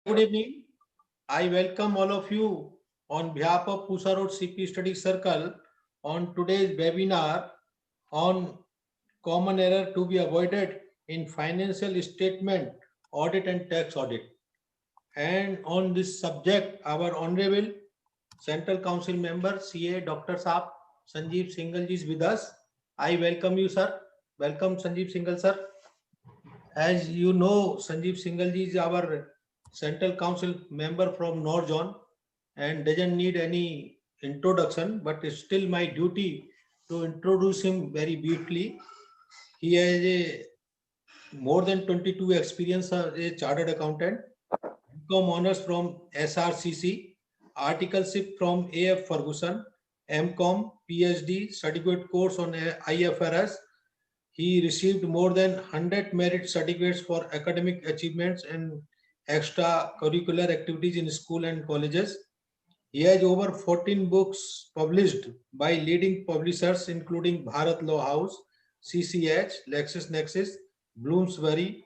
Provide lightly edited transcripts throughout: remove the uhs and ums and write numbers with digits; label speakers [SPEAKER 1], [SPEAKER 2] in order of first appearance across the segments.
[SPEAKER 1] Good evening. I welcome all of you on behalf of Pusa Road CP Study Circle on today's webinar on common error to be avoided in financial statement audit and tax audit. And on this subject, our Honorable Central Council Member CA Dr. Saab Sanjeev Singhal ji is with us. I welcome you, sir. Welcome, Sanjeev Singhal, sir. As you know, Sanjeev Singhal is our Central Council member from Norjon and doesn't need any introduction, but it's still my duty to introduce him very briefly. He has a more than 22 experience as a chartered accountant, BCom honors from SRCC, articleship from AF Ferguson, MCom, PhD, certificate course on IFRS. He received more than 100 merit certificates for academic achievements and extracurricular activities in school and colleges. He has over 14 books published by leading publishers including Bharat Law House, CCH, LexisNexis, Bloomsbury,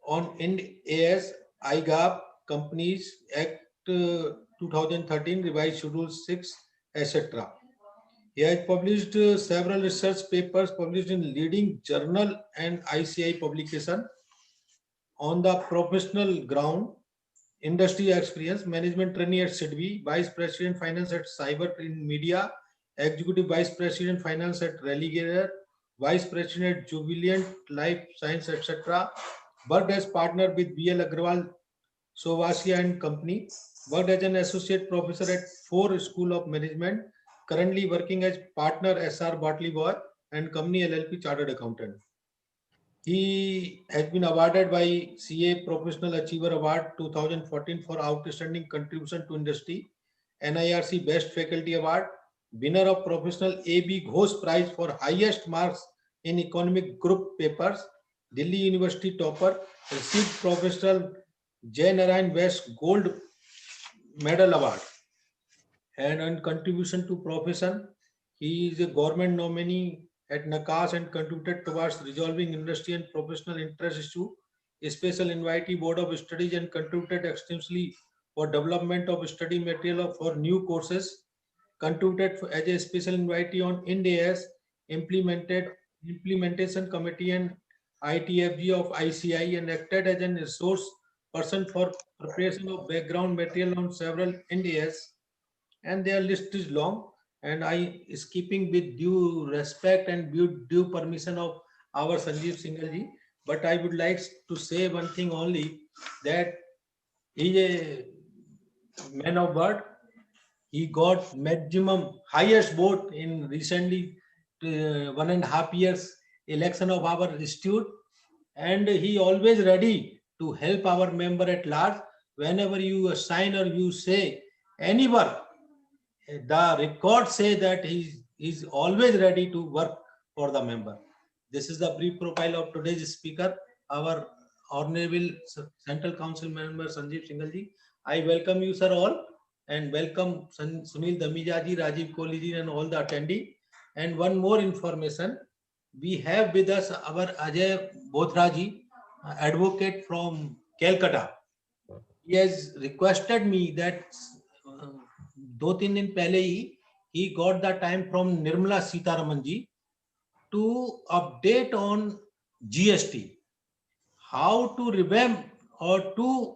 [SPEAKER 1] on Ind AS, IGAP, Companies Act 2013, Revised Schedule 6, etc. He has published several research papers published in leading journal and ICI publication on the professional ground, industry experience, management trainee at SIDBI, vice president finance at Cyber in Media, executive vice president finance at Relegator, vice president at Jubilant Life Science, etc. Worked as partner with BL Agrawal, Sovasia and Company. Worked as an associate professor at Ford School of Management. Currently working as partner SR Bartley Boy and Company LLP Chartered Accountant. He has been awarded by CA Professional Achiever Award 2014 for outstanding contribution to industry, NIRC Best Faculty Award, winner of Professional AB Ghosh Prize for highest marks in economic group papers, Delhi University topper, received Professional Jay Narayan West Gold Medal Award. And on contribution to profession, he is a government nominee at NACAS and contributed towards resolving industry and professional interest issue, a special invitee board of studies and contributed extensively for development of study material for new courses, contributed as a special invitee on IND-AS, implementation committee and ITFG of ICI and acted as a resource person for preparation of background material on several IND-AS, and their list is long, and I is keeping with due respect and due permission of our Sanjeev Singhal ji, but I would like to say one thing only, that he is a man of word. He got maximum highest vote in recently 1.5 years election of our institute, and he always ready to help our member at large whenever you assign or you say any work. The records say that he is always ready to work for the member. This is the brief profile of today's speaker, our Honorable Central Council member Sanjeev Singhal ji. I welcome you, sir, all, and welcome Sunil Damija ji, Rajiv Kohli ji, and all the attendee. And one more information, we have with us our Ajay Bothra ji, advocate from Calcutta. He has requested me that uh, 2-3 दिन पहले ही he got the time from Nirmala Sitharaman ji to update on GST, how to revamp or to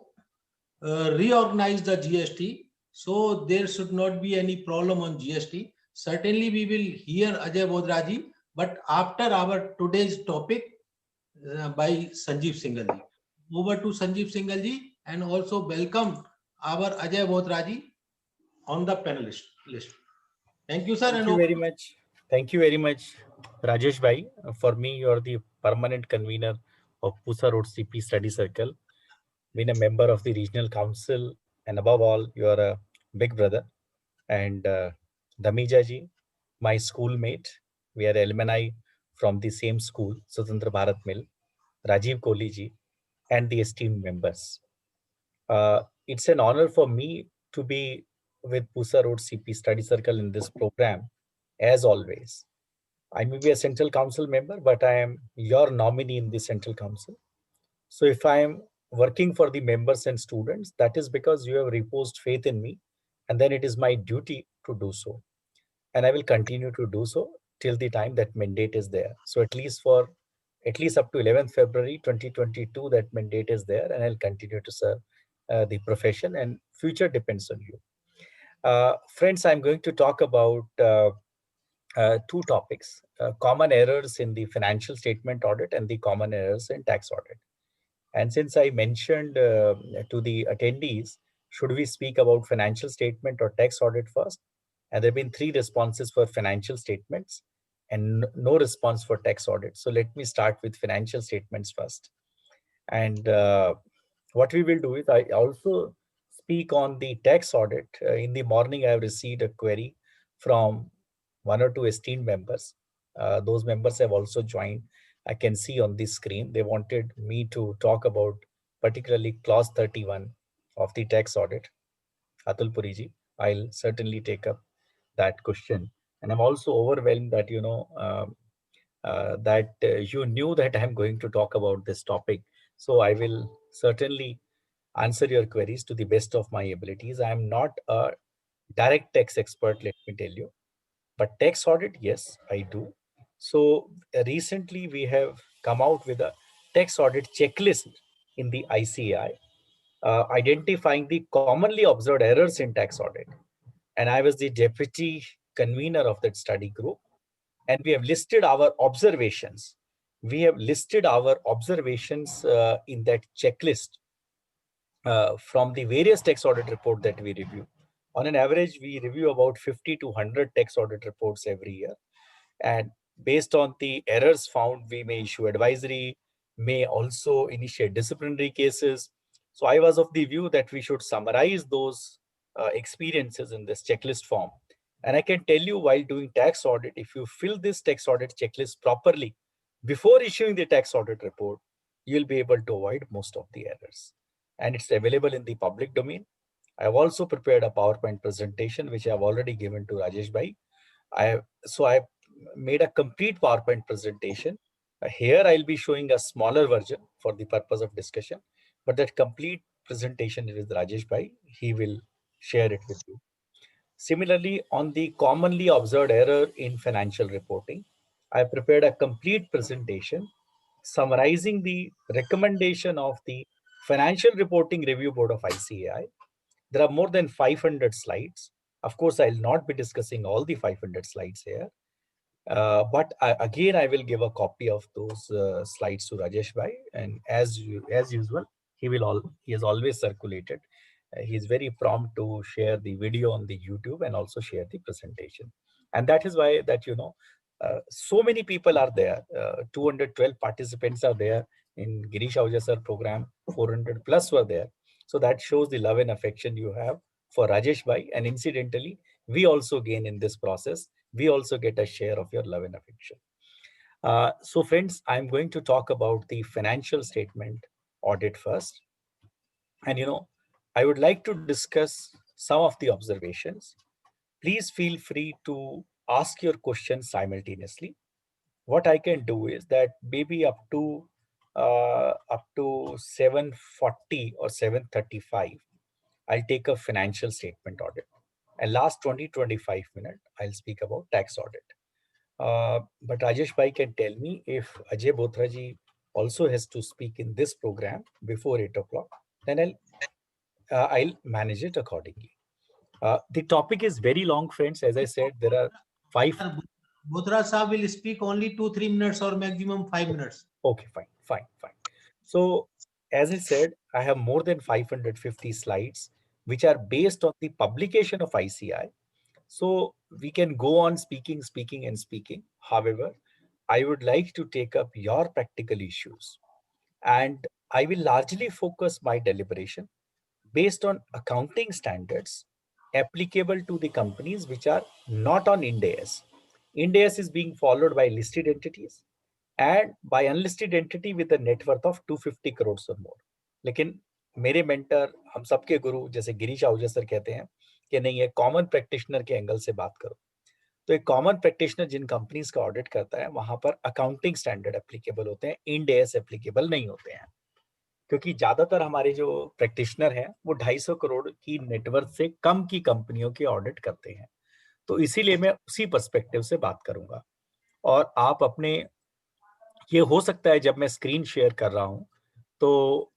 [SPEAKER 1] reorganize the GST, so there should not be any problem on GST. Certainly we will hear Ajay Bodra ji, but after our today's topic by Sanjeev Singhal ji. Over to Sanjeev Singhal ji, and also welcome our Ajay Bothra ji on the panelist list. Thank you, sir.
[SPEAKER 2] Thank
[SPEAKER 1] And
[SPEAKER 2] you
[SPEAKER 1] over
[SPEAKER 2] very much. Thank you very much, Rajesh Bhai. For me, you are the permanent convener of Pusa Road CP Study Circle, been a member of the regional council, and above all, you are a big brother. And Damija ji, my schoolmate, we are alumni from the same school, Swatantra Bharat Mill, Rajiv Kohli ji, and the esteemed members. It's an honor for me to be with Pusa Road CP Study Circle in this program, as always. I may be a central council member, but I am your nominee in the central council. So if I am working for the members and students, that is because you have reposed faith in me, and then it is my duty to do so. And I will continue to do so till the time that mandate is there. So at least up to 11th February 2022, that mandate is there, and I'll continue to serve the profession, and future depends on you. Friends, I'm going to talk about two topics, common errors in the financial statement audit and the common errors in tax audit. And since I mentioned to the attendees, should we speak about financial statement or tax audit first? And there have been 3 responses for financial statements and no response for tax audit. So let me start with financial statements first. And what we will do is I also speak on the tax audit. In the morning, I have received a query from 1 or 2 esteemed members. Those members have also joined. I can see on the screen. They wanted me to talk about particularly clause 31 of the tax audit. Atul Puriji, I'll certainly take up that question. And I'm also overwhelmed that, you knew that I'm going to talk about this topic. So I will certainly answer your queries to the best of my abilities. I am not a direct tax expert, let me tell you, but tax audit, yes, I do. So recently we have come out with a tax audit checklist in the ICAI, identifying the commonly observed errors in tax audit. And I was the deputy convener of that study group. And we have listed our observations. We have listed our observations in that checklist from the various tax audit report that we review. On an average, we review about 50 to 100 tax audit reports every year. And based on the errors found, we may issue advisory, may also initiate disciplinary cases. So I was of the view that we should summarize those experiences in this checklist form. And I can tell you, while doing tax audit, if you fill this tax audit checklist properly before issuing the tax audit report, you'll be able to avoid most of the errors. And it's available in the public domain. I have also prepared a PowerPoint presentation, which I have already given to Rajesh Bhai. I made a complete PowerPoint presentation. Here I'll be showing a smaller version for the purpose of discussion, but that complete presentation is with Rajesh Bhai. He will share it with you. Similarly, on the commonly observed error in financial reporting, I prepared a complete presentation summarizing the recommendation of the Financial Reporting Review Board of ICAI. There are more than 500 slides. Of course, I'll not be discussing all the 500 slides here. But again, I will give a copy of those slides to Rajesh Bhai, and as usual, he has always circulated. He is very prompt to share the video on the YouTube and also share the presentation. And that is why that so many people are there. 212 participants are there in Girish Ahuja sir program. 400 plus were there. So that shows the love and affection you have for Rajesh Bhai, and incidentally, we also gain in this process. We also get a share of your love and affection. So friends, I'm going to talk about the financial statement audit first. And I would like to discuss some of the observations. Please feel free to ask your questions simultaneously. What I can do is that maybe up to 7:40 or 7:35, I'll take a financial statement audit. And last 20-25 minutes, I'll speak about tax audit. But Rajesh Bhai can tell me if Ajay Bothra also has to speak in this program before 8 o'clock, then I'll manage it accordingly. The topic is very long, friends. As I said, there are 5.
[SPEAKER 1] Bothra Saab will speak only 2-3 minutes or maximum 5 minutes.
[SPEAKER 2] Okay, fine. So, as I said, I have more than 550 slides, which are based on the publication of ICAI. So we can go on speaking. However, I would like to take up your practical issues, and I will largely focus my deliberation based on accounting standards applicable to the companies which are not on Ind AS. Ind AS is being followed by listed entities and by unlisted entity with a net worth of 250 crores or more. लेकिन मेरे mentor, हम सबके गुरु जैसे Girish Ahuja sir कहते हैं कि नहीं, ये कॉमन प्रैक्टिशनर के एंगल से बात करो. तो एक कॉमन प्रैक्टिशनर जिन कंपनीज का ऑडिट करता है, वहां पर अकाउंटिंग स्टैंडर्ड एप्लीकेबल होते हैं, इंड एस एप्लीकेबल नहीं होते हैं. क्योंकि ज्यादातर हमारे जो प्रैक्टिशनर हैं वो 250 करोड़ की नेटवर्थ से कम की कंपनियों की ऑडिट करते हैं। तो इसीलिए मैं उसी पर्सपेक्टिव से बात करूंगा। और आप अपने, ये हो सकता है जब मैं स्क्रीन शेयर कर रहा हूं तो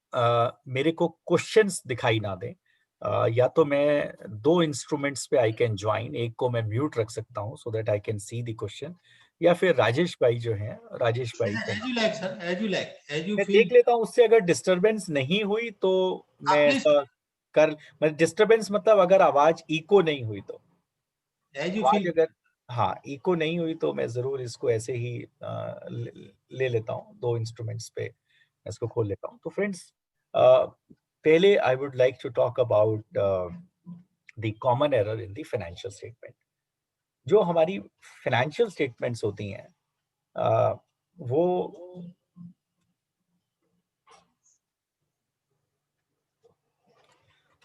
[SPEAKER 2] मेरे को क्वेश्चंस दिखाई ना दें। या तो मैं दो इंस्ट्रूमेंट्स पे आई कैन ज्वाइन, एक को मैं म्यूट रख सकता हूं so that I can see the question, या फिर राजेश भाई जो हैं, राजेश भाई को
[SPEAKER 1] As you like, sir, as you like, as you
[SPEAKER 2] मैं
[SPEAKER 1] feel.
[SPEAKER 2] देख लेता हूँ। उससे अगर डिस्टरबेंस नहीं हुई तो मैं
[SPEAKER 1] Please,
[SPEAKER 2] ऐसा कर, मतलब डिस्टरबेंस मतलब अगर आवाज इको नहीं हुई तो,
[SPEAKER 1] as you
[SPEAKER 2] आवाज
[SPEAKER 1] feel.
[SPEAKER 2] अगर हाँ इको नहीं हुई तो मैं जरूर इसको ऐसे ही ले लेता हूँ। दो इंस्ट्रूमेंट्स पे मैं इसको खोल लेता हूँ। तो फ्रेंड्स, पहले I would like to talk about the common error in the financial statement. जो हमारी फाइनेंशियल स्टेटमेंट्स होती हैं वो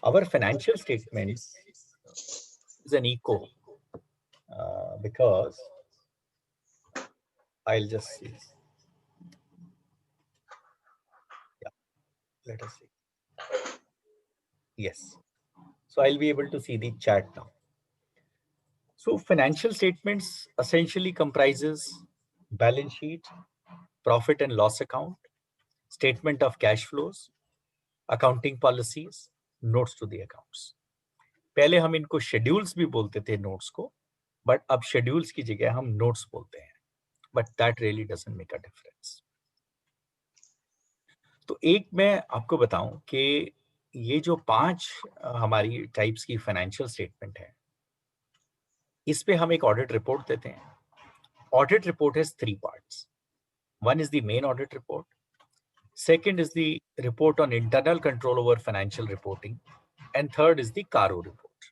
[SPEAKER 2] our financial statements is an echo because I'll just see. Yeah, let us see. Yes. So I'll be able to see the chat now. So financial statements essentially comprises balance sheet, profit and loss account, statement of cash flows, accounting policies, notes to the accounts. पहले हम इनको schedules भी बोलते थे notes को, but अब schedules की जगह हम नोट्स बोलते हैं, but that really doesn't make a difference. तो एक मैं आपको बताऊं कि ये जो 5 हमारी टाइप्स की फाइनेंशियल स्टेटमेंट है, इस पे हम एक ऑडिट रिपोर्ट देते हैं। Audit report has 3 parts. One is the main audit report. Second is the report on internal control over financial reporting. And third is the CARO report.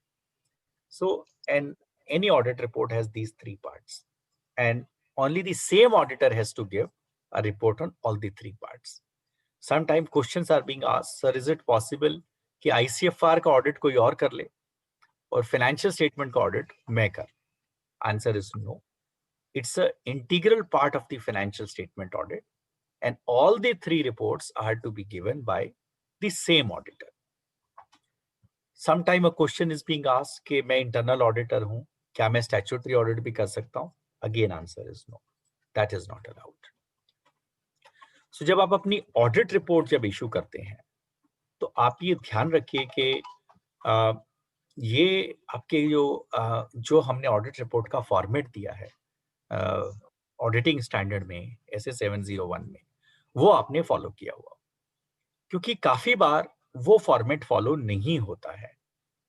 [SPEAKER 2] So, and any audit report has these 3 parts. And only the same auditor has to give a report on all the 3 parts. Sometimes questions are being asked, sir, is it possible कि ICFR का audit कोई और कर ले और financial statement का audit मैं कर? Answer is no. It's an integral part of the financial statement audit, and all the 3 reports are to be given by the same auditor. Sometime a question is being asked कि मैं internal auditor हूँ, क्या मैं statutory audit भी कर सकता हूँ? Again, answer is no. That is not allowed. So जब आप अपनी audit report जब issue करते हैं, तो आप ये ध्यान रखिए कि ये आपके जो हमने ऑडिट रिपोर्ट का फॉर्मेट दिया है ऑडिटिंग स्टैंडर्ड में SA701 में, वो आपने फॉलो किया हुआ, क्योंकि काफी बार वो फॉर्मेट फॉलो नहीं होता है,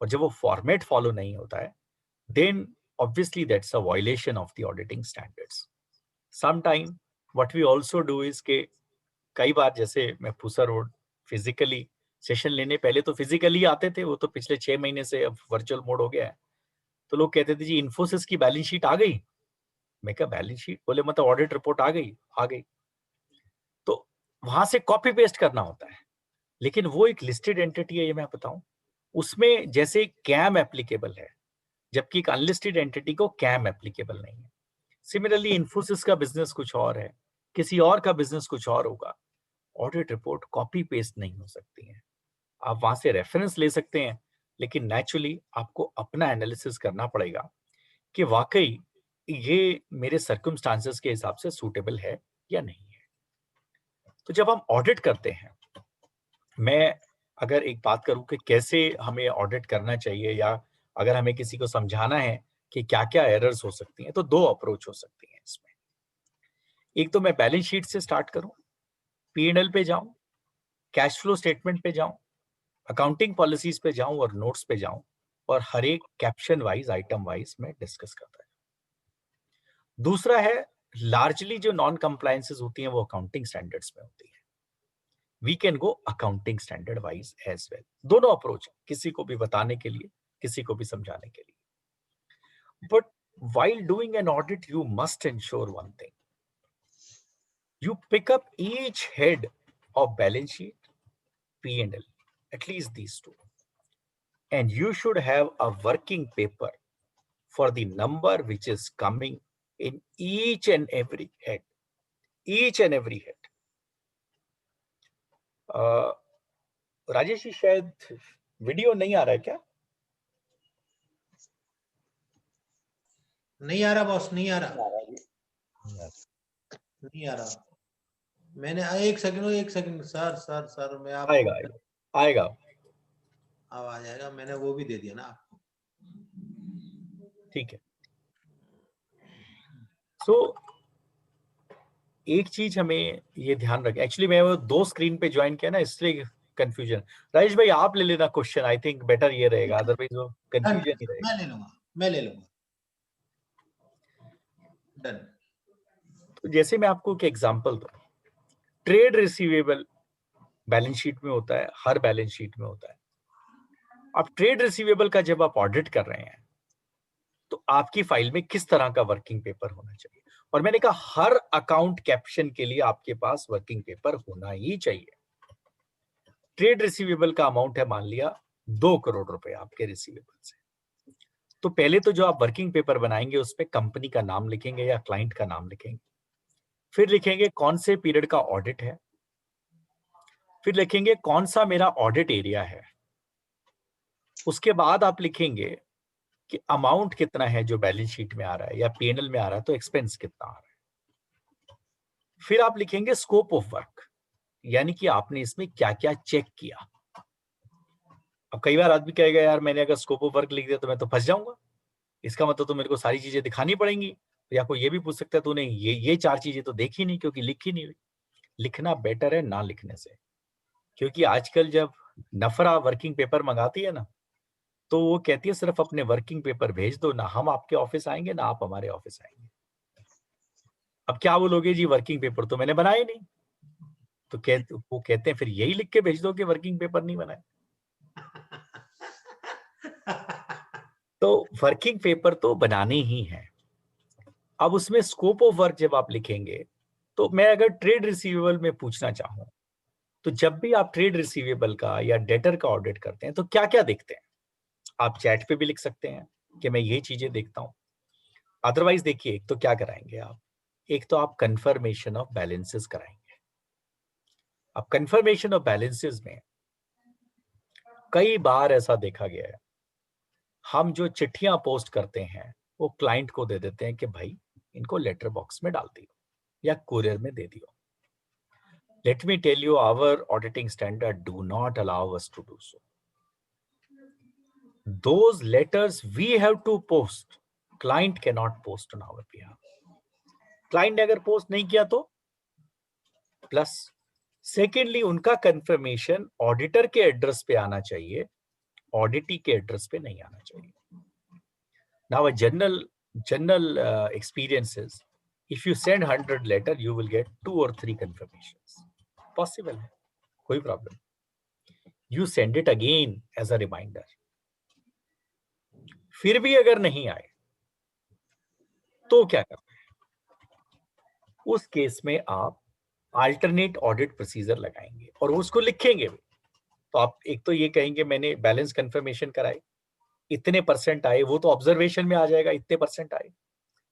[SPEAKER 2] और जब वो फॉर्मेट फॉलो नहीं होता है then obviously that's a violation of the auditing standards. Sometime what we also do is के कई बार, जैसे मैं पूसा रोड फिजिकली सेशन लेने, पहले तो फिजिकली आते थे, वो तो पिछले 6 महीने से अब वर्चुअल मोड हो गया है, तो लोग कहते थे जी इन्फोसिस की बैलेंस शीट आ गई। मैं कहा बैलेंस शीट? बोले मतलब ऑडिट रिपोर्ट आ गई। आ गई तो वहां से कॉपी पेस्ट करना होता है, लेकिन वो एक लिस्टेड एंटिटी है, ये मैं बताऊं, उसमें जैसे कैम एप्लीकेबल है, जबकि एक अनलिस्टेड एंटिटी को कैम एप्लीकेबल नहीं है। सिमिलरली इन्फोसिस का बिजनेस कुछ और है, किसी और का बिजनेस कुछ और होगा, ऑडिट रिपोर्ट कॉपी पेस्ट नहीं हो सकती है। आप वहां से रेफरेंस ले सकते हैं, लेकिन नेचुरली आपको अपना एनालिसिस करना पड़ेगा कि वाकई ये मेरे सर्कमस्टांसेस के हिसाब से सूटेबल है या नहीं है। तो जब हम ऑडिट करते हैं, मैं अगर एक बात करूं कि कैसे हमें ऑडिट करना चाहिए, या अगर हमें किसी को समझाना है कि क्या क्या एरर्स हो सकती हैं, तो 2 अप्रोच हो सकती हैं इसमें। एक तो मैं बैलेंस शीट से स्टार्ट करूं, P&L पे जाऊं, कैश फ्लो स्टेटमेंट पे जाऊं, अकाउंटिंग पॉलिसीज पे जाऊं और नोट्स पे जाऊं, और हर एक कैप्शन वाइज, आइटम वाइज में डिस्कस करता है। दूसरा है, लार्जली जो नॉन कंप्लायंसेस होती हैं वो अकाउंटिंग स्टैंडर्ड्स में होती है। We can go accounting standard wise as well. दोनों अप्रोच, किसी को भी बताने के लिए, किसी को भी समझाने के लिए। But while doing an audit, you must ensure one thing. You pick up each head of balance sheet, P&L, at least these 2. And you should have a working paper for the number which is coming in each and every head. Each and every head. Rajesh ji शायद video नहीं आ रहा है क्या?
[SPEAKER 1] नहीं आ रहा boss, नहीं आ रहा,
[SPEAKER 2] नहीं
[SPEAKER 1] नहीं आ रहा। मैंने एक सेकंड सर सर सर मैं आपको
[SPEAKER 2] आएगा आएगा आएगा।
[SPEAKER 1] अब आ जाएगा, मैंने वो भी दे दिया ना आपको।
[SPEAKER 2] ठीक है। सो एक चीज हमें ये ध्यान रखें, एक्चुअली मैं वो 2 स्क्रीन पे ज्वाइन किया ना, इसलिए कंफ्यूजन। राजेश भाई आप ले लेना क्वेश्चन, आई थिंक बेटर ये रहेगा, अदरवाइज वो
[SPEAKER 1] डन,
[SPEAKER 2] कंफ्यूजन ही रहेगा।
[SPEAKER 1] मैं ले लूंगा, मैं ले लूंगा। डन।
[SPEAKER 2] तो जैसे मैं आपको एक एग्जांपल दूं, ट्रेड रिसीवेबल बैलेंस शीट में होता है, हर बैलेंस शीट में होता है। अब ट्रेड रिसीवेबल का जब आप ऑडिट कर रहे हैं तो आपकी फाइल में किस तरह का वर्किंग पेपर होना चाहिए, और मैंने कहा हर अकाउंट कैप्शन के लिए आपके पास वर्किंग पेपर होना ही चाहिए। ट्रेड रिसीवेबल का अमाउंट है मान लिया 2 करोड़ रुपए आपके रिसीवेबल से, तो पहले तो जो आप वर्किंग पेपर बनाएंगे उस पे कंपनी का नाम लिखेंगे या क्लाइंट का नाम लिखेंगे, फिर लिखेंगे कौन से पीरियड का ऑडिट है, फिर लिखेंगे कौन सा मेरा ऑडिट एरिया है, उसके बाद आप लिखेंगे कि अमाउंट कितना है जो बैलेंस शीट में आ रहा है या पीएनएल में आ रहा है, तो एक्सपेंस कितना आ रहा है। फिर आप लिखेंगे स्कोप ऑफ वर्क, यानी कि आपने इसमें क्या क्या चेक किया। अब कई बार आदमी कहेगा यार मैंने अगर स्कोप ऑफ वर्क लिख दिया तो मैं तो फंस जाऊंगा, इसका मतलब तो मेरे को सारी चीजें दिखानी पड़ेंगी। या कोई ये भी पूछ सकता है तूने ये 4 चीजें तो देखी नहीं, क्योंकि लिखी नहीं हुई। लिखना बेटर है ना लिखने से, क्योंकि आजकल जब नफरा वर्किंग पेपर मंगाती है ना, तो वो कहती है सिर्फ अपने वर्किंग पेपर भेज दो, ना हम आपके ऑफिस आएंगे ना आप हमारे ऑफिस आएंगे। अब क्या बोलोगे जी वर्किंग पेपर तो मैंने बनाए नहीं, तो वो कहते हैं फिर यही लिख के भेज दो कि वर्किंग पेपर नहीं बनाए। तो वर्किंग पेपर तो बनाने ही हैं। अब उसमें स्कोप ऑफ वर्क जब आप लिखेंगे, तो मैं अगर ट्रेड रिसीवेबल में पूछना चाहूं, तो जब भी आप ट्रेड रिसीवेबल का या डेटर का ऑडिट करते हैं तो क्या क्या देखते हैं, आप चैट पे भी लिख सकते हैं कि मैं ये चीजें देखता हूं। अदरवाइज देखिए, एक तो क्या कराएंगे आप, एक तो आप कंफर्मेशन ऑफ बैलेंसेस कराएंगे। अब कंफर्मेशन ऑफ बैलेंसेस में कई बार ऐसा देखा गया है, हम जो चिट्ठियां पोस्ट करते हैं वो क्लाइंट को दे देते हैं कि भाई इनको लेटर बॉक्स में डाल दियो या कुरियर में दे दियो। Let me tell you, our auditing standard do not allow us to do so. Those letters we have to post, client cannot post on our behalf. Client ने अगर पोस्ट नहीं किया तो प्लस, सेकेंडली उनका confirmation auditor के address पे आना चाहिए, ऑडिटी के एड्रेस पे नहीं आना चाहिए। Now a general experience is, if you send 100 letter you will get 2 or 3 confirmations, possible है, कोई problem. you send it again as a reminder, फिर भी अगर नहीं आए तो क्या करना है, उस केस में आप अल्टरनेट ऑडिट प्रोसीजर लगाएंगे और उसको लिखेंगे भी। तो आप एक तो ये कहेंगे मैंने बैलेंस कंफर्मेशन कराई, इतने परसेंट आए, वो तो ऑब्जर्वेशन में आ जाएगा, इतने परसेंट आए,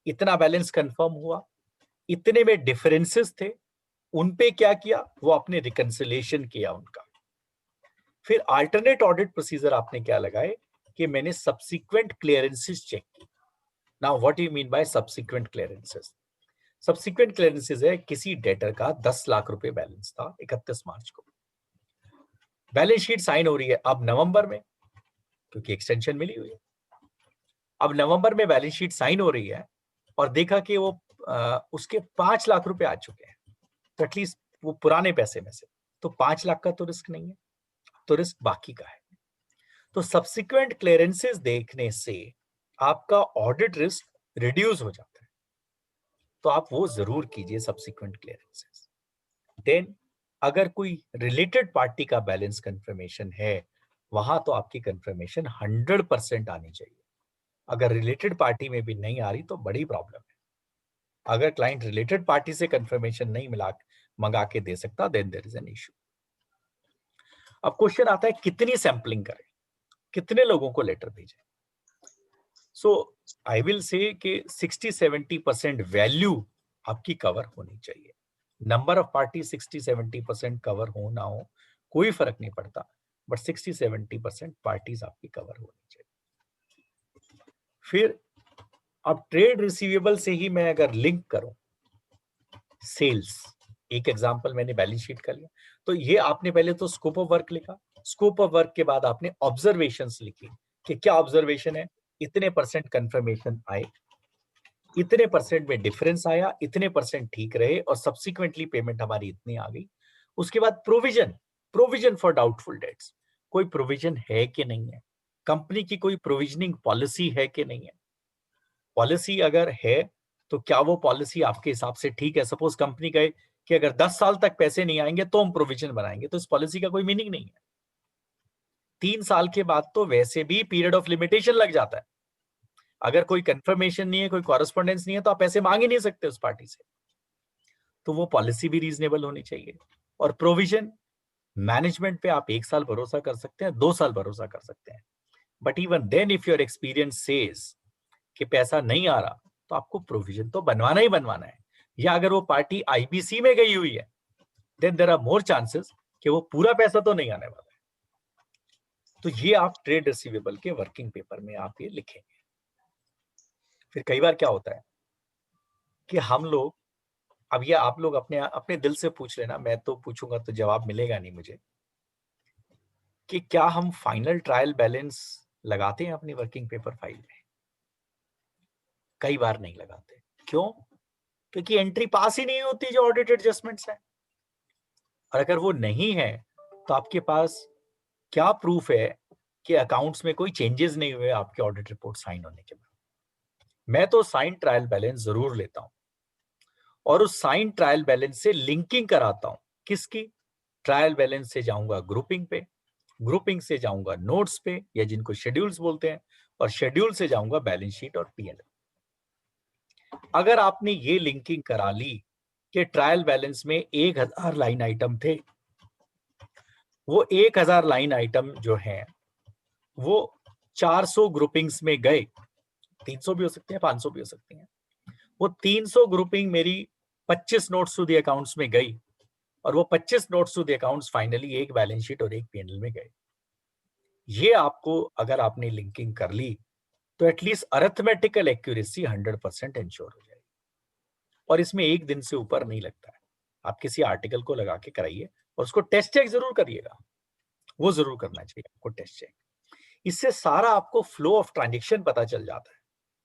[SPEAKER 2] इतना बैलेंस कंफर्म हुआ, इतने में डिफरेंसेस थे, उन पे क्या किया, वो आपने रिकंसिलिएशन किया उनका। फिर अल्टरनेट ऑडिट प्रोसीजर आपने क्या लगाए कि मैंने सब्सिक्वेंट क्लियरेंसेस चेक की। Now what you mean by subsequent clearances? Subsequent clearances है किसी डेटर का 10 लाख रुपए बैलेंस था 31 मार्च को, बैलेंस शीट साइन हो रही है अब नवंबर में, क्योंकि एक्सटेंशन मिली हुई है। अब नवंबर में बैलेंस शीट साइन हो रही है और देखा कि वो उसके 5 लाख रुपए आ चुके हैं, तो एटलीस्ट वो पुराने पैसे में से, तो 5 लाख का तो रिस्क नहीं है, तो रिस्क बाकी का है। तो सब्सिक्वेंट क्लियरेंसेस देखने से आपका ऑडिट रिस्क रिड्यूस हो जाता है, तो आप वो जरूर कीजिए सब्सिक्वेंट क्लियरेंसेस। देन अगर कोई रिलेटेड पार्टी का बैलेंस कंफर्मेशन है, वहां तो आपकी कंफर्मेशन 100% आनी चाहिए। अगर रिलेटेड पार्टी में भी नहीं आ रही तो बड़ी प्रॉब्लम है। अगर क्लाइंट रिलेटेड पार्टी से कंफर्मेशन नहीं मंगा के दे सकता, then there is an issue. अब क्वेश्चन आता है कितनी सैंपलिंग करें, कितने लोगों को लेटर भेजें। सो आई विल से कि 60-70% वैल्यू आपकी कवर होनी चाहिए। नंबर ऑफ पार्टी 60-70% कवर हो ना हो कोई फर्क नहीं पड़ता, बट 60-70% पार्टीज आपकी कवर होनी चाहिए। फिर अब ट्रेड रिसीवेबल से ही मैं अगर लिंक करूं सेल्स, एक एग्जांपल मैंने बैलेंस शीट का लिया, तो ये आपने पहले तो स्कोप ऑफ वर्क लिखा, स्कोप ऑफ वर्क के बाद आपने ऑब्जर्वेशंस लिखी कि क्या ऑब्जर्वेशन है, इतने परसेंट कंफर्मेशन आए, इतने परसेंट में डिफरेंस आया, इतने परसेंट ठीक रहे और सब्सिक्वेंटली पेमेंट हमारी इतनी आ गई। उसके बाद प्रोविजन फॉर डाउटफुल डेट्स, कोई प्रोविजन है कि नहीं है, कंपनी की कोई प्रोविजनिंग पॉलिसी है कि नहीं है, पॉलिसी अगर है तो क्या वो पॉलिसी आपके हिसाब से ठीक है। सपोज कंपनी कहे कि अगर 10 साल तक पैसे नहीं आएंगे तो हम प्रोविजन बनाएंगे, तो इस पॉलिसी का कोई मीनिंग नहीं है। 3 साल के बाद तो वैसे भी पीरियड ऑफ लिमिटेशन लग जाता है, अगर कोई कंफर्मेशन नहीं है, कोई कॉरेस्पॉन्डेंस नहीं है, तो आप पैसे मांग ही नहीं सकते उस पार्टी से। तो वो पॉलिसी भी रीजनेबल होनी चाहिए। और प्रोविजन मैनेजमेंट पे आप 1 साल भरोसा कर सकते हैं, 2 साल भरोसा कर सकते हैं, but even then if your experience says कि पैसा नहीं आ रहा, तो आपको प्रोविजन तो बनवाना ही बनवाना है। या अगर वो पार्टी आईबीसी में गई हुई है, then there are more chances कि वो पूरा पैसा तो नहीं आने वाला है। तो ये आप ट्रेड रिसीवेबल के वर्किंग पेपर में आप ये लिखेंगे। फिर कई बार क्या होता है कि हम लोग, अब ये आप लोग अपने अपने दिल से पूछ लेना, मैं तो पूछूंगा तो जवाब मिलेगा नहीं मुझे, कि क्या हम फाइनल ट्रायल बैलेंस लगाते हैं अपनी वर्किंग पेपर फाइल में? कई बार नहीं लगाते। क्यों? क्योंकि एंट्री पास ही नहीं होती जो ऑडिट एडजस्टमेंट्स है। और अगर वो नहीं है तो आपके पास क्या प्रूफ है कि अकाउंट्स में कोई चेंजेस नहीं हुए आपके ऑडिट रिपोर्ट साइन होने के बाद? मैं तो साइन ट्रायल बैलेंस जरूर लेता हूं और उस साइन ट्रायल बैलेंस से लिंकिंग कराता हूं। किसकी? ट्रायल बैलेंस से जाऊंगा ग्रुपिंग पे, ग्रुपिंग से जाऊंगा नोट्स पे या जिनको शेड्यूल्स बोलते हैं, और शेड्यूल से जाऊंगा बैलेंस शीट और पीएनएल। अगर आपने ये लिंकिंग करा ली कि ट्रायल बैलेंस में 1000 लाइन आइटम थे, वो 1000 लाइन आइटम जो है वो 400 ग्रुपिंग्स में गए, 300 भी हो सकते हैं, 500 भी हो सकते हैं, वो 300 ग्रुपिंग मेरी 25 नोट्स टू द अकाउंट्स में गई और वो 25 notes to the accounts finally एक बैलेंस शीट और एक पीएनएल में गए। ये आपको अगर आपने लिंकिंग कर ली तो एटलीस्ट अरिथमेटिकल एक्यूरेसी 100% इंश्योर हो जाएगी। और इसमें एक दिन से ऊपर नहीं लगता है। आप किसी आर्टिकल को लगा के कराइए और उसको टेस्ट चेक जरूर करिएगा, वो जरूर करना चाहिए आपको टेस्ट चेक। इससे सारा आपको फ्लो ऑफ ट्रांजेक्शन पता चल जाता है,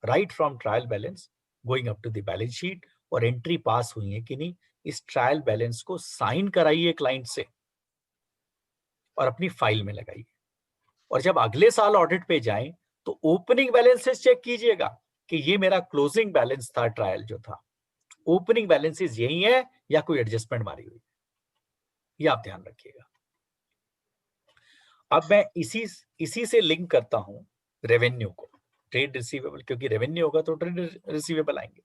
[SPEAKER 2] right from trial balance going up to the balance sheet, और एंट्री पास हुई है कि नहीं, इस ट्रायल बैलेंस को साइन कराइए क्लाइंट से और अपनी फाइल में लगाइए। और जब अगले साल ऑडिट पे जाएं तो ओपनिंग बैलेंसेस चेक कीजिएगा कि ये मेरा क्लोजिंग बैलेंस था ट्रायल जो था, ओपनिंग बैलेंसेस यही है या कोई एडजस्टमेंट मारी हुई, ये आप ध्यान रखिएगा। अब मैं इसी से लिंक करता हूं रेवेन्यू को, ट्रेड रिसीवेबल, क्योंकि रेवेन्यू होगा तो ट्रेड रिसीवेबल आएंगे।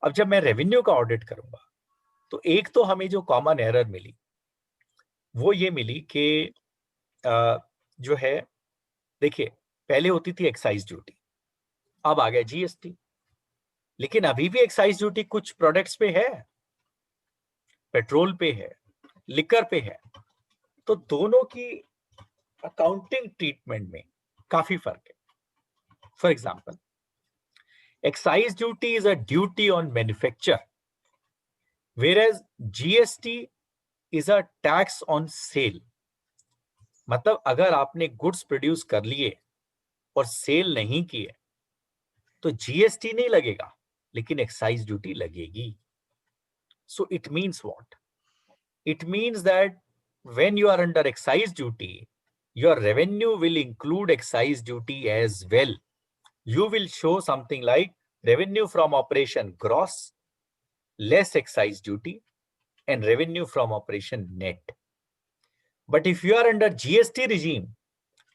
[SPEAKER 2] अब जब मैं रेवेन्यू का ऑडिट करूंगा तो एक तो हमें जो कॉमन एरर मिली वो ये मिली कि जो है, देखिए पहले होती थी एक्साइज ड्यूटी, अब आ गया जीएसटी, लेकिन अभी भी एक्साइज ड्यूटी कुछ प्रोडक्ट्स पे है, पेट्रोल पे है, लिकर पे है। तो दोनों की अकाउंटिंग ट्रीटमेंट में काफी फर्क है। For example, excise duty is a duty on manufacture, whereas GST is a tax on sale. मतलब अगर आपने गुड्स प्रोड्यूस कर लिए और सेल नहीं किए तो जीएसटी नहीं लगेगा, लेकिन एक्साइज ड्यूटी लगेगी। So it means what? It means that when you are under excise duty, your revenue will include excise duty as well. You will show something like revenue from operation gross less excise duty and revenue from operation net. But if you are under GST regime,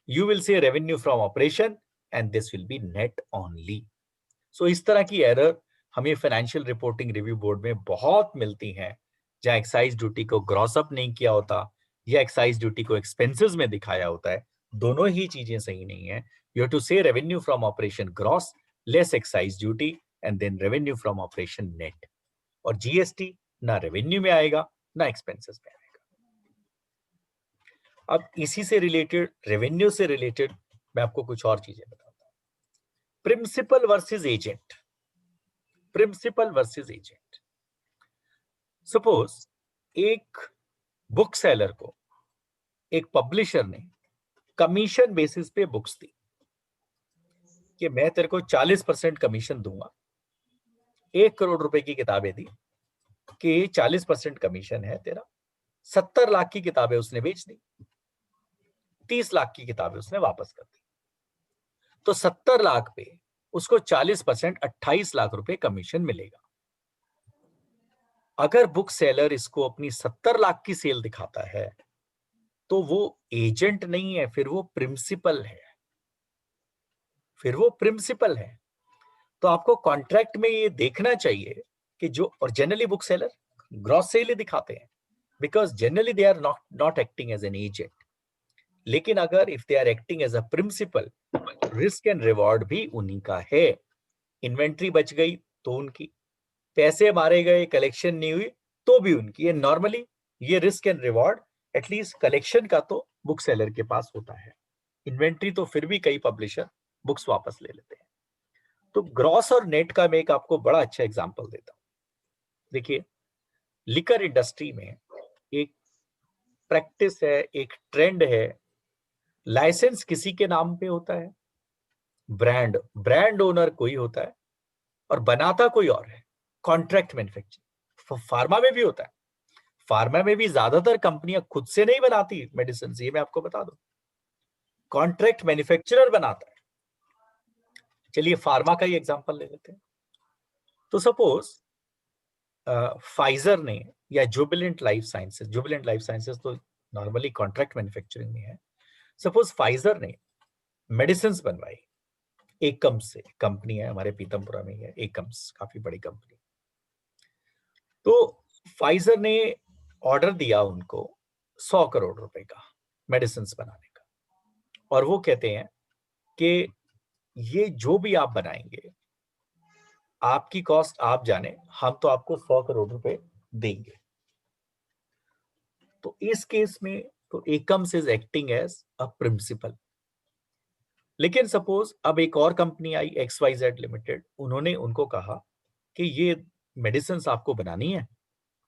[SPEAKER 2] you will say revenue from operation and this will be net only. So इस तरह की error हमें financial reporting review board में बहुत मिलती हैं, जहां excise duty को ग्रॉस अप नहीं किया होता या एक्साइज ड्यूटी को एक्सपेंसेस में दिखाया होता है। दोनों ही चीजें सही नहीं है। You have to say revenue from operation gross less excise duty and then revenue from operation net. और जीएसटी ना रेवेन्यू में आएगा ना एक्सपेंसेस में आएगा। अब इसी से रिलेटेड, रेवेन्यू से रिलेटेड मैं आपको कुछ और चीजें बताता हूं। Principal versus agent, principal versus agent. Suppose एक बुक सेलर को एक पब्लिशर ने कमीशन बेसिस पे बुक्स दी कि मैं तेरे को 40% कमीशन दूंगा। 1 करोड़ रुपए की किताबें दी कि 40% कमीशन है तेरा। 70 लाख की किताबें उसने बेच दी, 30 लाख की किताबें उसने वापस कर दी। तो 70 लाख पे उसको 40% 28 लाख रुपए कमीशन मिलेगा। अगर बुक सेलर इसको अपनी 70 लाख की सेल दिखाता है तो वो एजेंट नहीं है, फिर वो प्रिंसिपल है, फिर वो प्रिंसिपल है। तो आपको कॉन्ट्रैक्ट में ये देखना चाहिए कि जो, और generally book seller gross sale ही दिखाते हैं because generally they are not acting as an agent. लेकिन अगर if they are acting as a principal, risk and reward भी उन्हीं का है। इन्वेंट्री बच गई तो उनकी, पैसे मारे गए, कलेक्शन नहीं हुई तो भी उनकी। ये नॉर्मली ये risk and reward at least collection का तो बुक सेलर के पास होता है। इन्वेंट्री तो फिर भी कई पब्लिशर बुक्स वापस ले लेते हैं। तो ग्रॉस और नेट का मैं एक आपको बड़ा अच्छा एग्जांपल देता हूं। देखिए, लिकर इंडस्ट्री में एक प्रैक्टिस है, एक ट्रेंड है, लाइसेंस किसी के नाम पे होता है, ब्रांड ओनर कोई होता है और बनाता कोई और है, कॉन्ट्रैक्ट मैन्युफैक्चरिंग। फार्मा में भी होता है, फार्मा में भी ज्यादातर कंपनियां खुद से नहीं बनाती मेडिसिन, ये मैं आपको बता दूं, कॉन्ट्रैक्ट मैन्युफैक्चरर बनाता है। चलिए फार्मा का ही एग्जांपल ले लेते हैं। तो सपोज फाइजर ने या जुबिलेंट लाइफ साइंसेस तो नॉर्मली कॉन्ट्रैक्ट मैन्युफैक्चरिंग में है। सपोज फाइजर ने मेडिसिन बनवाई, एकम्स से, कंपनी है हमारे पीतमपुरा में है एकम्स, काफी बड़ी कंपनी। तो फाइजर ने ऑर्डर दिया उनको 100 करोड़ रुपए का मेडिसिन बनाने का, और वो कहते हैं कि ये जो भी आप बनाएंगे आपकी कॉस्ट आप जाने, हम तो आपको 100 करोड़ रुपए देंगे। तो इस केस में तो Akums is acting as a principal. लेकिन सपोज अब एक और कंपनी आई XYZ लिमिटेड, उन्होंने उनको कहा कि ये मेडिसिन आपको बनानी है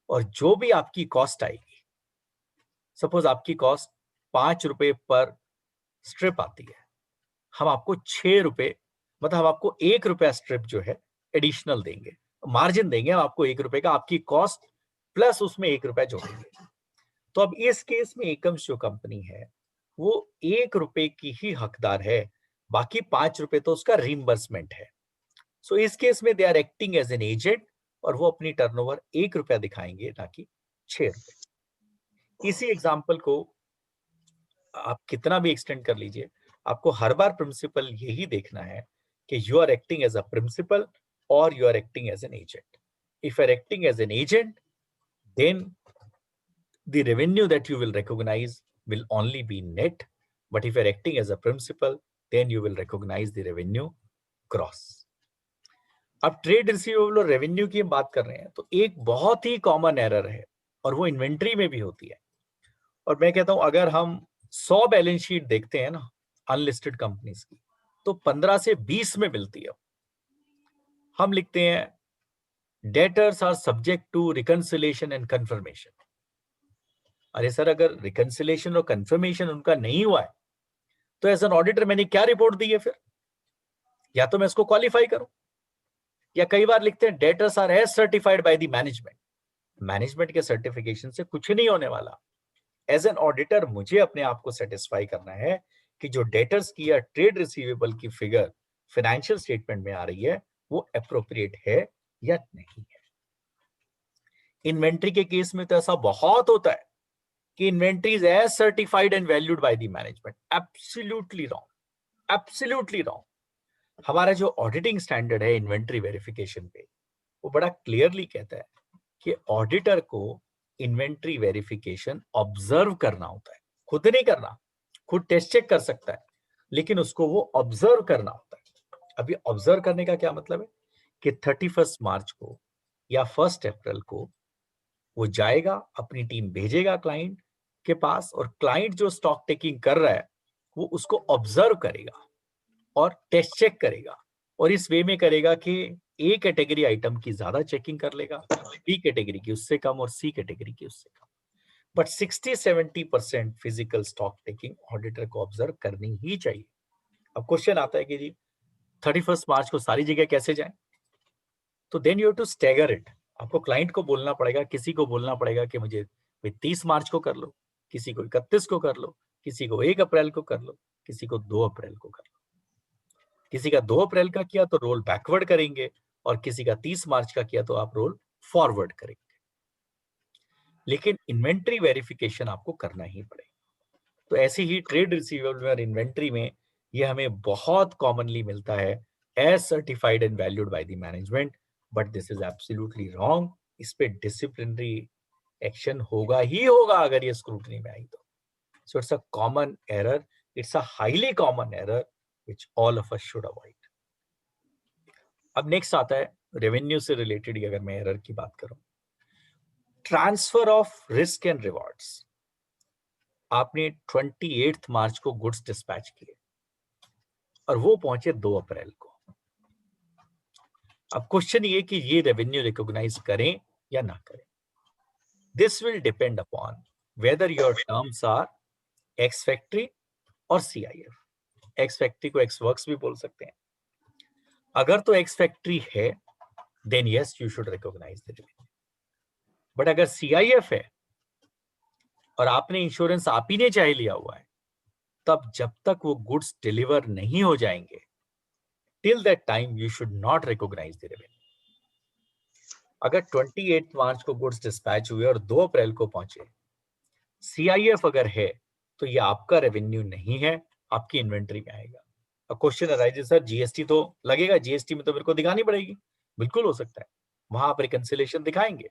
[SPEAKER 2] और जो भी आपकी कॉस्ट आएगी, सपोज आपकी कॉस्ट 5 रुपए पर स्ट्रिप आती है, हम आपको 6 रुपए, मतलब हम आपको 1 रुपया स्ट्रिप जो है एडिशनल देंगे, मार्जिन देंगे हम आपको 1 रुपए का, आपकी कॉस्ट प्लस उसमें 1 रुपया जोड़ेंगे। तो अब इस केस में एकम्स जो कंपनी है वो 1 रुपए की ही हकदार है, बाकी 5 रुपए तो उसका रीइंबर्समेंट है। सो इस केस में they are acting as an agent और वो अपनी टर्नओवर 1 रुपया दिखाएंगे ना कि 6 रुपए। इसी एग्जाम्पल को आप कितना भी एक्सटेंड कर लीजिए, आपको हर बार प्रिंसिपल यही देखना है कि you are acting as a principal और you are acting as an agent. If you are acting as an agent, then the revenue that you will recognize will only be net, but if you're acting as a principal, then you will recognize the revenue gross. अब trade receivable और revenue की हम बात कर रहे हैं तो एक बहुत ही कॉमन एरर है और वो इन्वेंट्री में भी होती है। और मैं कहता हूं अगर हम 100 बैलेंस शीट देखते हैं ना अनलिस्टेड कंपनीज की, तो 15 से 20 में मिलती है। हम लिखते हैं debtors are subject to reconciliation and confirmation. अरे सर, अगर रिकंसिलेशन और कंफर्मेशन उनका नहीं हुआ है तो एज एन ऑडिटर मैंने क्या रिपोर्ट दी है फिर? या तो मैं इसको क्वालिफाई करूं, या कई बार लिखते हैं debtors are as certified by the management. Management के सर्टिफिकेशन से कुछ नहीं होने वाला। एज एन ऑडिटर मुझे अपने आप को सेटिस्फाई करना है कि जो डेटर्स की या ट्रेड रिसीवेबल की फिगर फाइनेंशियल स्टेटमेंट में आ रही है वो अप्रोप्रिएट है या नहीं है। इन्वेंट्री के केस में तो ऐसा बहुत होता है कि inventory is as certified and valued by the management. Absolutely wrong, absolutely wrong. हमारा जो ऑडिटिंग स्टैंडर्ड है इन्वेंट्री वेरिफिकेशन पे, वो बड़ा क्लियरली कहता है कि ऑडिटर को इन्वेंट्री वेरिफिकेशन ऑब्जर्व करना होता है, खुद नहीं करना। खुद टेस्ट चेक कर सकता है लेकिन उसको वो ऑब्जर्व करना होता है। अभी ऑब्जर्व करने का क्या मतलब है कि 31 मार्च को या 1 अप्रैल को वो जाएगा, अपनी टीम भेजेगा क्लाइंट, के पास, और क्लाइंट जो स्टॉक टेकिंग कर रहा है वो उसको ऑब्जर्व करेगा और टेस्ट चेक करेगा, और इस वे में करेगा कि ए कैटेगरी आइटम की ज्यादा चेकिंग कर लेगा, बी कैटेगरी की उससे कम और सी कैटेगरी की उससे कम। But 60-70% physical stock taking auditor को ऑब्जर्व करनी ही चाहिए। अब क्वेश्चन आता है कि जी 31 मार्च को सारी जगह कैसे जाएं? तो then you have to stagger it. आपको क्लाइंट को बोलना पड़ेगा, किसी को बोलना पड़ेगा कि मुझे 30 मार्च को कर लो, किसी को 31 को कर लो, किसी को 1 अप्रैल को कर लो, किसी को 2 अप्रैल को कर लो। किसी का 2 अप्रैल का किया तो रोल बैकवर्ड करेंगे, और किसी का 30 मार्च का किया तो आप रोल फॉरवर्ड करेंगे। लेकिन इन्वेंट्री वेरिफिकेशन आपको करना ही पड़ेगा। तो ऐसे ही ट्रेड रिसीवेबल और इन्वेंट्री में ये हमें बहुत कॉमनली मिलता है, as certified and valued by the management, but this is absolutely wrong. इस पे डिसिप्लिनरी एक्शन होगा ही होगा अगर ये स्क्रूटनी में आई तो। सो it's a common error, it's a highly common error which all of us should avoid. अब नेक्स्ट आता है रेवेन्यू से रिलेटेड, अगर मैं एरर की बात करूं, transfer of risk and rewards. आपने 28 मार्च को गुड्स डिस्पैच किए और वो पहुंचे 2 अप्रैल को। अब क्वेश्चन ये कि ये रेवेन्यू रिकॉग्नाइज करें या ना करें। This will depend upon whether your terms are ex factory और सीआईएफ। एक्स फैक्ट्री को एक्स वर्क्स भी बोल सकते हैं। अगर तो एक्स फैक्ट्री है then yes you should recognise the revenue. But अगर सीआईएफ है और आपने इंश्योरेंस आप ही ने चाहे लिया हुआ है, तब जब तक वो गुड्स डिलीवर नहीं हो जाएंगे, till that time you should not recognise the revenue. अगर 28 मार्च को गुड्स डिस्पैच हुए और 2 अप्रैल को पहुंचे, सीआईएफ अगर है तो ये आपका रेवेन्यू नहीं है, आपकी इन्वेंट्री में आएगा। अब क्वेश्चन अराइजेस, सर जीएसटी तो लगेगा, जीएसटी में तो मेरे को दिखानी पड़ेगी। बिल्कुल हो सकता है, वहां आप रिकंसिलेशन दिखाएंगे,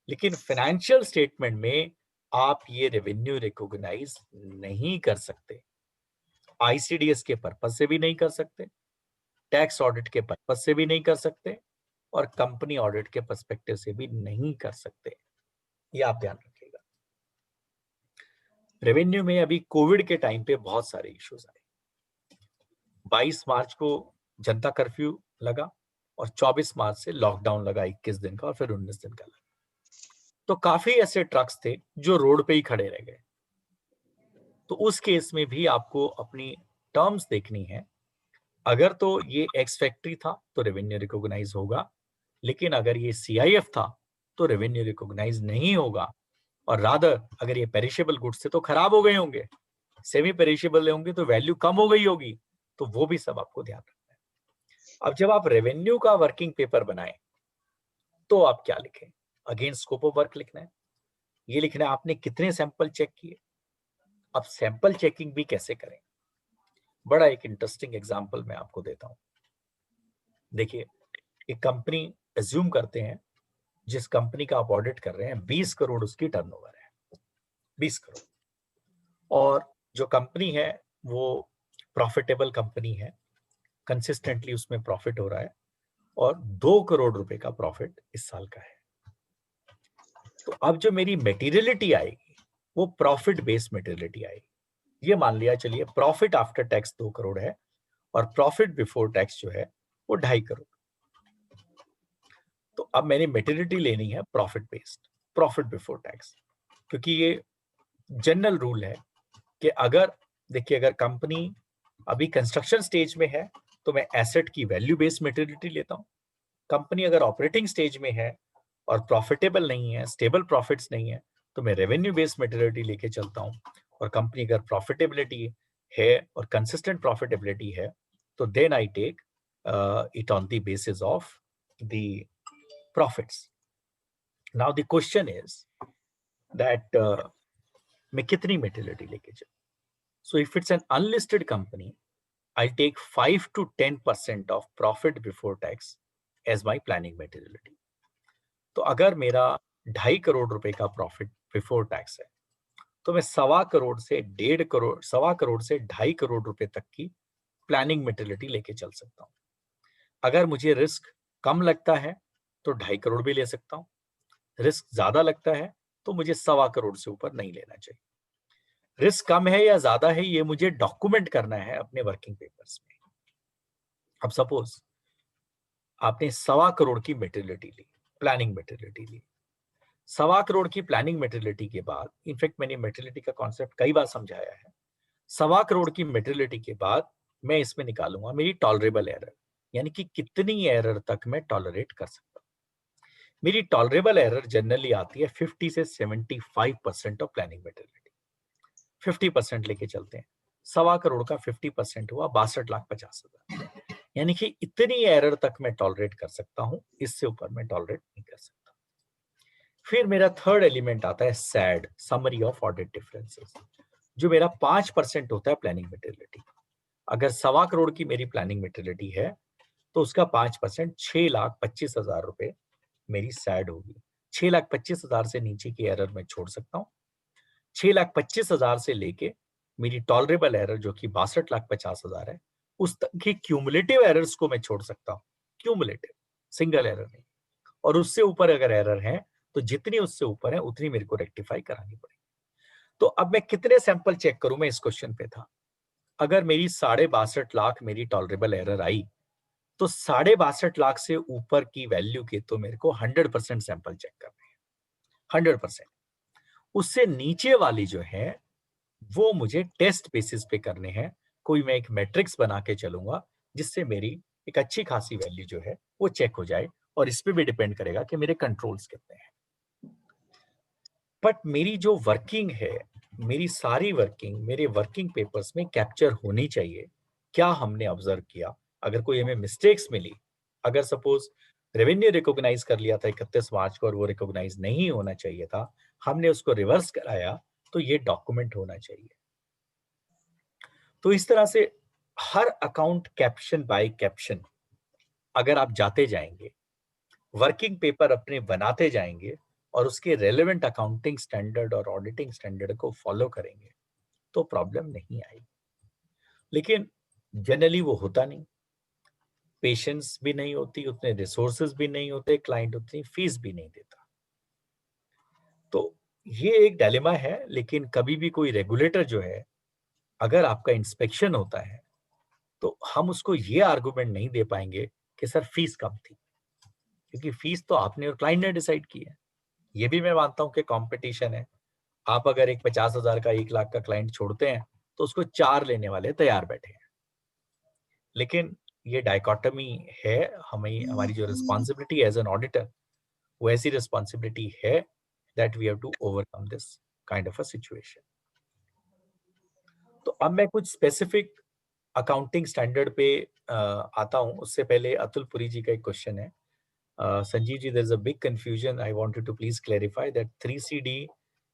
[SPEAKER 2] लेकिन फाइनेंशियल स्टेटमेंट में आप ये रेवेन्यू रिकॉग्नाइज नहीं कर सकते। आईसीडीएस के पर्पस से भी नहीं कर सकते, टैक्स ऑडिट के पर्पस से भी नहीं कर सकते, और कंपनी ऑडिट के पर्सपेक्टिव से भी नहीं कर सकते। ये आप ध्यान रखिएगा। रेवेन्यू में अभी कोविड के टाइम पे बहुत सारे इश्यूज आए। 22 मार्च को जनता कर्फ्यू लगा और 24 मार्च से लॉकडाउन लगा 21 दिन का, और फिर 19 दिन का लगा। तो काफी ऐसे ट्रक्स थे जो रोड पे ही खड़े रह गए। तो उस केस में भी आपको अपनी टर्म्स देखनी है। अगर तो ये एक्स फैक्ट्री था तो रेवेन्यू रिकॉग्नाइज होगा, लेकिन अगर ये सीआईएफ था तो रेवेन्यू रिकॉग्नाइज नहीं होगा। और रादर अगर ये पेरिशेबल गुड्स थे तो खराब हो गए होंगे, सेमी पेरिशेबल होंगे तो वैल्यू कम हो गई होगी, तो वो भी सब आपको ध्यान रखना है। अब जब आप रेवेन्यू का वर्किंग पेपर बनाएं तो आप क्या लिखें? अगेन स्कोप ऑफ वर्क लिखना है, ये लिखना है आपने कितने सैंपल चेक किए। अब सैंपल चेकिंग भी कैसे करें, बड़ा एक इंटरेस्टिंग एग्जांपल मैं आपको देता हूं। देखिए, एक कंपनी एज्यूम करते हैं, जिस कंपनी का आप ऑडिट कर रहे हैं 20 करोड़ उसकी टर्नओवर है, 20 करोड़, और जो कंपनी है वो प्रॉफिटेबल कंपनी है, कंसिस्टेंटली उसमें प्रॉफिट हो रहा है, और 2 करोड़ रुपए का प्रॉफिट इस साल का है। तो अब जो मेरी मेटीरियलिटी आएगी वो प्रॉफिट बेस्ड मेटीरियलिटी आएगी। ये मान लिया चलिए प्रॉफिट आफ्टर टैक्स 2 करोड़ है और प्रॉफिट बिफोर टैक्स जो है वो 2.5 करोड़। तो अब मैंने मेटीरियलिटी लेनी है profit based, profit before tax, क्योंकि ये जनरल रूल है कि अगर देखिए अगर कंपनी अभी कंस्ट्रक्शन स्टेज में है तो मैं एसेट की वैल्यू बेस्ड मेटीरियलिटी लेता हूं। कंपनी अगर ऑपरेटिंग स्टेज में है और प्रॉफिटेबल नहीं है, स्टेबल प्रॉफिट्स नहीं है, तो मैं रेवेन्यू बेस्ड मेटीरियलिटी लेके चलता हूं। और कंपनी अगर प्रॉफिटेबिलिटी है और कंसिस्टेंट प्रॉफिटेबिलिटी है तो then I take it on the basis of the profits. Now the question is that मैं कितनी मेटीरियलिटी लेके चलूं। So if it's an unlisted company, I'll take 5 to 10% of profit before tax as my planning materiality. तो अगर मेरा 2.5 करोड़ रुपए का profit before tax है तो मैं 1.25 से 1.5 करोड़, 1.25 करोड़ से 2.5 करोड़ रुपए तक की प्लानिंग मेटीरियलिटी लेके चल सकता हूँ। अगर मुझे रिस्क कम लगता है तो 2.5 करोड़ भी ले सकता हूँ, रिस्क ज्यादा लगता है तो मुझे 1.25 करोड़ से ऊपर नहीं लेना चाहिए। रिस्क कम है या ज्यादा है ये मुझे डॉक्यूमेंट करना है अपने वर्किंग पेपर्स में। अब सपोज आपने 1.25 करोड़ की मेटेरियलिटी ली, प्लानिंग मेटेरियलिटी ली। 1.25 करोड़ की प्लानिंग मेटेरियलिटी के बाद, इनफैक्ट मैंने मेटेरियलिटी का कॉन्सेप्ट कई बार समझाया है, 1.25 करोड़ की मेटेरियलिटी के बाद मैं इसमें निकालूंगा मेरी टॉलरेबल एरर, यानी कि कितनी एरर तक मैं टॉलरेट कर सकता हूं। मेरी टॉलरेबल एरर जनरली आती है 50 से 75% ऑफ प्लानिंग मेटेरियलिटी। 50% लेके चलते हैं, 1.25 करोड़ का 50% हुआ 62,50,000, यानी कि इतनी एरर तक मैं टॉलरेट कर सकता हूं, इससे ऊपर मैं टॉलरेट नहीं कर सकता। फिर मेरा थर्ड एलिमेंट आता है sad, summary of audit differences, जो मेरा 5% होता है प्लानिंग मेटेरियलिटी। अगर 1.25 करोड़ की मेरी प्लानिंग मेटेरियलिटी है तो उसका 5% 6,25,000 रुपए मेरी सैड होगी। 6,25,000 से नीचे की एरर मैं छोड़ सकता हूँ। 6,25,000 से लेके मेरी टॉलरेबल एरर जो कि 62,50,000 है, उस तक की क्यूमुलेटिव एरर्स को मैं छोड़ सकता हूँ। क्यूमुलेटिव, सिंगल एरर नहीं। और उससे ऊपर अगर एरर है तो जितनी उससे ऊपर है उतनी मेरे को रेक्टिफाई करानी पड़ेगी। तो अब मैं कितने सैंपल चेक करूं, मैं इस क्वेश्चन पे था। अगर मेरी 62.5 लाख मेरी टॉलरेबल एरर आई तो 62.5 लाख से ऊपर की वैल्यू के तो मेरे को 100% सैंपल चेक करने हैं, 100%। उससे नीचे वाली जो है वो मुझे टेस्ट बेसिस पे करने हैं। कोई मैं एक मैट्रिक्स बना के चलूंगा जिससे मेरी एक अच्छी खासी वैल्यू जो है वो चेक हो जाए, और इस पे भी डिपेंड करेगा कि मेरे कंट्रोल्स कितने हैं। बट मेरी जो वर्किंग है, मेरी सारी वर्किंग मेरे वर्किंग पेपर्स में कैप्चर होनी चाहिए। क्या हमने ऑब्जर्व किया, अगर कोई हमें मिस्टेक्स मिली, अगर सपोज रेवेन्यू रिकॉग्नाइज कर लिया था 31 मार्च को और वो रिकॉग्नाइज नहीं होना चाहिए था, हमने उसको रिवर्स कराया, तो ये डॉक्यूमेंट होना चाहिए। तो इस तरह से हर अकाउंट कैप्शन बाय कैप्शन अगर आप जाते जाएंगे, वर्किंग पेपर अपने बनाते जाएंगे और उसके रेलेवेंट अकाउंटिंग स्टैंडर्ड और ऑडिटिंग स्टैंडर्ड को फॉलो करेंगे तो प्रॉब्लम नहीं आएगी। लेकिन जनरली वो होता नहीं, पेशेंस भी नहीं होती, उतने रिसोर्सेज भी नहीं होते, क्लाइंट उतनी फीस भी नहीं देता। तो ये एक डायलेमा है। लेकिन कभी भी कोई रेगुलेटर जो है, अगर आपका इंस्पेक्शन होता है तो हम उसको ये आर्गुमेंट नहीं दे पाएंगे कि सर फीस कम थी, क्योंकि फीस तो आपने और क्लाइंट ने डिसाइड की है। ये भी मैं मानता हूं कि कंपटीशन है। आप अगर एक 50,000 का 1 लाख का क्लाइंट छोड़ते हैं तो उसको 4 लेने वाले तैयार बैठे हैं। लेकिन ये डायकोटमी है, हमें हमारी जो रिस्पॉन्सिबिलिटी एज एन ऑडिटर, वो ऐसी रिस्पॉन्सिबिलिटी है that we have to overcome this kind of a situation. तो अब मैं कुछ स्पेसिफिक अकाउंटिंग स्टैंडर्ड पे आता हूं। उससे पहले अतुल पुरी जी का एक क्वेश्चन है। Sanjeev ji, there's a big confusion. I wanted to please clarify that 3CD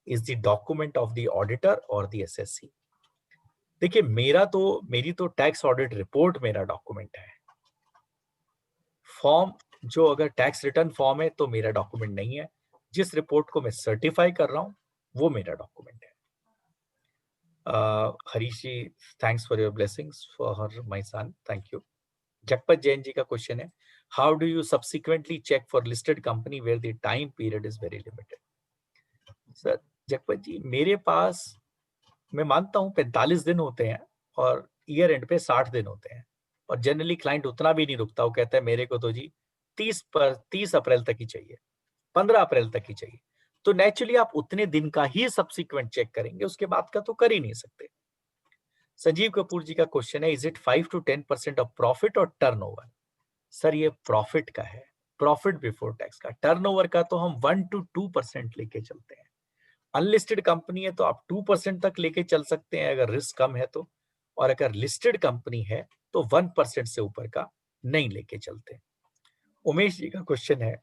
[SPEAKER 2] is the document of the auditor or the SSC. देखिए, मेरी तो टैक्स ऑडिट रिपोर्ट मेरा डॉक्यूमेंट है। फॉर्म जो अगर टैक्स रिटर्न फॉर्म है तो मेरा डॉक्यूमेंट नहीं है। जिस रिपोर्ट को मैं सर्टिफाई कर रहा हूं वो मेरा डॉक्यूमेंट है। Harish ji, thanks for your blessings for my son, thank you. Jagpat Jain ji का क्वेश्चन है, how do you subsequently check for listed company where the time period is very limited? Sir Jagpat ji, मेरे पास, मैं मानता हूं 45 दिन होते हैं और ईयर एंड पे 60 दिन होते हैं, और जनरली क्लाइंट उतना भी नहीं रुकता। वो कहता है मेरे को तो जी 30 अप्रैल तक ही चाहिए, 15 अप्रैल तक ही चाहिए। तो नेचुरली आप उतने दिन का ही सब्सिक्वेंट चेक करेंगे, उसके बाद का तो कर ही नहीं सकते। संजीव कपूर जी का क्वेश्चन है, is it 5 to 10% of profit और टर्नओवर? सर ये प्रॉफिट का है, प्रॉफिट बिफोर टैक्स का। टर्नओवर का तो हम 1 to 2% लेके चलते हैं। अनलिस्टेड कंपनी है तो आप 2% तक लेके चल सकते हैं अगर रिस्क कम है तो, और अगर लिस्टेड कंपनी है तो 1% से ऊपर का नहीं लेके चलते। उमेश जी का क्वेश्चन है,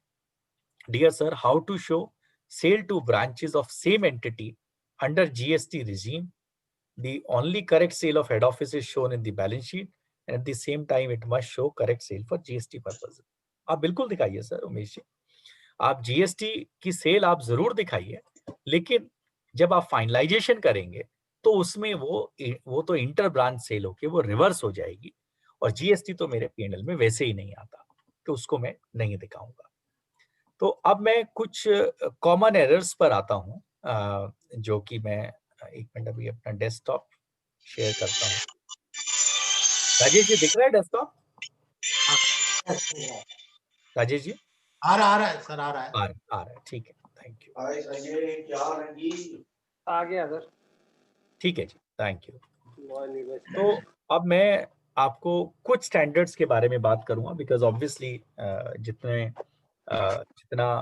[SPEAKER 2] dear sir, how to show sale to branches of same entity under GST regime? The only correct sale of head office is shown in the balance sheet, and at the same time it must show correct sale for GST purposes. आप बिल्कुल दिखाइए sir Umesh ji, आप GST की cell आप जरूर दिखाइए, लेकिन जब आप फाइनलाइजेशन करेंगे तो उसमें वो तो इंटर ब्रांच सेल होके वो रिवर्स हो जाएगी, और जीएसटी तो मेरे पीएनएल में वैसे ही नहीं आता, तो उसको मैं नहीं दिखाऊंगा। तो अब मैं कुछ कॉमन एरर्स पर आता हूँ, जो कि मैं एक मिनट अभी अपना डेस्कटॉप शेयर करता हूँ। राजेश जी दिख रहा है डेस्कटॉप? राजेश जी
[SPEAKER 1] आ रहा है सर, आ रहा है।
[SPEAKER 2] आ रहा है, ठीक है, थैंक यू।
[SPEAKER 3] आ गया सर।
[SPEAKER 2] ठीक है जी, थैंक यू। तो अब मैं आपको कुछ स्टैंडर्ड्स के बारे में बात करूंगा, बिकॉज ऑब्वियसली जितना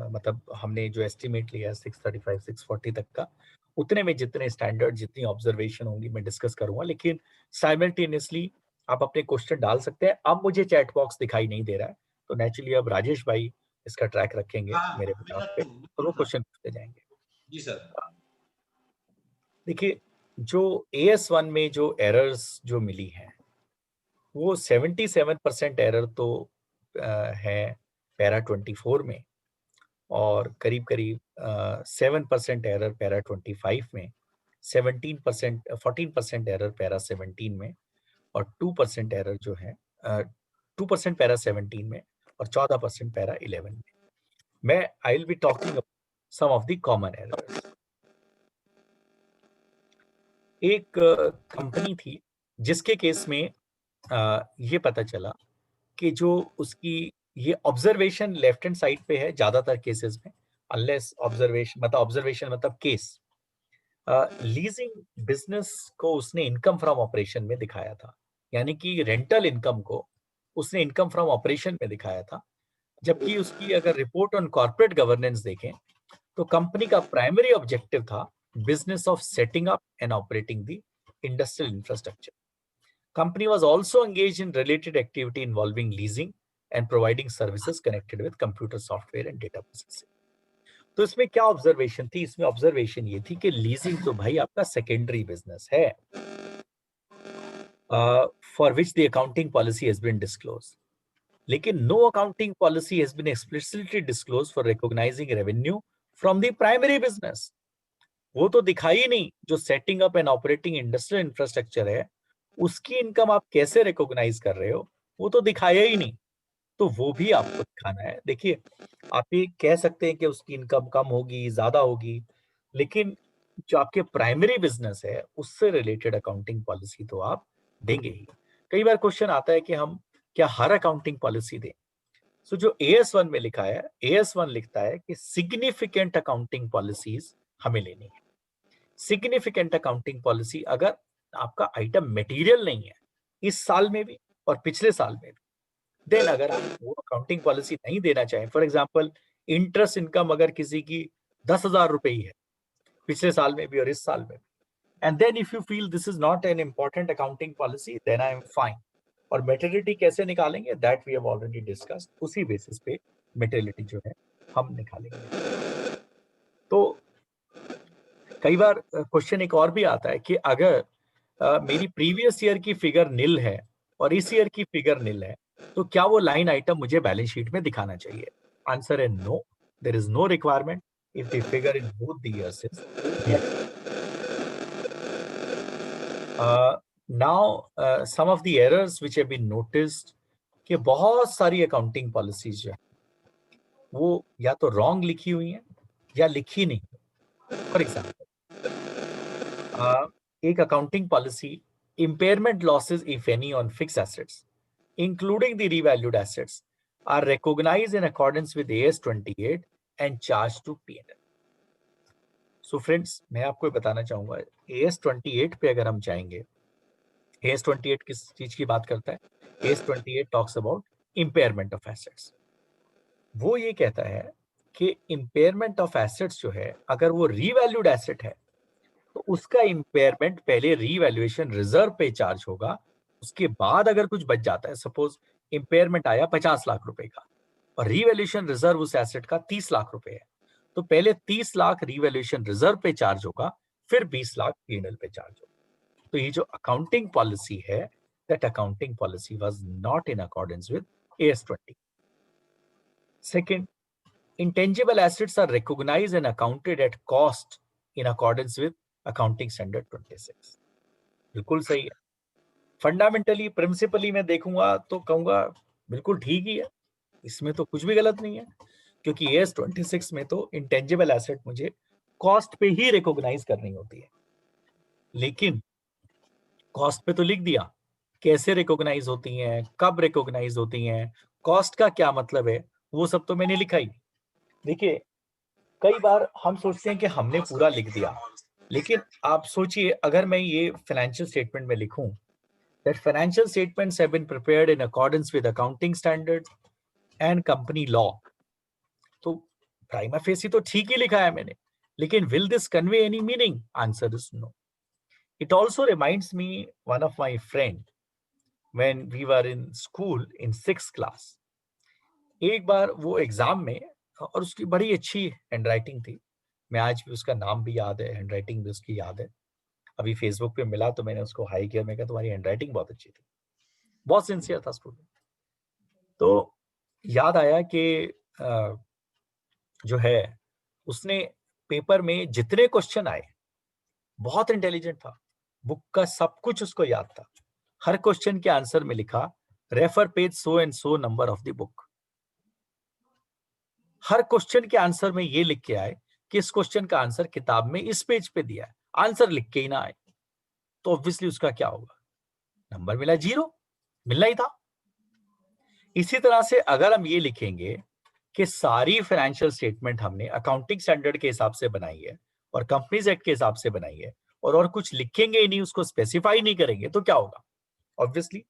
[SPEAKER 2] मतलब हमने जो एस्टिमेट लिया 635 640 तक का, उतने में जितने स्टैंडर्ड, जितनी ऑब्जर्वेशन होंगी मैं डिस्कस करूंगा, लेकिन साइमल्टेनियसली आप अपने क्वेश्चन डाल सकते हैं। अब मुझे चैट बॉक्स दिखाई नहीं दे रहा है, तो नेचुरली अब राजेश भाई इसका ट्रैक रखेंगे मेरे बिना पे, तो वो क्वेश्चन पूछते जाएंगे।
[SPEAKER 1] जी सर।
[SPEAKER 2] देखिए, जो AS1 में जो एरर्स जो मिली हैं, वो 77% एरर तो है पैरा 24 में, और करीब करीब 7% एरर पैरा 25 में, 14% एरर पैरा 17 में, और 2% एरर जो है 2% पैरा 17 में, और 14% पैरा 11 में। मैं I will be talking some of the common errors. एक कंपनी थी जिसके केस में ये पता चला कि जो उसकी ये ऑब्जर्वेशन लेफ्ट हैंड साइड पे है ज्यादातर केसेस में, अनलेस ऑब्जर्वेशन मतलब केस, लीजिंग बिजनेस को उसने इनकम फ्रॉम ऑपरेशन में दिखाया था, यानी कि रेंटल इनकम को उसने इनकम फ्रॉम ऑपरेशन में दिखाया था। जबकि उसकी अगर रिपोर्ट ऑन कॉर्पोरेट गवर्नेंस देखें तो कंपनी का प्राइमरी ऑब्जेक्टिव था business of setting up and operating the industrial infrastructure. Company was also engaged in related activity involving leasing and providing services connected with computer software and data processing. तो इसमें क्या observation थी? इसमें observation ये थी कि leasing तो भाई आपका सेकेंडरी बिजनेस है, for which the accounting policy has been disclose, लेकिन no accounting policy has been explicitly disclose for recognising revenue from the primary business. वो तो दिखाई नहीं, जो setting up and operating industrial infrastructure है उसकी इनकम आप कैसे रिकॉग्नाइज कर रहे हो, वो तो दिखाया ही नहीं, तो वो भी आपको दिखाना है। देखिए, आप ये कह सकते हैं कि उसकी इनकम कम होगी, ज्यादा होगी, लेकिन जो आपके प्राइमरी बिजनेस है उससे रिलेटेड अकाउंटिंग पॉलिसी तो आप देंगे ही। कई बार क्वेश्चन आता है कि हम क्या हर अकाउंटिंग पॉलिसी दें? सो जो AS1 में लिखा है, AS1 लिखता है कि सिग्निफिकेंट अकाउंटिंग पॉलिसीज हमें लेनी है। सिग्निफिकेंट अकाउंटिंग पॉलिसी, अगर आपका आइटम मटेरियल नहीं है इस साल में भी और पिछले साल में भी, देन अगर आप वो अकाउंटिंग पॉलिसी नहीं देना चाहें, फॉर एग्जांपल इंटरेस्ट इनकम अगर किसी की 10,000 रुपए ही है पिछले साल में भी और इस साल में भी, and then if you feel this is not an important accounting policy, then I am fine. और मेटर्निटी कैसे निकालेंगे, that we have already discussed, उसी बेसिस पे मेटर्निटी जो है हम निकालेंगे। तो कई बार क्वेश्चन एक और भी आता है कि अगर मेरी प्रीवियस ईयर की फिगर निल है और इस ईयर की फिगर निल है, तो क्या वो लाइन आइटम मुझे बैलेंस शीट में दिखाना चाहिए? आंसर है no, there is no requirement if the figure in both the years is nil. Now some of the errors which have been noticed, कि बहुत सारी अकाउंटिंग पॉलिसीज जो है वो या तो रॉन्ग लिखी हुई हैं या लिखी नहीं। फॉर एग्जाम्पल, एक accounting policy, impairment losses if any on fixed assets including the revalued assets are recognized in accordance with AS28 and charged to P&L. So friends, मैं आपको बताना चाहूंगा, AS28 पे अगर हम जाएंगे, AS28 किस चीज की बात करता है? AS28 talks about impairment of assets. वो ये कहता है कि impairment of assets जो है, अगर वो revalued asset है तो उसका इंपेयरमेंट पहले रीवैल्यूएशन रिजर्व पे चार्ज होगा, उसके बाद अगर कुछ बच जाता है, सपोज इंपेयरमेंट आया 50 लाख रुपए का और रीवैल्यूएशन रिजर्व उस एसेट का 30 लाख रुपए है, तो पहले 30 लाख रीवैल्यूएशन रिजर्व पे चार्ज होगा, फिर 20 लाख P&L पे चार्ज होगा। तो ये जो अकाउंटिंग पॉलिसी है, that accounting policy was not in accordance with AS20। Second, intangible assets are recognized and accounted at cost in accordance with accounting standard 26। बिल्कुल सही है। फंडामेंटली प्रिंसिपली मैं देखूंगा तो कहूंगा बिल्कुल ठीक ही है, इसमें तो कुछ भी गलत नहीं है, क्योंकि AS 26 में तो इंटेंजिबल एसेट मुझे कॉस्ट पे ही रिकॉग्नाइज करनी होती है। लेकिन कॉस्ट पे तो लिख दिया, कैसे रिकॉग्नाइज होती हैं, कब रिकॉग्नाइज होती हैं, कॉस्ट का क्या मतलब है, वो सब तो मैंने लिखा ही। देखिए, कई बार हम सोचते हैं कि हमने पूरा लिख दिया, लेकिन आप सोचिए अगर मैं ये फाइनेंशियल स्टेटमेंट में लिखूं that financial statements have been prepared in accordance with accounting standards and company law, तो प्राइमा फेसी तो ठीक ही लिखा है मैंने, लेकिन will this convey any meaning? Answer is no. It also reminds me one of my friend when we were in school in 6th class. एक बार वो exam में, और उसकी बड़ी अच्छी हैंडराइटिंग थी, मैं आज भी उसका नाम भी याद है, हैंडराइटिंग भी उसकी याद है। अभी फेसबुक पे मिला तो मैंने उसको हाई किया, मैं कहा तुम्हारी हैंडराइटिंग बहुत अच्छी थी, बहुत सिंसियर था स्टूडेंट। तो याद आया कि जो है उसने पेपर में जितने क्वेश्चन आए, बहुत इंटेलिजेंट था, बुक का सब कुछ उसको याद था, हर क्वेश्चन के आंसर में लिखा refer page so and so number of the book. Her question के आंसर में ये लिख के आए कि इस क्वेश्चन का आंसर किताब में इस पेज पे दिया है, आंसर लिख के ही ना आए, तो ऑब्वियसली उसका क्या होगा, नंबर मिला 0, मिलना ही था। इसी तरह से अगर हम ये लिखेंगे कि सारी फाइनेंशियल स्टेटमेंट हमने अकाउंटिंग स्टैंडर्ड के हिसाब से बनाई है और कंपनीज एक्ट के हिसाब से बनाई है, और कुछ लिखेंगे ही नहीं, उसको स्पेसिफाई नहीं करेंगे, तो क्या होगा, obviously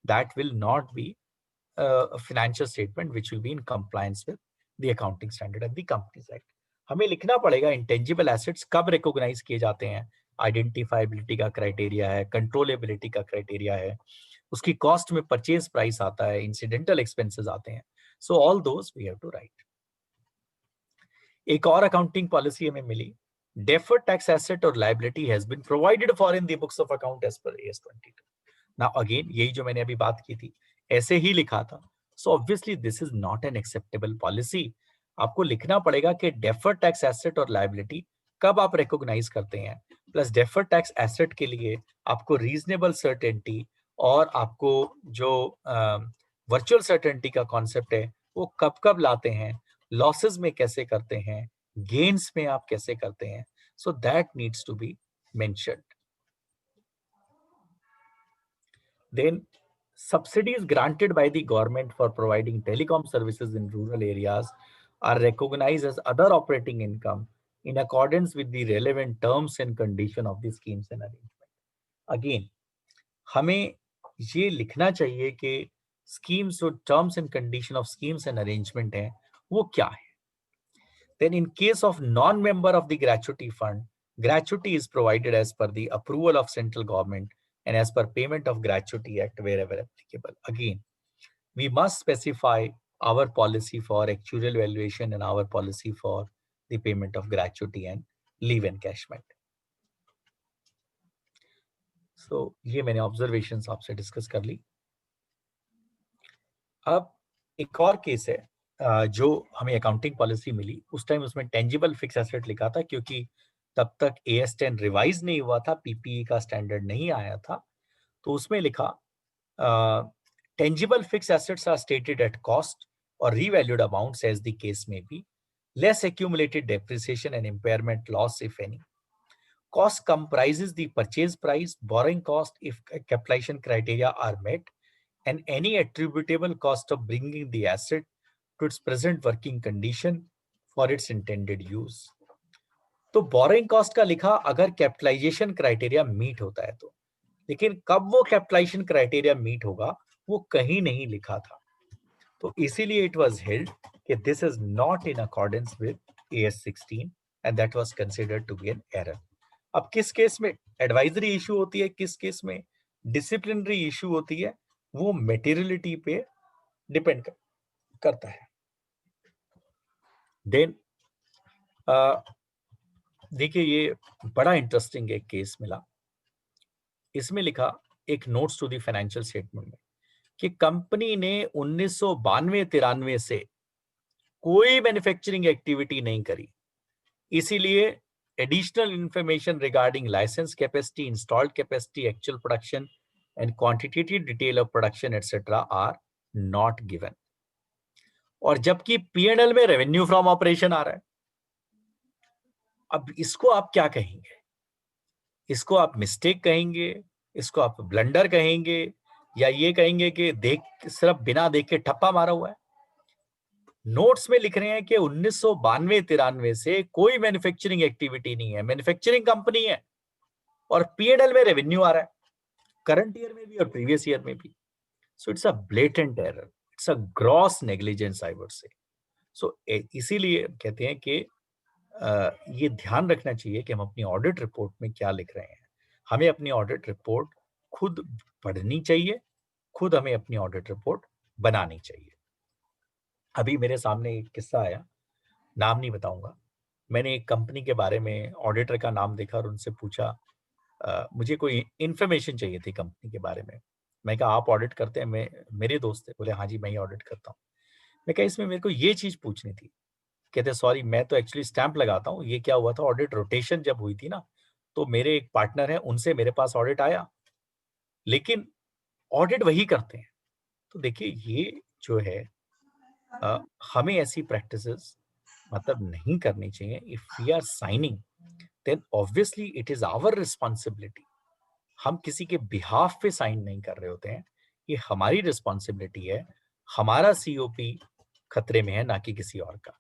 [SPEAKER 2] that will not be financial statement which will be in compliance with the accounting standard and the companies act. हमें लिखना पड़ेगा इंटेंजिबल एसेट्स कब रिकॉग्नाइज किए जाते हैं, आइडेंटिफाइबिलिटी का क्राइटेरिया है, कंट्रोलेबिलिटी का क्राइटेरिया है, उसकी कॉस्ट में परचेज प्राइस आता है, इंसिडेंटल एक्सपेंसेस आते हैं, so all those we have to write. एक और अकाउंटिंग पॉलिसी हमें मिली, deferred tax asset or liability has been provided for in the books of account as per AS 22. Now again, यही जो मैंने अभी बात की थी, ऐसे ही लिखा था, so obviously this is not an acceptable policy. आपको लिखना पड़ेगा कि deferred tax asset और liability कब आप recognize करते हैं, प्लस deferred tax asset के लिए आपको reasonable certainty और आपको जो virtual certainty का concept है वो कब कब लाते हैं, losses में कैसे करते हैं, gains में आप कैसे करते हैं, so that needs to be mentioned. Then subsidies granted by the government for providing telecom services in rural areas are recognized as other operating income in accordance with the relevant terms and condition of the schemes and arrangement. Again, हमें ये लिखना चाहिए कि schemes और terms and condition of schemes and arrangement है वो क्या है. Then in case of non-member of the gratuity fund, gratuity is provided as per the approval of central government and as per payment of gratuity act wherever applicable. Again, we must specify our policy for actuarial valuation and our policy for the payment of gratuity and leave encashment. So ये मैंने observations आपसे discuss कर ली. अब एक और case है जो हमें अकाउंटिंग पॉलिसी मिली, उस टाइम उसमें टेंजिबल फिक्स एसेट लिखा था, क्योंकि तब तक AS 10 रिवाइज नहीं हुआ था, PPE का स्टैंडर्ड नहीं आया था, तो उसमें लिखा tangible fix assets are stated at cost और revalued amounts as the case में be, less accumulated depreciation and impairment loss if any. Cost comprises the purchase price, borrowing cost if capitalization criteria are met, and any attributable cost of bringing the asset to its present working condition for its intended use. तो borrowing cost का लिखा अगर capitalisation criteria meet होता है तो, लेकिन कब वो कैपिटलाइजेशन क्राइटेरिया मीट होगा वो कहीं नहीं लिखा था, तो इसीलिए इट वाज हेल्ड कि this is not in accordance with AS 16 and that was considered to be an error. अब किस केस में एडवाइजरी इशू होती है, किस केस में डिसिप्लिनरी इशू होती है, वो मटेरियलिटी पे डिपेंड करता है. देन देखिए ये बड़ा इंटरेस्टिंग एक केस मिला, इसमें लिखा एक notes to the financial statement में कि कंपनी ने 1992-93 से कोई मैन्युफैक्चरिंग एक्टिविटी नहीं करी, इसीलिए additional information regarding licence capacity, installed capacity, actual production and quantitative detail of production etc. are not given. और जबकि P&L में रेवेन्यू फ्रॉम ऑपरेशन आ रहा है। अब इसको आप क्या कहेंगे? इसको आप मिस्टेक कहेंगे, इसको आप ब्लंडर कहेंगे, या ये कहेंगे कि सिर्फ बिना देख के ठप्पा मारा हुआ है? नोट्स में लिख रहे हैं कि 1992-93 से कोई मैन्युफैक्चरिंग एक्टिविटी नहीं है, मैन्युफैक्चरिंग कंपनी है, और P&L में रेवेन्यू आ रहा है, करंट ईयर में भी और प्रीवियस ईयर में भी। So it's a blatant error, it's a gross negligence, I would say. So इसीलिए कहते हैं कि ये ध्यान रखना चाहिए कि हम अपनी ऑडिट रिपोर्ट में क्या लिख रहे हैं। हमें अपनी ऑडिट रिपोर्ट खुद पढ़नी चाहिए, खुद हमें अपनी ऑडिट रिपोर्ट बनानी चाहिए। अभी मेरे सामने एक किस्सा आया, नाम नहीं बताऊंगा। मैंने एक कंपनी के बारे में ऑडिटर का नाम देखा और उनसे पूछा, मुझे कोई इंफॉर्मेशन चाहिए थी कंपनी के बारे में। मैं कहा आप ऑडिट करते हैं? मेरे दोस्त थे, बोले हाँ जी मैं ही ऑडिट करता हूँ। मैं कहा इसमें मेरे को ये चीज पूछनी थी। कहते सॉरी मैं तो एक्चुअली स्टैंप लगाता हूँ, ये क्या हुआ था ऑडिट रोटेशन जब हुई थी ना, तो मेरे एक पार्टनर है, उनसे मेरे पास ऑडिट आया, लेकिन ऑडिट वही करते हैं। तो देखिए ये जो है हमें ऐसी प्रैक्टिसेस मतलब नहीं करनी चाहिए। If we are signing then obviously it is our responsibility. हम किसी के बिहाफ पे साइन नहीं कर रहे होते हैं, ये हमारी रिस्पॉन्सिबिलिटी है। हमारा सीओपी खतरे में है, ना कि किसी और का।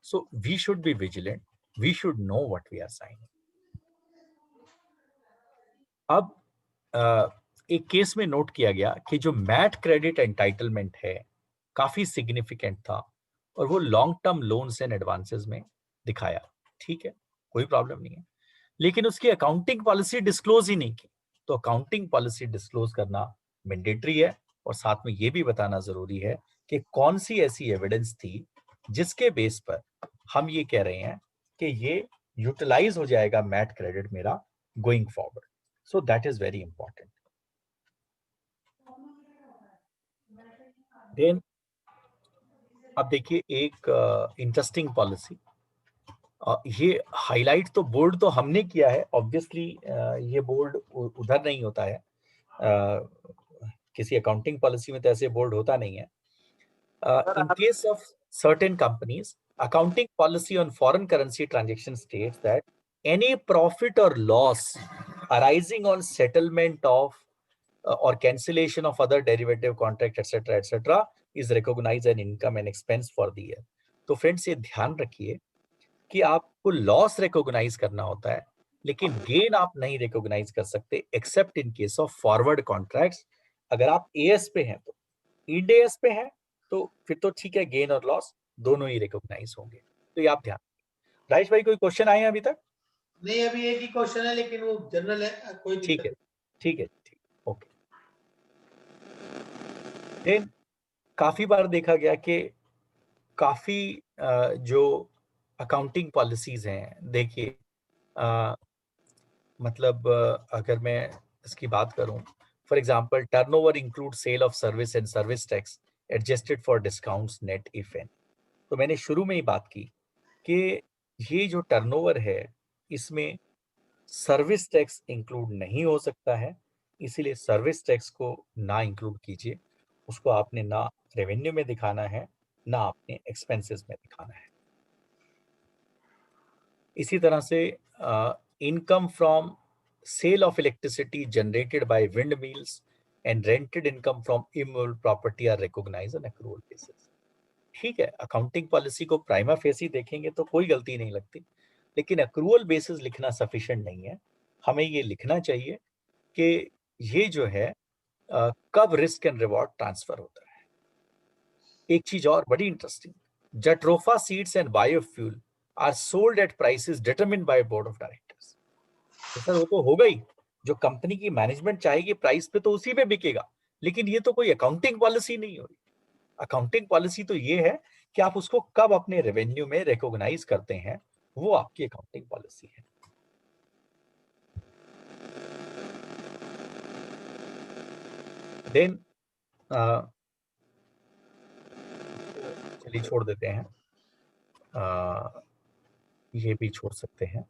[SPEAKER 2] So we should be vigilant, we should know what we are signing. अब एक केस में नोट किया गया कि जो मैट क्रेडिट एंटाइटलमेंट है काफी सिग्निफिकेंट था, और वो long term loans and advances में दिखाया। ठीक है, कोई प्रॉब्लम नहीं है, लेकिन उसकी अकाउंटिंग पॉलिसी डिस्क्लोज ही नहीं की। तो अकाउंटिंग पॉलिसी डिस्क्लोज करना मैंडेटरी है, और साथ में ये भी बताना जरूरी है कि कौन सी ऐसी एविडेंस थी जिसके बेस पर हम ये कह रहे हैं कि ये यूटिलाइज हो जाएगा मैट क्रेडिट मेरा going forward. So that is very important. Then अब देखिए एक इंटरेस्टिंग पॉलिसी, ये हाईलाइट तो बोर्ड तो हमने किया है ऑब्वियसली, ये बोर्ड उधर नहीं होता है, किसी अकाउंटिंग पॉलिसी में तो ऐसे बोर्ड होता नहीं है। In case of certain companies, accounting policy on foreign currency transaction states that any profit or loss arising on settlement of or cancellation of other derivative contract etc is recognized an income and expense for the year. तो friends ये ध्यान रखिए कि आपको loss recognise करना होता है, लेकिन गेन आप नहीं रिकॉग्नाइज कर सकते accept in case of forward contracts. अगर आप एएस पे हैं तो, इंड एएस पे हैं तो फिर तो ठीक है, गेन और लॉस दोनों ही रिकॉग्नाइज होंगे। तो ये आप ध्यान। राजेश भाई कोई क्वेश्चन आए हैं अभी तक?
[SPEAKER 1] नहीं, अभी एक ही क्वेश्चन है, लेकिन वो जनरल है, कोई
[SPEAKER 2] ठीक
[SPEAKER 1] दिक्कत
[SPEAKER 2] है, ठीक है, ठीक, ओके। देन काफी बार देखा गया कि काफी जो अकाउंटिंग पॉलिसीज हैं, देखिए मतलब अगर मैं इसकी बात करूं, for example turnover include sale of service and service tax adjusted for discounts net if an. तो मैंने शुरू में ही बात की कि ये जो टर्नओवर है इसमें सर्विस टैक्स इंक्लूड नहीं हो सकता है, इसीलिए सर्विस टैक्स को ना इंक्लूड कीजिए। उसको आपने ना रेवेन्यू में दिखाना है, ना आपने एक्सपेंसेस में दिखाना है। इसी तरह से income from sale of electricity generated by wind mills and rented income from immovable property are recognised on accrual basis. ठीक है, अकाउंटिंग पॉलिसी को प्राइमा फेसी देखेंगे तो कोई गलती नहीं लगती, लेकिन एक्रूअल बेसिस लिखना सफिशिएंट नहीं है। हमें ये लिखना चाहिए कि ये जो है कब रिस्क एंड रिवॉर्ड ट्रांसफर होता है। एक चीज और बड़ी interesting, jatropha seeds and biofuel are sold at prices determined by board of directors. Sir वो तो हो गई, जो कंपनी की मैनेजमेंट चाहेगी प्राइस पे तो उसी पे बिकेगा, लेकिन ये तो कोई अकाउंटिंग पॉलिसी नहीं हो रही। अकाउंटिंग पॉलिसी तो ये है कि आप उसको कब अपने रेवेन्यू में रिकॉग्नाइज करते हैं, वो आपकी अकाउंटिंग पॉलिसी है। देन चलिए छोड़ देते हैं, ये भी छोड़ सकते हैं।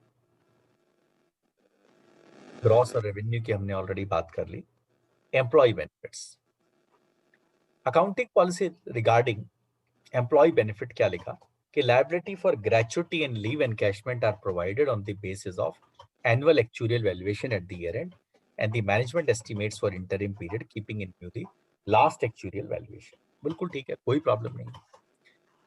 [SPEAKER 2] ग्रॉस और रेवेन्यू की हमने ऑलरेडी बात कर ली। Employee benefits, accounting policy regarding employee benefit क्या लिखा कि liability for gratuity and leave encashment are provided on the basis of annual actuarial valuation at the year end and the management estimates for interim period keeping in view the last actuarial valuation. बिल्कुल ठीक है, कोई problem नहीं।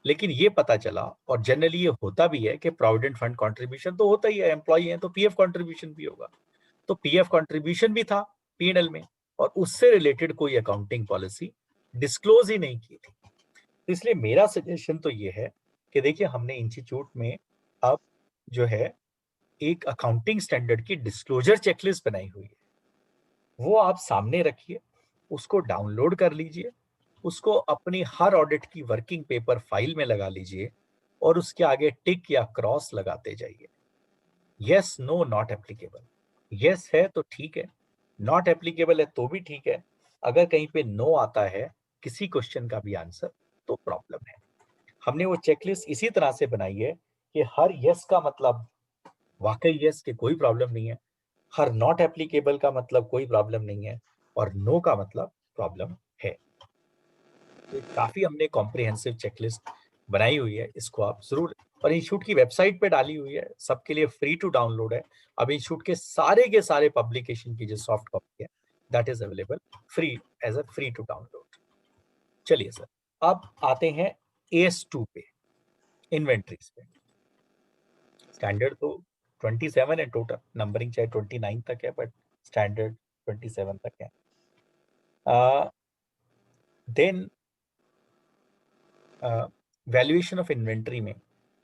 [SPEAKER 2] लेकिन ये पता चला, और जनरली ये होता भी है कि प्रोविडेंट फंड कंट्रीब्यूशन तो होता ही है, एम्प्लॉय है तो पीएफ कंट्रीब्यूशन भी होगा, तो पीएफ कंट्रीब्यूशन भी था पीएनएल में, और उससे रिलेटेड कोई अकाउंटिंग पॉलिसी डिस्क्लोज ही नहीं की थी। इसलिए मेरा सजेशन तो ये है कि देखिए, हमने इंस्टीट्यूट में अब जो है एक अकाउंटिंग स्टैंडर्ड की डिस्क्लोजर चेकलिस्ट बनाई हुई है, वो आप सामने रखिए, उसको डाउनलोड कर लीजिए, उसको अपनी हर ऑडिट की वर्किंग पेपर फाइल में लगा लीजिए और उसके आगे टिक या क्रॉस लगाते जाइए। Yes, no, not applicable. Yes है तो ठीक है, नॉट एप्लीकेबल है तो भी ठीक है। अगर कहीं पे नो आता है किसी क्वेश्चन का भी आंसर तो प्रॉब्लम है। हमने वो चेकलिस्ट इसी तरह से बनाई है कि हर यस का मतलब वाकई यस के कोई प्रॉब्लम नहीं है, हर नॉट एप्लीकेबल का मतलब कोई प्रॉब्लम नहीं है, और नो का मतलब प्रॉब्लम है। तो काफी हमने कॉम्प्रिहेंसिव चेकलिस्ट बनाई हुई है, इसको आप जरूर, और इंस्टीट्यूट की वेबसाइट पे डाली हुई है, सबके लिए फ्री टू डाउनलोड है। अब इंस्टीट्यूट के सारे पब्लिकेशन की जो सॉफ्ट कॉपी है that is available free as a free to download. चलिए सर, अब आते हैं AS2 पे, इन्वेंट्रीज पे। स्टैंडर्ड तो 27 है टोटल, नंबरिंग चाहे 29 तक है, बट स्टैंडर्ड 27 तक है। देन वैल्यूएशन ऑफ इन्वेंट्री में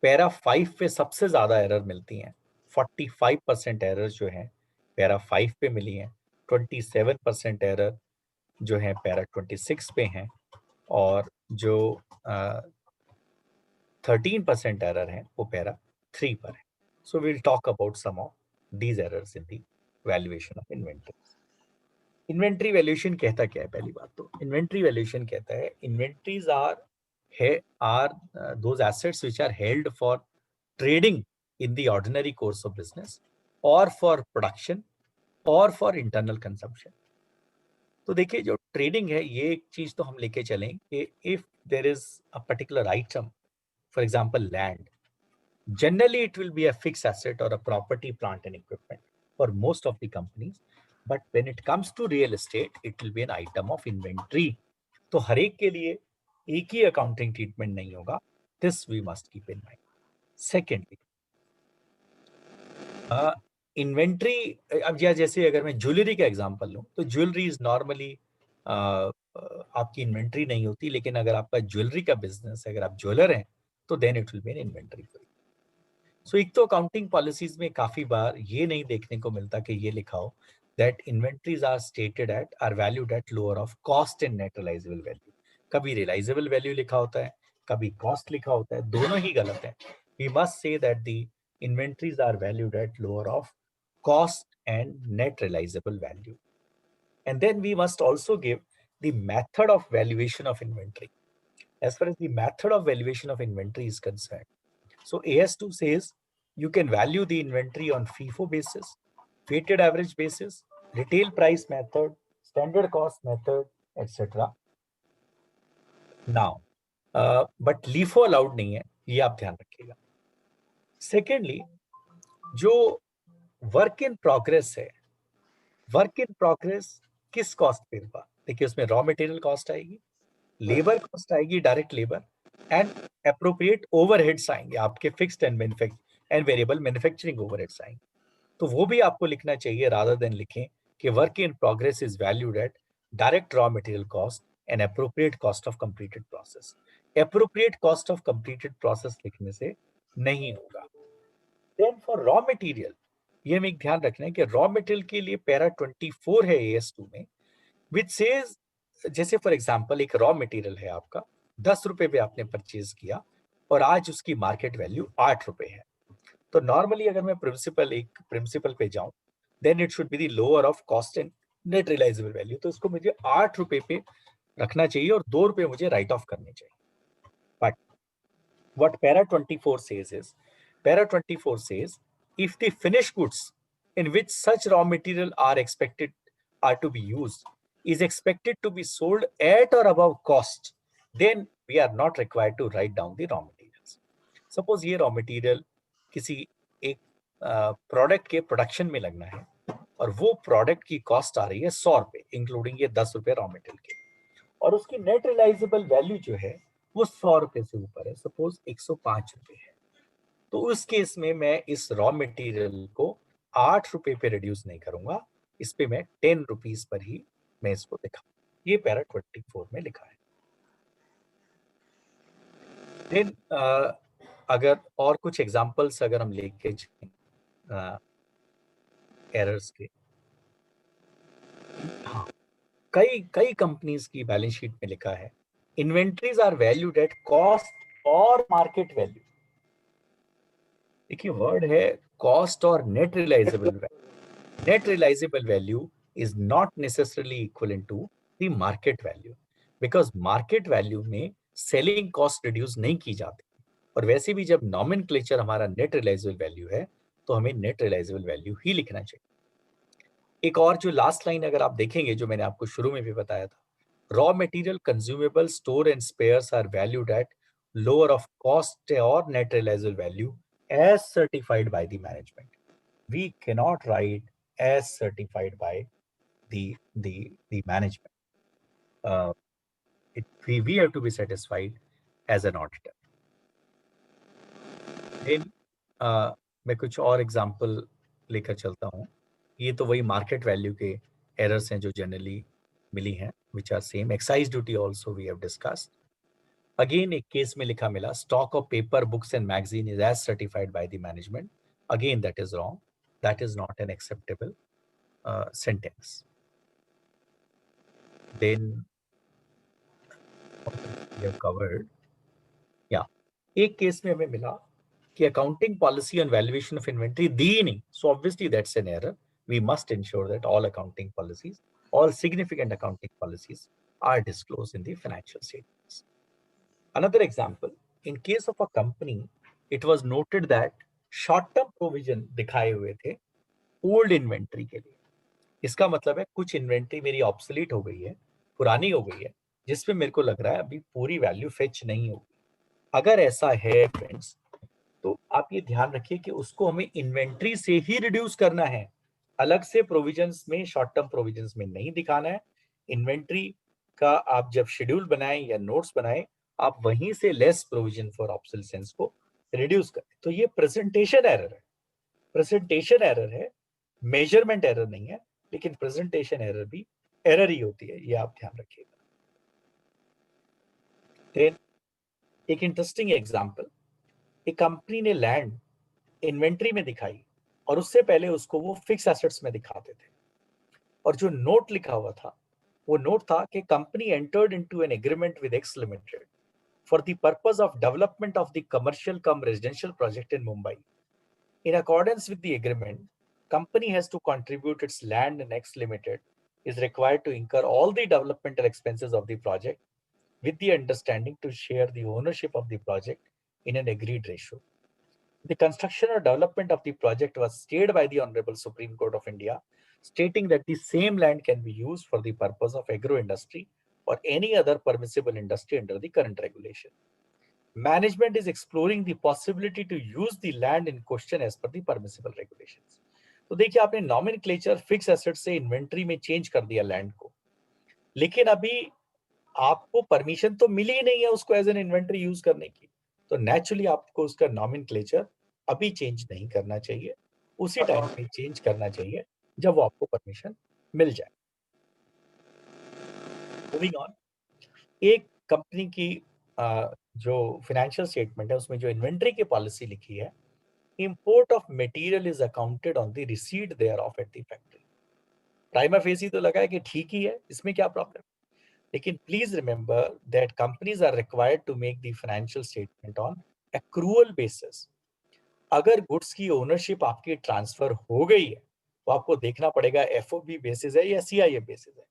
[SPEAKER 2] पैरा 5 पे सबसे ज्यादा एरर मिलती हैं। 45% एरर जो है पैरा 5 पे मिली हैं, 27% एरर जो है पैरा 26 पे हैं, और जो 13% एरर है वो पैरा 3 पर है। So will talk about some of these errors in the valuation of inventory. Inventory valuation कहता क्या है? पहली बात तो इन्वेंट्री वैल्यूएशन कहता है inventories are those assets which are held for trading in the ordinary course of business or for production or for internal consumption. तो देखिए, जो ट्रेडिंग है ये एक चीज तो हम लेके चलें कि if there is a particular item, for example land, generally it will be a fixed asset or a property, plant and equipment for most of the companies, but when it comes to real estate it will be an item of inventory. तो हर एक के लिए एक ही accounting treatment नहीं होगा, this we must keep in mind. Secondly, inventory, अब या जैसे अगर मैं ज्वेलरी का एग्जांपल लूं तो ज्वेलरी इज नॉर्मली आपकी इन्वेंट्री नहीं होती, लेकिन अगर आपका ज्वेलरी का बिजनेस है, अगर आप ज्वेलर हैं तो then it will be an inventory. So एक तो अकाउंटिंग पॉलिसीज में काफी बार ये नहीं देखने को मिलता कि ये लिखा हो that inventories are stated at are valued at lower of cost and net realisable value. कभी रियलाइजेबल वैल्यू लिखा होता है, कभी कॉस्ट लिखा होता है, दोनों ही गलत है। We must say that the inventories are valued at lower of cost and net realisable value, and then we must also give the method of valuation of inventory. As far as the method of valuation of inventory is concerned, so AS2 says you can value the inventory on FIFO basis, weighted average basis, retail price method, standard cost method, etc. Now, but LIFO allowed नहीं है, ये आप ध्यान रखिएगा। Secondly, जो work in progress है, work in progress किस cost पे होगा? देखिए, उसमें रॉ मटेरियल कॉस्ट आएगी, लेबर कॉस्ट आएगी, direct labour, and appropriate overheads आएंगे, आपके fixed and variable manufacturing overheads आएंगे। तो वो भी आपको लिखना चाहिए, रादर देन लिखें कि work in progress is valued at direct raw material cost and appropriate cost of completed process. Appropriate cost of completed process लिखने से नहीं होगा। देन फॉर रॉ मटेरियल, ये हमें ध्यान रखना है कि रॉ मटेरियल के लिए पैरा 24 है AS2 में, विच सेज, जैसे फॉर एग्जांपल एक रॉ मटेरियल है आपका, 10 रुपए पे आपने परचेज किया और आज उसकी मार्केट वैल्यू 8 रुपए है। तो नॉर्मली अगर मैं प्रिंसिपल पे जाऊं, then it should be the lower of cost and net realisable value, तो इसको मुझे 8 रुपए पे रखना चाहिए और 2 रुपए मुझे राइट ऑफ करने चाहिए। But what para 24 says is, para 24 says if the finished goods in which such raw material are to be used is expected to be sold at or above cost, then we are not required to write down the raw materials. Suppose ये raw material किसी एक product के production में लगना है और वो product की कॉस्ट आ रही है 100 रुपए, इंक्लूडिंग ये 10 रुपए रॉ मटेरियल के, और उसकी नेट रियलाइजेबल वैल्यू जो है वो 100 रुपए से ऊपर है, सपोज 105 रुपए है, तो उस केस में मैं इस रॉ मटेरियल को 8 रुपए पे रिड्यूस नहीं करूंगा, इस पे मैं 10 रुपीज पर ही मैं इसको दिखा, ये पैरा 24 में लिखा है। देन अगर और कुछ एग्जांपल्स अगर हम लेके एरर्स के, हाँ, कई कई कंपनीज की बैलेंस शीट में लिखा है inventories are valued at cost और मार्केट वैल्यू। देखिए वर्ड है कॉस्ट और net realisable value. Net realisable value is not necessarily equivalent to the market value, because market value में सेलिंग कॉस्ट रिड्यूस नहीं की जाती, और वैसे भी जब नॉमेनक्लेचर हमारा नेट रियलाइजेबल वैल्यू है तो हमें नेट रियलाइजेबल वैल्यू ही लिखना चाहिए। एक और जो लास्ट लाइन अगर आप देखेंगे, जो मैंने आपको शुरू में भी बताया था, raw material consumable store and spares are valued at lower of cost और net realisable value as certified by the management. We cannot write as certified by the management. We have to be satisfied as an auditor. Then मैं कुछ और example लेकर चलता हूँ। ये तो वही मार्केट वैल्यू के एरर्स हैं जो जनरली मिली हैं, which are same. Excise duty also we have discussed. Again एक केस में लिखा मिला stock of paper books and magazine is as certified by the management. Again that is wrong, that is not an acceptable sentence. Then we have covered, yeah, एक case में हमें मिला कि accounting policy on valuation of inventory दी नहीं, so obviously that's an error. We must ensure that all accounting policies, all significant accounting policies are disclosed in the financial statements. Another example, in case of a company, it was noted that short-term provision दिखाए हुए थे old inventory के लिए। इसका मतलब है कुछ inventory मेरी ऑब्सोलीट हो गई है, पुरानी हो गई है, जिसपे मेरे को लग रहा है अभी पूरी वैल्यू फेच नहीं होगी। अगर ऐसा है फ्रेंड्स, तो आप ये ध्यान रखिए कि उसको हमें इन्वेंट्री से ही रिड्यूस करना है, अलग से प्रोविजंस में, शॉर्ट टर्म प्रोविजंस में नहीं दिखाना है। इन्वेंट्री का आप जब शेड्यूल बनाएं या नोट्स बनाएं, आप वहीं से लेस प्रोविजन फॉर ऑब्सोलेसेंस को रिड्यूस करें। तो ये प्रेजेंटेशन एरर है, प्रेजेंटेशन एरर है, मेजरमेंट एरर नहीं है, लेकिन प्रेजेंटेशन एरर भी एरर ही होती है, ये आप ध्यान रखिएगा। एक इंटरेस्टिंग एग्जांपल, एक कंपनी ने लैंड इन्वेंट्री में दिखाई और उससे पहले उसको वो फिक्स एसेट्स में दिखाते थे, और जो नोट लिखा हुआ था वो नोट था कि company entered into an agreement with x limited for the purpose of development of the commercial come residential project in Mumbai. In accordance with the agreement, company has to contribute its land and X Limited is required to incur all the developmental expenses of the project with the understanding to share the ownership of the project in an agreed ratio. The construction or development of the project was stayed by the Honorable Supreme Court of India, stating that the same land can be used for the purpose of agro-industry or any other permissible industry under the current regulation. Management is exploring the possibility to use the land in question as per the permissible regulations. तो देखिए आपने nomenclature fix asset से inventory में change कर दिया land को, लेकिन अभी आपको परमिशन तो मिली ही नहीं है उसको एज एन इन्वेंट्री यूज करने की, तो नेचुरली आपको उसका नॉमेनक्लेचर अभी चेंज नहीं करना चाहिए, उसी टाइम पे चेंज करना चाहिए जब वो आपको परमिशन मिल जाए। मूविंग ऑन, एक कंपनी की जो फाइनेंशियल स्टेटमेंट है उसमें जो इन्वेंट्री की पॉलिसी लिखी है, import of material is accounted on the receipt thereof at the factory. Prima facie तो लगा है कि ठीक ही है, इसमें क्या प्रॉब्लम, लेकिन please remember that companies are required to make the financial statement on accrual basis. अगर गुड्स की ओनरशिप आपकी ट्रांसफर हो गई है तो आपको देखना पड़ेगा एफओबी बेसिस है या सीआईएफ बेसिस है,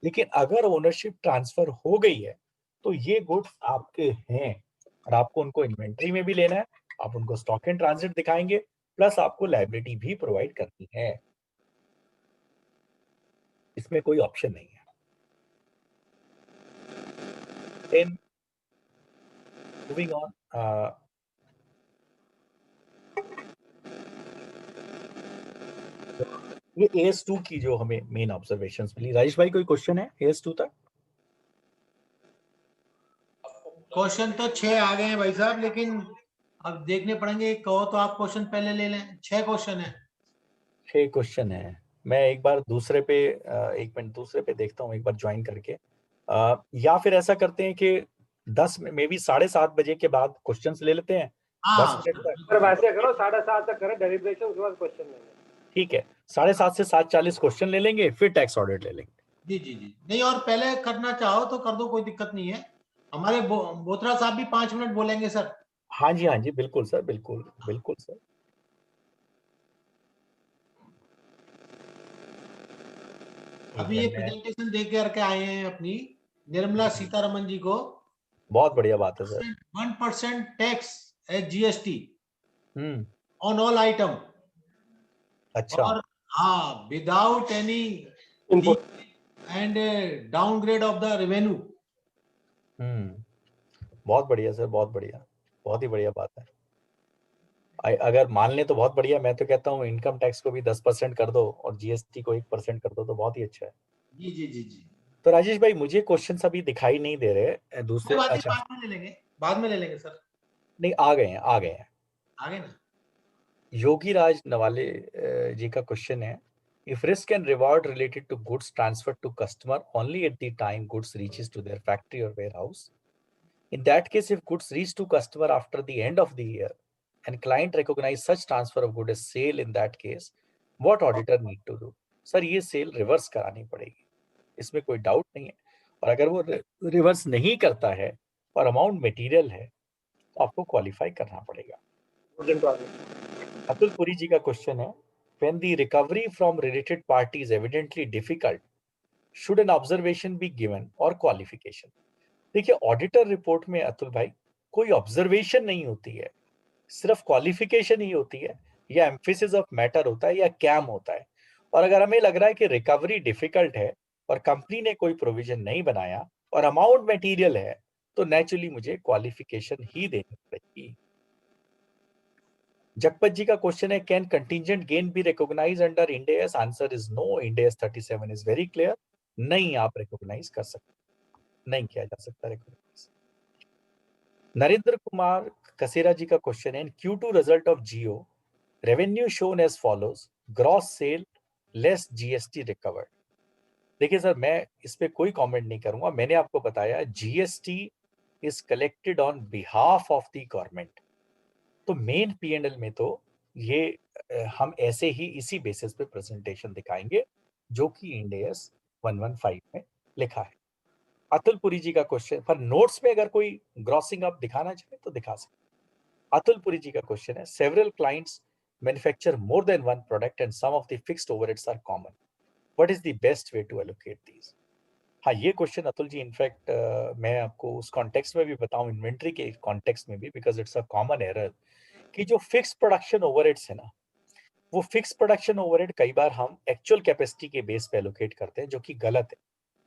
[SPEAKER 2] लेकिन अगर ओनरशिप ट्रांसफर हो गई है तो ये गुड्स आपके हैं और आपको उनको इन्वेंट्री में भी लेना है, आप उनको स्टॉक इन ट्रांजिट दिखाएंगे, प्लस आपको लायबिलिटी भी प्रोवाइड करनी है, इसमें कोई ऑप्शन नहीं है। moving on. ये AS2 की जो हमें मेन ऑब्जर्वेशंस मिली, राजेश भाई कोई क्वेश्चन है AS2 तक?
[SPEAKER 1] क्वेश्चन तो 6 आ गए हैं भाई साहब, लेकिन अब देखने पड़ेंगे। कहो तो आप क्वेश्चन पहले ले लें। 6 क्वेश्चन है।
[SPEAKER 2] 6 क्वेश्चन है। मैं एक बार दूसरे पे 1 मिनट दूसरे पे देखता हूँ एक बार ज्वाइन करके, या फिर ऐसा करते हैं कि 10 में भी 7:30 बजे के बाद क्वेश्चंस ले लेते हैं। 10
[SPEAKER 1] हाँ
[SPEAKER 2] मिनट तक।
[SPEAKER 3] सर वैसे करो 7:30 तक करें डेलिब्रेशन, उसके बाद क्वेश्चन लेंगे।
[SPEAKER 2] ठीक है, 7:30 से 7:40 क्वेश्चन ले लेंगे, फिर टैक्स ऑडिट ले लेंगे।
[SPEAKER 1] जी जी जी, नहीं और पहले करना चाहो तो कर दो, कोई दिक्कत नहीं है। हमारे बोत्रा साहब भी 5 मिनट बोलेंगे सर।
[SPEAKER 2] हाँ जी बिल्कुल सर, बिल्कुल बिल्कुल सर।
[SPEAKER 1] अभी ये प्रेजेंटेशन दे करके आए हैं अपनी निर्मला सीतारमन जी को।
[SPEAKER 2] बहुत बढ़िया बात है sir.
[SPEAKER 1] 1% tax as GST
[SPEAKER 2] hmm,
[SPEAKER 1] on all item.
[SPEAKER 2] अच्छा।
[SPEAKER 1] और हाँ, without any
[SPEAKER 3] input
[SPEAKER 1] and downgrade of the revenue.
[SPEAKER 2] बहुत बढ़िया सर, बहुत बढ़िया, बहुत ही बढ़िया बात है। अगर मान लें तो बहुत बढ़िया। मैं तो कहता हूँ इनकम टैक्स को भी 10% कर दो और GST को 1% कर दो तो बहुत ही अच्छा है।
[SPEAKER 1] जी जी जी जी,
[SPEAKER 2] तो राजेश भाई मुझे क्वेश्चंस अभी दिखाई नहीं दे रहे दूसरे।
[SPEAKER 1] कोई बात नहीं,
[SPEAKER 2] अच्छा,
[SPEAKER 1] बाद में ले लेंगे, बाद में ले लेंगे सर।
[SPEAKER 2] नहीं आ गए हैं, आ गए हैं।
[SPEAKER 1] आगे ना।
[SPEAKER 2] योगी राज नवाले जी का क्वेश्चन है, if risk and reward related to goods transferred to customer only at the time goods reaches to their factory or warehouse, in that case if goods reach to customer after the end of the year and client recognize such transfer of good as sale, in that case what auditor need to do? Sir ये cell reverse करानी पड़ेगी, इसमें कोई doubt नहीं है। और अगर वो रिवर्स नहीं करता है और अमाउंट मटेरियल है तो आपको क्वालिफाई करना पड़ेगा। अतुल पुरी जी का क्वेश्चन है, when the recovery from related party is evidently difficult, should an observation be given or qualification? देखिए ऑडिटर रिपोर्ट में अतुल भाई कोई ऑब्जर्वेशन नहीं होती है, सिर्फ क्वालिफिकेशन ही होती है, या एम्फेसिस ऑफ मैटर होता है या कैम होता है। और अगर हमें लग रहा है कि रिकवरी डिफिकल्ट है और कंपनी ने कोई प्रोविजन नहीं बनाया और अमाउंट मटेरियल है तो नेचुरली मुझे क्वालिफिकेशन ही देनी पड़ेगी। जगपत जी का क्वेश्चन है, can contingent gain be recognise under Ind AS? Answer is no. Ind AS 37 is very clear, नहीं आप रिकॉग्नाइज कर सकते, नहीं किया जा सकता रिकॉग्नाइज। नरेंद्र कुमार कसेरा जी का क्वेश्चन है, Q2 result of Jio revenue shown as follows, gross sale less GST recovered. देखिए सर मैं इस पे कोई कमेंट नहीं करूंगा, मैंने आपको बताया GST is collected on behalf of the government. तो मेन P&L में तो ये हम ऐसे ही इसी बेसिस पे प्रेजेंटेशन दिखाएंगे जो कि इंड AS 115 में लिखा है। अतुल पुरी जी का क्वेश्चन, पर नोट्स में अगर कोई ग्रॉसिंग अप दिखाना चाहे तो दिखा सकते। अतुल पुरी जी का क्वेश्चन है, several clients manufacture more than one product and some of the fixed overheads are common, what is the best way to allocate these? हाँ ये क्वेश्चन अतुल जी इनफैक्ट मैं आपको उस कॉन्टेक्स्ट में भी बताऊं, इन्वेंट्री के कॉन्टेक्स्ट में भी, because it's a common error कि जो फिक्स प्रोडक्शन ओवरहेड्स है ना, वो फिक्स प्रोडक्शन ओवरहेड कई बार हम एक्चुअल कैपेसिटी के बेस पे एलोकेट करते हैं, जो कि गलत है।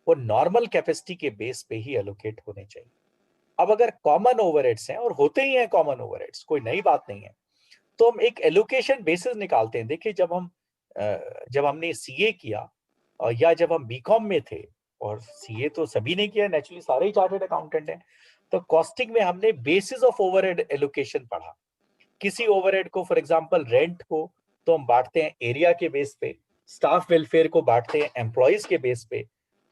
[SPEAKER 2] वो नॉर्मल कैपेसिटी के बेस पे ही एलोकेट होने चाहिए। अब अगर कॉमन ओवरहेड्स हैं, और होते ही हैं कॉमन ओवरहेड्स, कोई नई बात नहीं है, तो हम एक एलोकेशन बेसिस निकालते हैं। देखिए जब हमने CA किया या जब हम BCom में थे, और CA तो सभी ने किया, नेचुरली सारे ही चार्टर्ड अकाउंटेंट हैं, तो कॉस्टिंग में हमने बेसिस ऑफ ओवरहेड एलोकेशन पढ़ा। किसी ओवरहेड को, फॉर एग्जांपल रेंट को, तो हम बांटते हैं एरिया के बेस पे, स्टाफ वेलफेयर को बांटते हैं एम्प्लॉइज के बेस पे।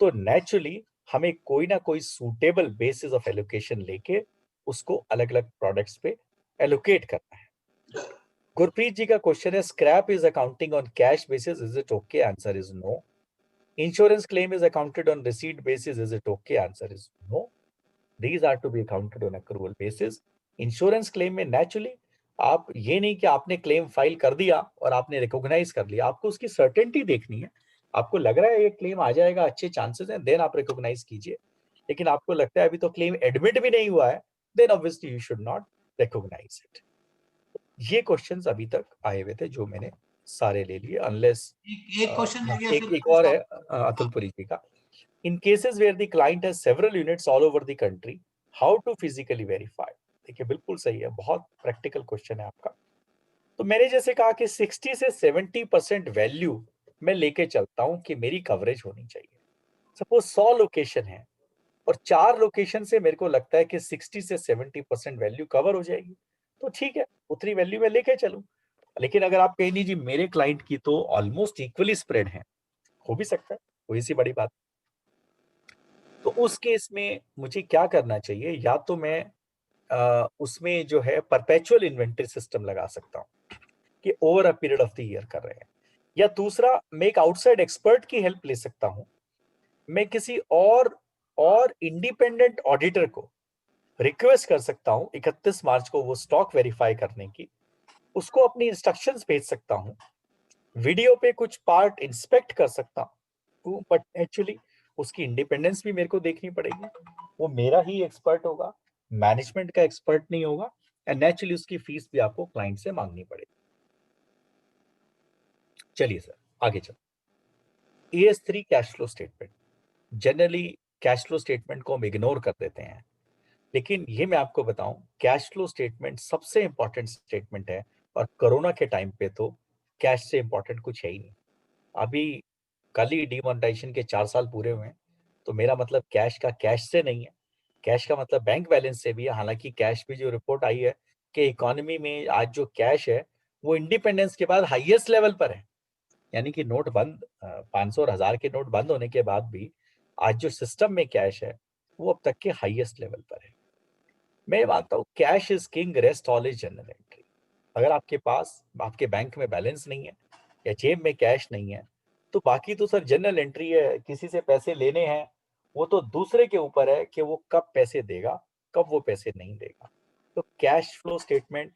[SPEAKER 2] तो नेचुरली हमें कोई ना कोई सूटेबल बेसिस ऑफ एलोकेशन लेके उसको अलग अलग प्रोडक्ट्स पे एलोकेट करना है। गुरप्रीत जी का क्वेश्चन है, scrap is accounting on cash basis, is it okay? Answer is no. Insurance claim is accounted on receipt basis, is it okay? Answer is no. These are to be accounted on accrual basis. Insurance claim में naturally आप ये नहीं कि आपने claim file कर दिया और आपने रिकॉग्नाइज कर लिया, आपको उसकी सर्टेनिटी देखनी है। आपको लग रहा है ये क्लेम आ जाएगा, अच्छे चांसेस हैं, देन आप रिकॉग्नाइज कीजिए। लेकिन आपको लगता है अभी तो क्लेम एडमिट भी नहीं हुआ है, then obviously you should not recognise it. ये क्वेश्चंस अभी तक आए हुए थे जो मैंने सारे ले लिए, अनलेस
[SPEAKER 1] एक क्वेश्चन रह गया
[SPEAKER 2] एक और है अतुल पुरी जी का, in cases where the client has several units all over the country, how to physically verify? देखिए बिल्कुल सही है, बहुत प्रैक्टिकल क्वेश्चन है आपका। तो मैंने जैसे कहा कि 60 से 70% वैल्यू मैं लेके चलता हूं कि मेरी कवरेज होनी चाहिए। सपोज 100 लोकेशन है और 4 लोकेशन से मेरे को लगता है कि 60 से 70% वैल्यू कवर हो जाएगी, तो ठीक है, उतनी वैल्यू मैं लेके चलूं। लेकिन अगर आप कहें नहीं जी मेरे क्लाइंट की तो ऑलमोस्ट इक्वली स्प्रेड है, हो भी सकता है, कोई सी बड़ी बात। तो उस केस में मुझे क्या करना चाहिए, या तो मैं उसमें जो है परपेचुअल इन्वेंटरी सिस्टम लगा सकता हूं कि over a period of the year कर रहे हैं, या दूसरा मैं एक आउटसाइड एक्सपर्ट की हेल्प ले सकता हूं। मैं किसी और इंडिपेंडेंट ऑडिटर को रिक्वेस्ट कर सकता हूं 31 मार्च को वो स्टॉक वेरीफाई करने की, उसको अपनी इंस्ट्रक्शंस भेज सकता हूं, वीडियो पे कुछ पार्ट इंस्पेक्ट कर सकता हूं, बट एक्चुअली उसकी इंडिपेंडेंस भी मेरे को देखनी पड़ेगी। वो मेरा ही एक्सपर्ट होगा, मैनेजमेंट का एक्सपर्ट नहीं होगा, एंड नेचुरली उसकी फीस भी आपको क्लाइंट से मांगनी पड़ेगी। चलिए सर आगे चलो। AS3 cash flow statement. Generally cash flow statement को हम इग्नोर कर देते हैं, लेकिन ये मैं आपको बताऊं, कैश फ्लो स्टेटमेंट सबसे इंपॉर्टेंट स्टेटमेंट है। और कोरोना के टाइम पे तो कैश से इंपॉर्टेंट कुछ है ही नहीं। अभी कल ही डिमोनेटाइजेशन के 4 साल पूरे हुए हैं, तो मेरा मतलब कैश का कैश से नहीं है, कैश का मतलब बैंक बैलेंस से भी है। हालांकि कैश भी जो रिपोर्ट आई है कि इकोनॉमी में आज जो कैश है वो इंडिपेंडेंस के बाद हाईएस्ट लेवल पर है। यानी कि नोट बंद 500 और 1000 के नोट बंद होने के बाद भी आज जो सिस्टम में कैश है वो अब तक के हाईएस्ट लेवल पर है। मैं मानता हूँ cash is king, rest all is general entry. अगर आपके पास आपके बैंक में बैलेंस नहीं है या जेब में कैश नहीं है, तो बाकी तो सर जनरल एंट्री है। किसी से पैसे लेने हैं वो तो दूसरे के ऊपर है कि वो कब पैसे देगा, कब वो पैसे नहीं देगा। तो कैश फ्लो स्टेटमेंट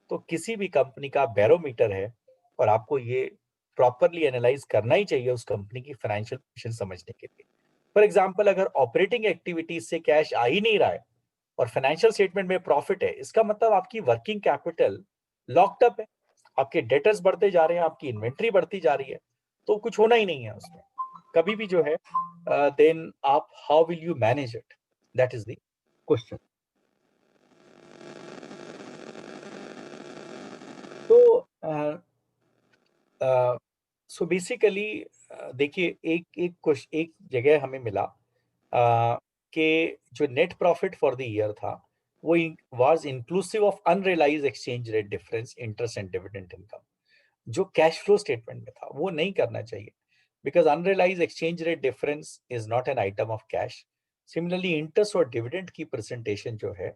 [SPEAKER 2] तो किसी भी कंपनी का बैरोमीटर है, और आपको ये प्रॉपरली एनालाइज करना ही चाहिए उस कंपनी की फाइनेंशियल पोजीशन समझने के लिए। फॉर एग्जांपल, अगर ऑपरेटिंग एक्टिविटीज से कैश आ ही नहीं रहा है और फाइनेंशियल स्टेटमेंट में प्रॉफिट है, इसका मतलब आपकी वर्किंग कैपिटल लॉक्ड अप है, आपके डेटर्स बढ़ते जा रहे हैं, आपकी इन्वेंट्री बढ़ती जा रही है, तो कुछ होना ही नहीं है उसमें कभी भी जो है। देन आप how will you manage it, that is the question. तो सो बेसिकली देखिए एक जगह हमें मिला कि जो net profit for the year था वो was inclusive of unrealised exchange rate difference, interest and dividend income. जो कैश फ्लो स्टेटमेंट में था वो नहीं करना चाहिए, because unrealised exchange rate difference is not an item of cash. Similarly interest और डिविडेंड की प्रेजेंटेशन जो है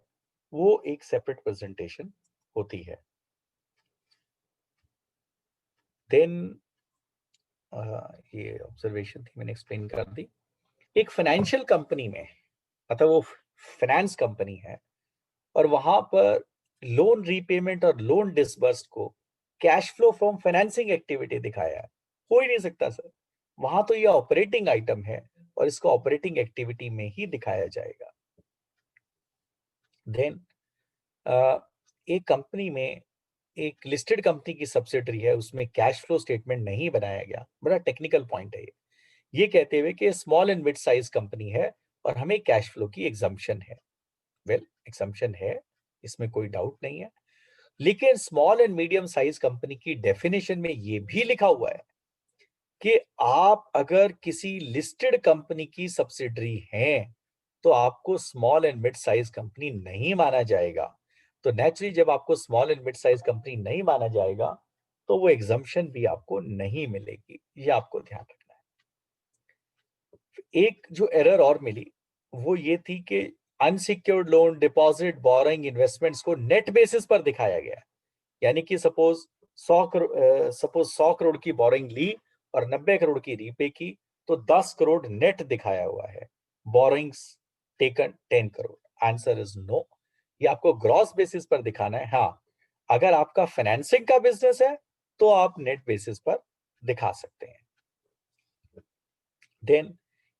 [SPEAKER 2] वो एक सेपरेट प्रेजेंटेशन होती है। देन ये ऑब्जर्वेशन थी, मैंने एक्सप्लेन कर दी। एक फाइनेंशियल कंपनी में, मतलब वो फाइनेंस कंपनी है और वहां पर लोन रीपेमेंट और लोन डिसबर्स्ड को cash flow from financing activity दिखाया है, हो ही नहीं सकता सर। वहां तो ये ऑपरेटिंग आइटम है और इसको ऑपरेटिंग एक्टिविटी में ही दिखाया जाएगा। देन एक कंपनी में, एक लिस्टेड कंपनी की सब्सिडरी है, उसमें कैश फ्लो स्टेटमेंट नहीं बनाया गया। बड़ा टेक्निकल पॉइंट है ये कहते हुए कि small and mid size company है और हमें कैश फ्लो की एग्जम्पशन है। वेल, एग्जम्पशन है, इसमें कोई डाउट नहीं है, लेकिन small and medium size company की डेफिनेशन में ये भी लिखा हुआ है कि आप अगर किसी लिस्टेड कंपनी की सब्सिडरी हैं तो आपको small and mid size company नहीं माना जाएगा। तो नेचुरली जब आपको small and mid size company नहीं माना जाएगा तो वो एग्जम्पशन भी आपको नहीं मिलेगी, ये आपको ध्यान रखना है। एक जो एरर और मिली वो ये थी कि unsecured loan, deposit, borrowing, investments को नेट बेसिस पर दिखाया गया। यानी कि सपोज 100 करोड़ की बोरिंग ली और 90 करोड़ की रीपे की, तो 10 करोड़ नेट दिखाया हुआ है, borrowings taken 10 crore. Answer is no, ये आपको ग्रॉस बेसिस पर दिखाना है। हाँ, अगर आपका फाइनेंसिंग का बिजनेस है तो आप नेट बेसिस पर दिखा सकते हैं। देन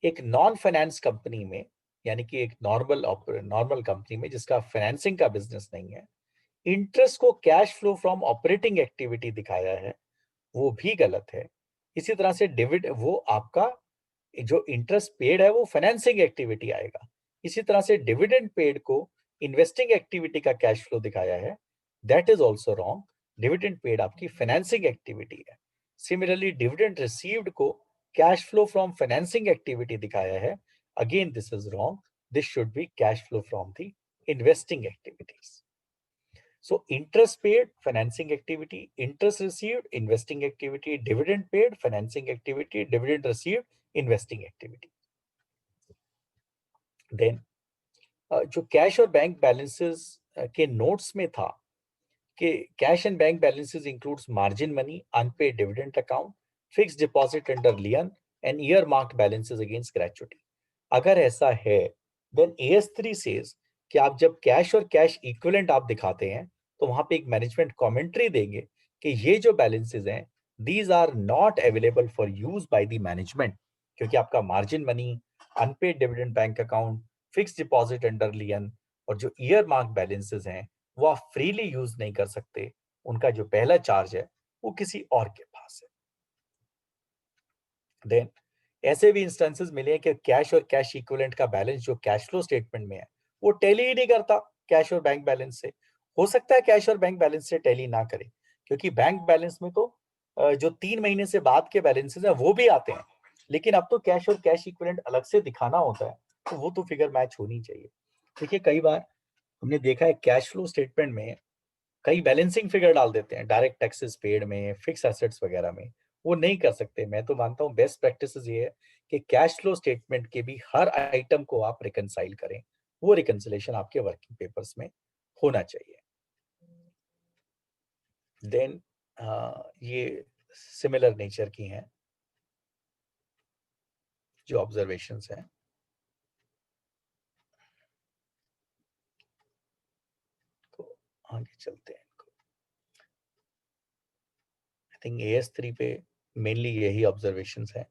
[SPEAKER 2] एक नॉन फाइनेंस कंपनी में, यानी कि एक नॉर्मल कंपनी में जिसका फाइनेंसिंग का बिजनेस नहीं है, इंटरेस्ट को cash flow from operating activity दिखाया है, वो भी गलत है। इसी तरह से वो आपका जो इंटरेस्ट पेड है वो फाइनेंसिंग एक्टिविटी आएगा। इसी तरह से डिविडेंड पेड को इन्वेस्टिंग एक्टिविटी का कैश फ्लो दिखाया है, that is also wrong. Dividend paid आपकी फाइनेंसिंग एक्टिविटी है। सिमिलरली डिविडेंड रिसीव्ड को cash flow from financing activity दिखाया है, again this is wrong, this should be cash flow from the investing activities. So interest paid, financing activity; interest received, investing activity; dividend paid, financing activity; dividend received, investing activity. Then जो cash और bank balances के notes में था कि cash and bank balances includes margin money, unpaid dividend account, fixed deposit under lien and earmarked balances against gratuity. अगर ऐसा है then AS3 says कि आप जब कैश और कैश इक्विवेलेंट आप दिखाते हैं तो वहां पे एक मैनेजमेंट कमेंट्री देंगे कि ये जो बैलेंसेस हैं these are not available for use by the management, क्योंकि आपका margin money, unpaid dividend bank account, fixed deposit under lien और जो ईयर मार्क बैलेंसेस हैं वो आप फ्रीली यूज नहीं कर सकते, उनका जो पहला चार्ज है वो किसी और के पास है। देन ऐसे भी इंस्टेंसेस मिले हैं कि कैश और कैश इक्विवेलेंट का बैलेंस जो कैश फ्लो स्टेटमेंट में है वो टैली ही नहीं करता कैश और बैंक बैलेंस से। हो सकता है कैश और बैंक बैलेंस से टैली ना करे, क्योंकि बैंक बैलेंस में तो जो 3 महीने से बाद के बैलेंसेस हैं वो भी आते हैं, लेकिन अब तो कैश और कैश इक्विवेलेंट अलग से दिखाना होता है, तो वो तो फिगर मैच होनी चाहिए। देखिए कई बार हमने देखा है कैश फ्लो स्टेटमेंट में कई बैलेंसिंग फिगर डाल देते हैं डायरेक्ट टैक्सेस पेड में, फिक्स एसेट्स वगैरह में, वो नहीं कर सकते। मैं तो मानता हूँ बेस्ट प्रैक्टिस ये है कि कैश फ्लो स्टेटमेंट के भी हर आइटम को आप रिकंसाइल करें, वो रिकंसिलेशन आपके वर्किंग पेपर्स में होना चाहिए। देन ये सिमिलर नेचर की हैं जो ऑब्जर्वेशंस हैं। तो आगे चलते हैं। आई थिंक AS3 पे मेनली यही ऑब्जर्वेशंस हैं।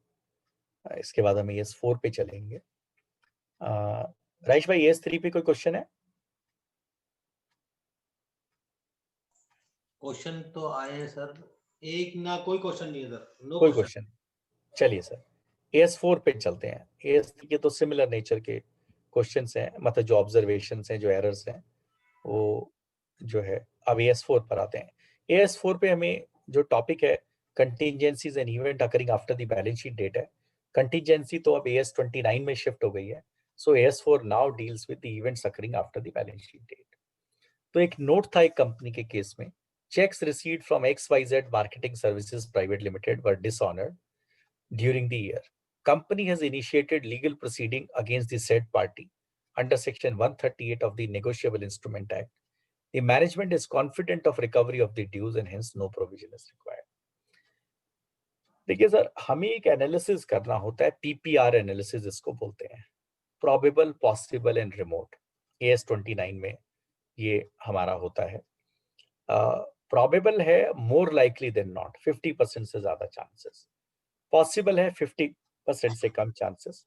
[SPEAKER 2] इसके बाद हम AS4 पे चलेंगे। राइश भाई AS3 पे कोई क्वेश्चन है?
[SPEAKER 1] क्वेश्चन तो आए हैं सर, एक ना कोई क्वेश्चन नहीं है सर, नो
[SPEAKER 2] कोई
[SPEAKER 1] क्वेश्चन।
[SPEAKER 2] क्वेश्चन? चलिए सर AS4 पे चलते हैं। AS3 के तो सिमिलर नेचर के क्वेश्चंस हैं, मतलब जो ऑब्जर्वेशंस हैं, जो एरर्स हैं, वो जो है। अब AS4 पर आते हैं। AS4 पे हमें जो टॉपिक है contingencies and event occurring after the balance sheet date है। कंटिजेंसी तो अब AS29 में शिफ्ट हो गई है, so AS4 now deals with the events occurring after the balance sheet date. तो एक नोट था एक कंपनी के केस में, checks received from XYZ Marketing Services Private Limited were dishonored during the year. Company has initiated legal proceeding against the said party under Section 138 of the Negotiable Instrument Act. The management is confident of recovery of the dues and hence no provision is required. देखिए sir, हमें एक analysis करना होता है, PPR analysis इसको बोलते हैं, probable, possible and remote. AS29 में ये हमारा होता है। प्रोबेबल है मोर लाइकली देन नॉट, 50% से ज्यादा चांसेस, पॉसिबल है 50% से कम चांसेस,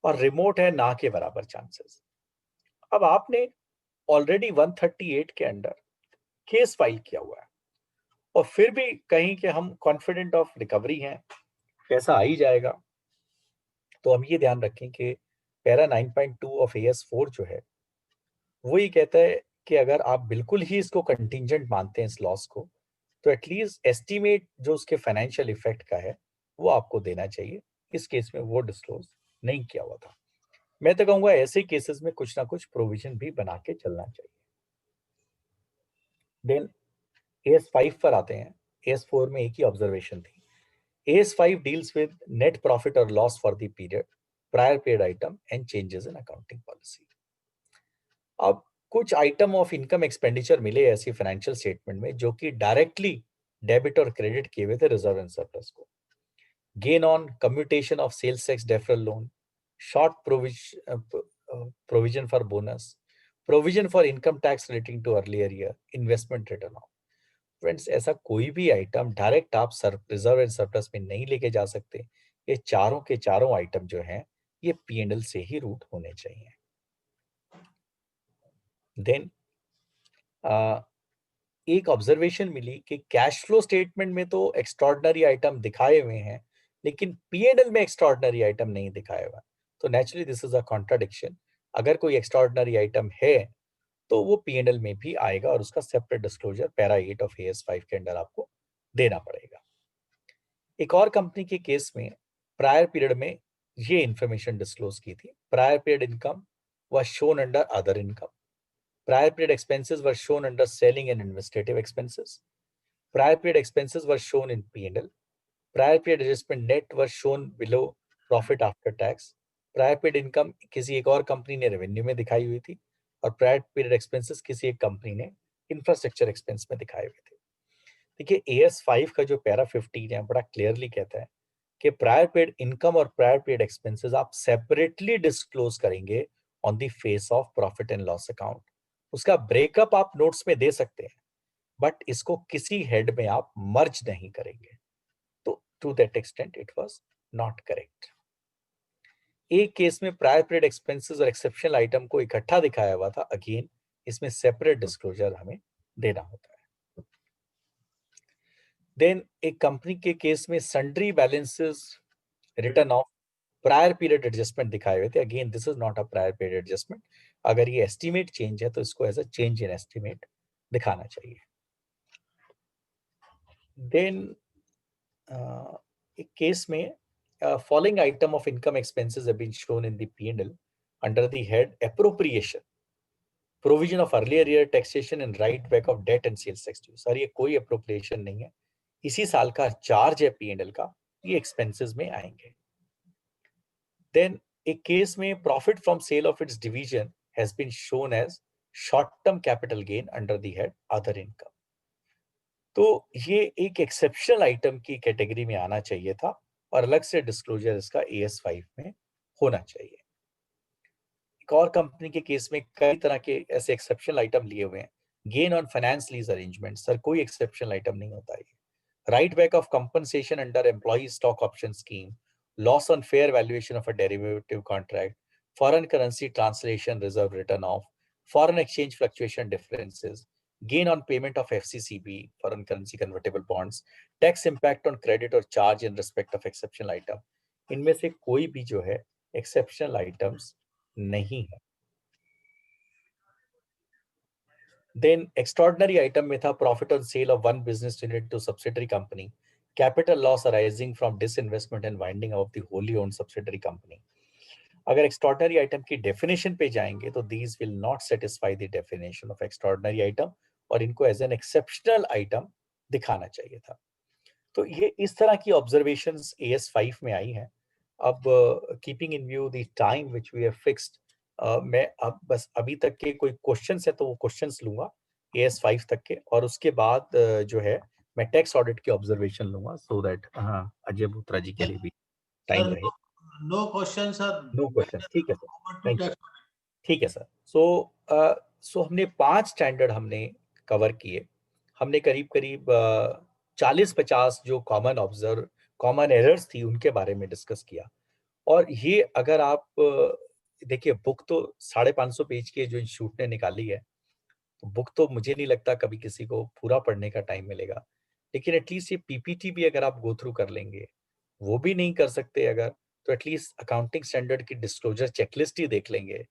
[SPEAKER 2] और रिमोट है ना के बराबर चांसेस। अब आपने ऑलरेडी 138 के अंडर केस फाइल किया हुआ है और फिर भी कहीं कि हम कॉन्फिडेंट ऑफ रिकवरी हैं, पैसा आ ही जाएगा, तो हम ये ध्यान रखें कि पैरा 9.2 ऑफ AS4 जो है वो ये कहता है कि अगर आप बिल्कुल ही इसको कंटिंजेंट मानते हैं इस लॉस को, तो एटलीस्ट एस्टीमेट जो उसके फाइनेंशियल इफेक्ट का है वो आपको देना चाहिए। इस केस में वो डिस्क्लोज नहीं किया हुआ था। मैं तो कहूंगा ऐसे केसेस में कुछ ना कुछ प्रोविजन भी बना के चलना चाहिए। देन AS5 पर आते हैं। AS4 में एक ही ऑब्जर्वेशन थी। AS5 deals with net profit और loss for the period, prior period item and changes in accounting policy. अब कुछ आइटम ऑफ इनकम एक्सपेंडिचर मिले ऐसी फाइनेंशियल स्टेटमेंट में जो कि डायरेक्टली डेबिट और क्रेडिट किए हुए थे रिजर्व एंड सरप्लस को। Gain on commutation of sales tax deferral loan, short provision for bonus, provision for income tax relating to earlier year, investment written off. Friends, ऐसा कोई भी आइटम डायरेक्ट आप reserve and surplus में नहीं लेके जा सकते। ये चारों के चारों आइटम जो हैं ये P&L से ही रूट होने चाहिए। देन एक ऑब्जर्वेशन मिली कि कैश फ्लो स्टेटमेंट में तो एक्स्ट्रॉर्डनरी आइटम दिखाए हुए हैं, लेकिन P&L में एक्स्ट्रॉर्डनरी आइटम नहीं दिखाया हुआ। तो naturally this is a contradiction. अगर कोई एक्स्ट्रॉर्डनरी आइटम है तो वो P&L में भी आएगा और उसका separate disclosure para 8 of AS5 के अंडर आपको देना पड़ेगा। एक और कंपनी के केस में प्रायर पीरियड में ये इंफॉर्मेशन डिस्क्लोज की थी। Prior period income was shown under other income. Prior period expenses were shown under selling and administrative expenses. Prior period expenses were shown in P&L. Prior period adjustment net was shown below profit after tax. Prior period income किसी एक और company ने revenue में दिखाई हुई थी और prior period expenses किसी एक कंपनी ने इंफ्रास्ट्रक्चर एक्सपेंस में दिखाए हुए थे। देखिए AS5 का जो पैरा 15 है बड़ा क्लियरली कहता है कि प्रायर पीरियड इनकम और प्रायर पीरियड एक्सपेंसेस आप सेपरेटली डिस्क्लोज करेंगे on the face of profit and loss account. उसका ब्रेकअप आप नोट्स में दे सकते हैं बट इसको किसी हेड में आप मर्ज नहीं करेंगे। तो to that extent it was not correct. एक केस में प्रायर पीरियड एक्सपेंसेस और एक्सेप्शनल आइटम को इकट्ठा दिखाया हुआ था। अगेन इसमें सेपरेट डिस्क्लोजर हमें देना होता है। देन एक कंपनी के केस में sundry balances written off prior period adjustment दिखाए हुए थे। Again this is not a prior period adjustment. अगर ये एस्टिमेट चेंज है तो इसको as a change in estimate दिखाना चाहिए। देन एक केस में following item of income expenses have been shown in the P&L under the head appropriation, provision of earlier year taxation and write back of debt and sales tax due। Sir ये कोई appropriation नहीं है, इसी साल का charge है P&L का, ये expenses में आएंगे। Then एक केस में profit from sale of its division has been shown as short-term capital gain under the head other income। तो ये एक एक्सेप्शनल आइटम की कैटेगरी में आना चाहिए था और अलग से डिस्क्लोजर इसका AS5 में होना चाहिए। एक और कंपनी के केस में कई तरह के ऐसे एक्सेप्शनल आइटम लिए हुए हैं। Gain on finance lease arrangement, sir कोई एक्सेप्शनल आइटम नहीं होता है। Right back of compensation under employee stock option scheme, loss on fair valuation of a derivative contract, foreign currency translation reserve return of, foreign exchange fluctuation differences, gain on payment of FCCB, foreign currency convertible bonds, tax impact on credit or charge in respect of exceptional item, इनमें से कोई भी जो है exceptional items नहीं है। Then extraordinary item में था profit on sale of one business unit to subsidiary company, capital loss arising from disinvestment and winding of the wholly owned subsidiary company। अगर extraordinary item की definition पे जाएंगे तो these will not satisfy the definition of extraordinary item और इनको as an exceptional item दिखाना चाहिए था। तो ये इस तरह की ऑब्जर्वेशंस AS5 में आई हैं। अब keeping in view the time which we have fixed, मैं अब बस अभी तक के कोई क्वेश्चंस है तो वो क्वेश्चंस लूंगा AS5 तक के और उसके बाद जो है मैं टैक्स ऑडिट की ऑब्जर्वेशन लूंगा सो दैट अजय बोत्रा जी के लिए भी टाइम रहे।
[SPEAKER 1] No question sir,
[SPEAKER 2] no question, ठीक है सर, थैंक यू। ठीक है सर। सो हमने 5 स्टैंडर्ड हमने कवर किए। हमने करीब करीब 40-50 जो कॉमन एरर्स थी उनके बारे में डिस्कस किया। और ये अगर आप देखिए बुक तो 550 पेज की जो इंस्टीट्यूट ने निकाली है, तो बुक तो मुझे नहीं लगता कभी किसी को पूरा पढ़ने का टाइम मिलेगा। लेकिन एटलीस्ट ये PPT भी अगर आप गो थ्रू कर लेंगे, वो भी नहीं कर सकते अगर, तो एटलीस्ट अकाउंटिंग स्टैंडर्ड की डिस्क्लोजर चेकलिस्ट ही देख लेंगे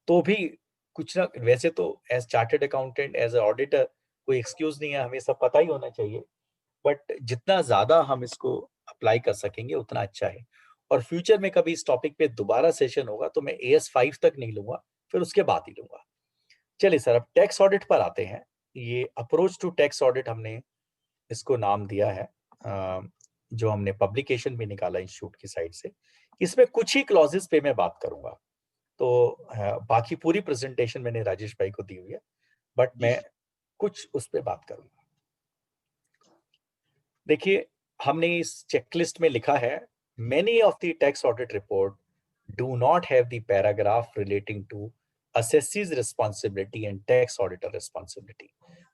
[SPEAKER 2] तो भी कुछ ना, वैसे तो as chartered accountant as auditor कोई एक्सक्यूज नहीं है, हमें सब पता ही होना चाहिए। बट जितना ज्यादा हम इसको अप्लाई कर सकेंगे उतना अच्छा है। और फ्यूचर में कभी इस टॉपिक पे दोबारा सेशन होगा तो मैं AS5 तक नहीं लूंगा, फिर उसके बाद ही लूंगा। चलिए सर, अब टैक्स ऑडिट पर आते हैं। ये अप्रोच टू टैक्स ऑडिट हमने इसको नाम दिया है, जो हमने पब्लिकेशन भी निकाला इंस्टीट्यूट की साइड से। इसमें कुछ ही क्लॉजेस पे मैं बात करूंगा, तो बाकी पूरी प्रेजेंटेशन मैंने राजेश भाई को दी हुई है, बट मैं कुछ उस पे बात करूंगा। देखिए हमने इस चेकलिस्ट में लिखा है, many of the tax audit report do not have the paragraph relating to assessee's responsibility and tax auditor responsibility,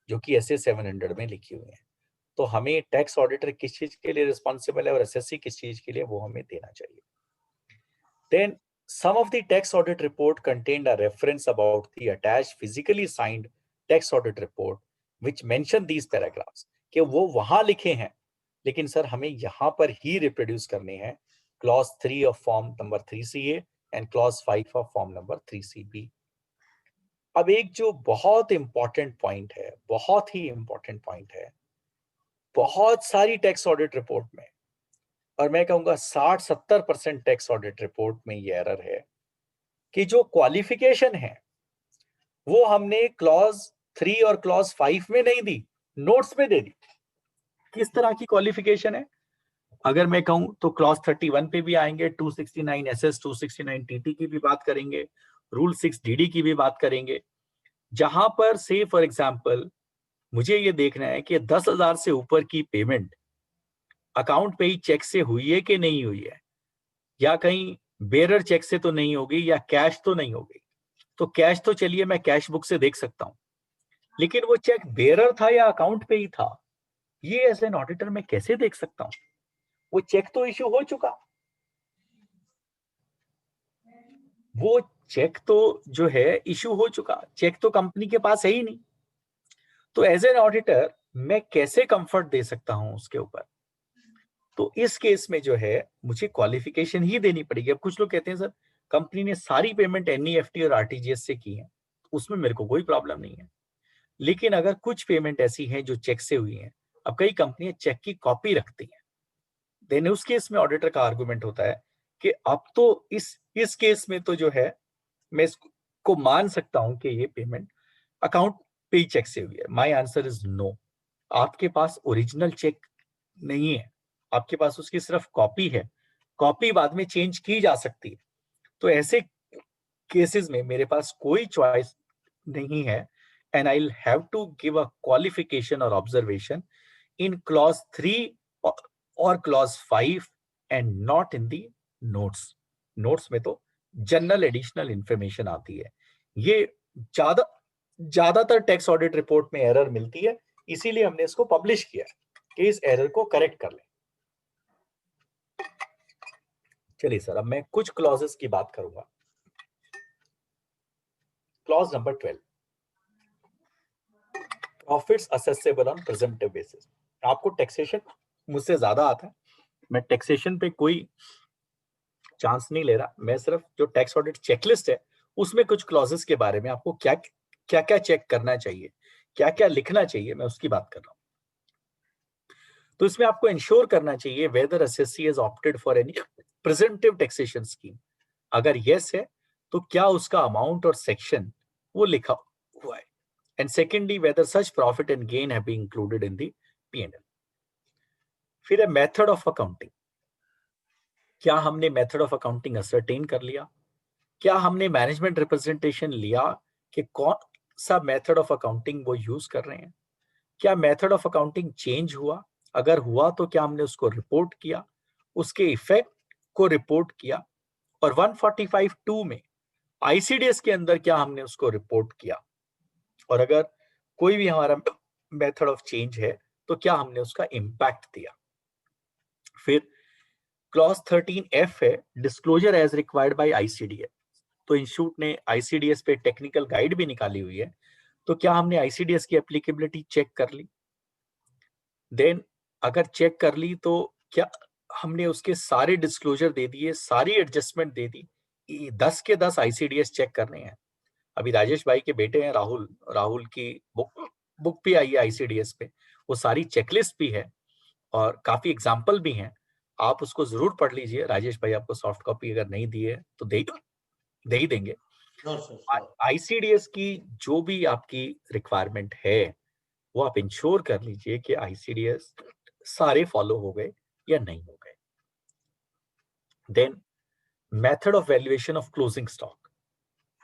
[SPEAKER 2] जो कि SA 700 में लिखी हुई है। तो हमें टैक्स ऑडिटर किस चीज के लिए रिस्पॉन्सिबल है और असेसी किस चीज के लिए, वो हमें देना चाहिए। Then some of the tax audit report contained a reference about the attached physically signed tax audit report which mention these paragraphs, कि वो वहां लिखे हैं, लेकिन सर हमें यहां पर ही रिप्रोड्यूस करने हैं clause 3 of form number 3CA and clause 5 of form number 3CB। अब एक जो बहुत इंपॉर्टेंट पॉइंट है, बहुत ही इंपॉर्टेंट पॉइंट है, बहुत सारी टैक्स ऑडिट रिपोर्ट में, और मैं कहूंगा 60-70% टैक्स ऑडिट रिपोर्ट में ये एरर है कि जो क्वालिफिकेशन है वो हमने क्लॉज 3 और क्लॉज 5 में नहीं दी, नोट्स में दे दी। किस तरह की क्वालिफिकेशन है? अगर मैं कहूं तो क्लॉज 31 पे भी आएंगे, 269 SS 269 TT की भी बात करेंगे, रूल 6 DD की भी बात करेंगे, जहां पर से फॉर एग्जांपल मुझे ये देखना है कि 10,000 से ऊपर की पेमेंट अकाउंट पे ही चेक से हुई है कि नहीं हुई है, या कहीं बेरर चेक से तो नहीं होगी, या कैश तो नहीं होगी। तो कैश तो चलिए मैं कैश बुक से देख सकता हूं, लेकिन वो चेक बेरर था या अकाउंट पे ही था, ये एज एन ऑडिटर मैं कैसे देख सकता हूं? वो चेक तो इश्यू हो चुका, वो चेक तो जो है इश्यू हो चुका, चेक तो कंपनी के पास है ही नहीं। तो एज एन ऑडिटर मैं कैसे कंफर्ट दे सकता हूं उसके ऊपर? तो इस केस में जो है मुझे क्वालिफिकेशन ही देनी पड़ेगी। अब कुछ लोग कहते हैं सर कंपनी ने सारी पेमेंट NEFT और RTGS से की है, उसमें मेरे को कोई प्रॉब्लम नहीं है, लेकिन अगर कुछ पेमेंट ऐसी है जो चेक से हुई है, अब कई कंपनियां चेक की कॉपी रखती हैं, देन उस केस में ऑडिटर का आर्गुमेंट होता है कि अब तो इस केस में तो जो है मैं इसको मान सकता हूं कि ये पेमेंट अकाउंट पे ही चेक से हुई है। My answer is no. आपके पास ओरिजिनल चेक नहीं है, आपके पास उसकी सिर्फ कॉपी है, कॉपी बाद में चेंज की जा सकती है। तो ऐसे केसेस में मेरे पास कोई चॉइस नहीं है, and I will have to give a qualification और ऑब्जर्वेशन इन क्लॉज 3 और clause 5 and not in the notes. Notes में तो जनरल एडिशनल इंफॉर्मेशन आती है। ये ज्यादातर टैक्स ऑडिट रिपोर्ट में एरर मिलती है, इसीलिए हमने इसको पब्लिश किया कि इस एरर को करेक्ट कर लें। चलिए सर, अब मैं कुछ क्लॉजेस की बात करूंगा। Clause number 12, profits accessible on presumptive basis. आपको टैक्सेशन मुझसे ज्यादा आता है, मैं टैक्सेशन पे कोई चांस नहीं ले रहा, मैं सिर्फ जो टैक्स ऑडिट चेकलिस्ट है उसमें कुछ क्लॉजेस के बारे में आपको क्या क्या चेक करना चाहिए, क्या क्या लिखना चाहिए, मैं उसकी बात कर रहा हूं। तो इसमें आपको इंश्योर करना चाहिए whether assessee has opted for any presumptive taxation scheme. अगर यस है तो क्या उसका अमाउंट और सेक्शन वो लिखा हुआ है, and secondly whether such profit and gain have been included in the P&L। फिर है मेथड ऑफ अकाउंटिंग। क्या हमने मेथड ऑफ अकाउंटिंग असरटेन कर लिया? क्या हमने मैनेजमेंट रिप्रेजेंटेशन लिया कि कौन सा मेथड ऑफ अकाउंटिंग वो यूज कर रहे हैं? क्या मेथड ऑफ अकाउंटिंग चेंज हुआ? अगर हुआ तो क्या हमने उसको रिपोर्ट किया, उसके इफेक्ट को रिपोर्ट किया? और 145(2) में ICDS के अंदर क्या हमने उसको रिपोर्ट किया? और अगर कोई भी हमारा मेथड ऑफ चेंज है तो क्या हमने उसका इंपैक्ट दिया? फिर क्लॉज 13F है, disclosure as required by ICDS। तो इंस्टीट्यूट ने ICDS पे टेक्निकल गाइड भी निकाली हुई है, तो क्या हमने ICDS की एप्लीकेबिलिटी चेक कर ली? देन अगर चेक कर ली तो क्या हमने उसके सारे डिस्क्लोजर दे दिए, सारी एडजस्टमेंट दे दी? 10 के 10 ICDS चेक करने हैं। अभी राजेश भाई के बेटे हैं राहुल, राहुल की बुक भी आई है ICDS पे, वो सारी चेकलिस्ट भी है और काफी एग्जाम्पल भी हैं, आप उसको जरूर पढ़ लीजिए। राजेश भाई आपको सॉफ्ट कॉपी अगर नहीं दी है तो दे ही देंगे। ICDS की जो भी आपकी रिक्वायरमेंट है वो आप इंश्योर कर लीजिए कि ICDS सारे फॉलो हो गए या नहीं हो गए। Then method of valuation of closing stock,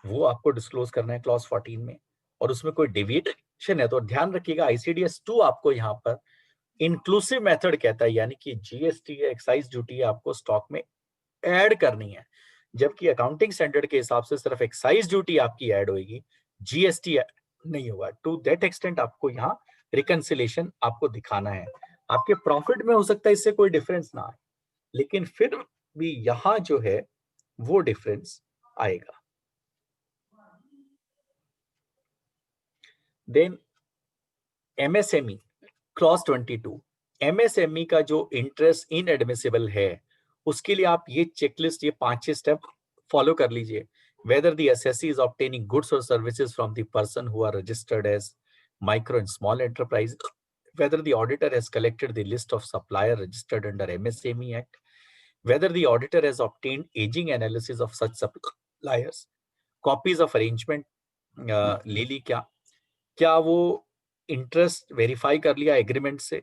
[SPEAKER 2] वो आपको डिस्क्लोज करना है क्लॉज 14 में, और उसमें कोई डेविएशन है तो ध्यान रखिएगा ICDS 2 आपको यहाँ पर इंक्लूसिव मेथड कहता है, यानी कि GST या एक्साइज ड्यूटी आपको स्टॉक में ऐड करनी है, जबकि अकाउंटिंग स्टैंडर्ड के हिसाब से सिर्फ एक्साइज ड्यूटी आपकी ऐड होगी, GST नहीं होगा। टू दैट एक्सटेंट आपको यहाँ रिकंसिलेशन आपको दिखाना है। आपके प्रॉफिट में हो सकता है इससे कोई डिफरेंस ना आए, लेकिन फिर भी यहाँ जो है वो डिफरेंस आएगा। देन MSME क्लॉज 22, MSME का जो इंटरेस्ट इनएडमिसिबल है उसके लिए आप ये चेकलिस्ट, ये 5-6 स्टेप फॉलो कर लीजिए whether the assessee is obtaining goods or services from the person who are registered as micro and small enterprise, whether the auditor has collected the list of supplier registered under MSME Act, whether the auditor has obtained aging analysis of such suppliers, copies of arrangement ले ली क्या वो interest verify कर लिया agreement से,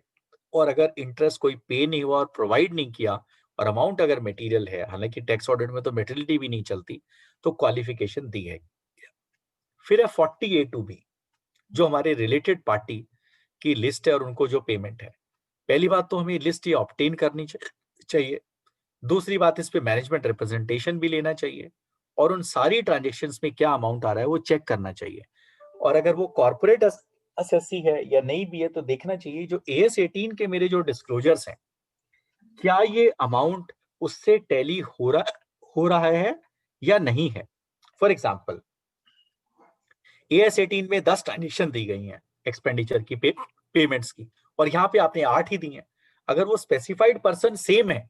[SPEAKER 2] और अगर interest कोई पे नहीं हुआ और प्रोवाइड नहीं किया और अमाउंट अगर मटेरियल है, हालांकि टैक्स ऑडिट में तो मटेरियलिटी भी नहीं चलती, तो क्वालिफिकेशन दी है। फिर है 40A2B, जो हमारे रिलेटेड पार्टी की लिस्ट है और उनको जो पेमेंट है। पहली बात तो हमें लिस्ट ये ऑब्टेन करनी चाहिए, दूसरी बात इस पे मैनेजमेंट रिप्रेजेंटेशन भी लेना चाहिए, और उन सारी ट्रांजेक्शन्स में क्या अमाउंट आ रहा है वो चेक करना चाहिए। और अगर वो कॉर्पोरेट असेसी है या नहीं भी है तो देखना चाहिए जो AS 18 के मेरे जो डिस्क्लोजर्स हैं, क्या ये अमाउंट उससे टैली हो रहा है या नहीं है। फॉर एग्जाम्पल, AS 18 में 10 ट्रांजेक्शन दी गई हैं एक्सपेंडिचर की पेमेंट्स की, और यहाँ पे आपने 8 ही दी हैं। अगर वो स्पेसिफाइड पर्सन सेम है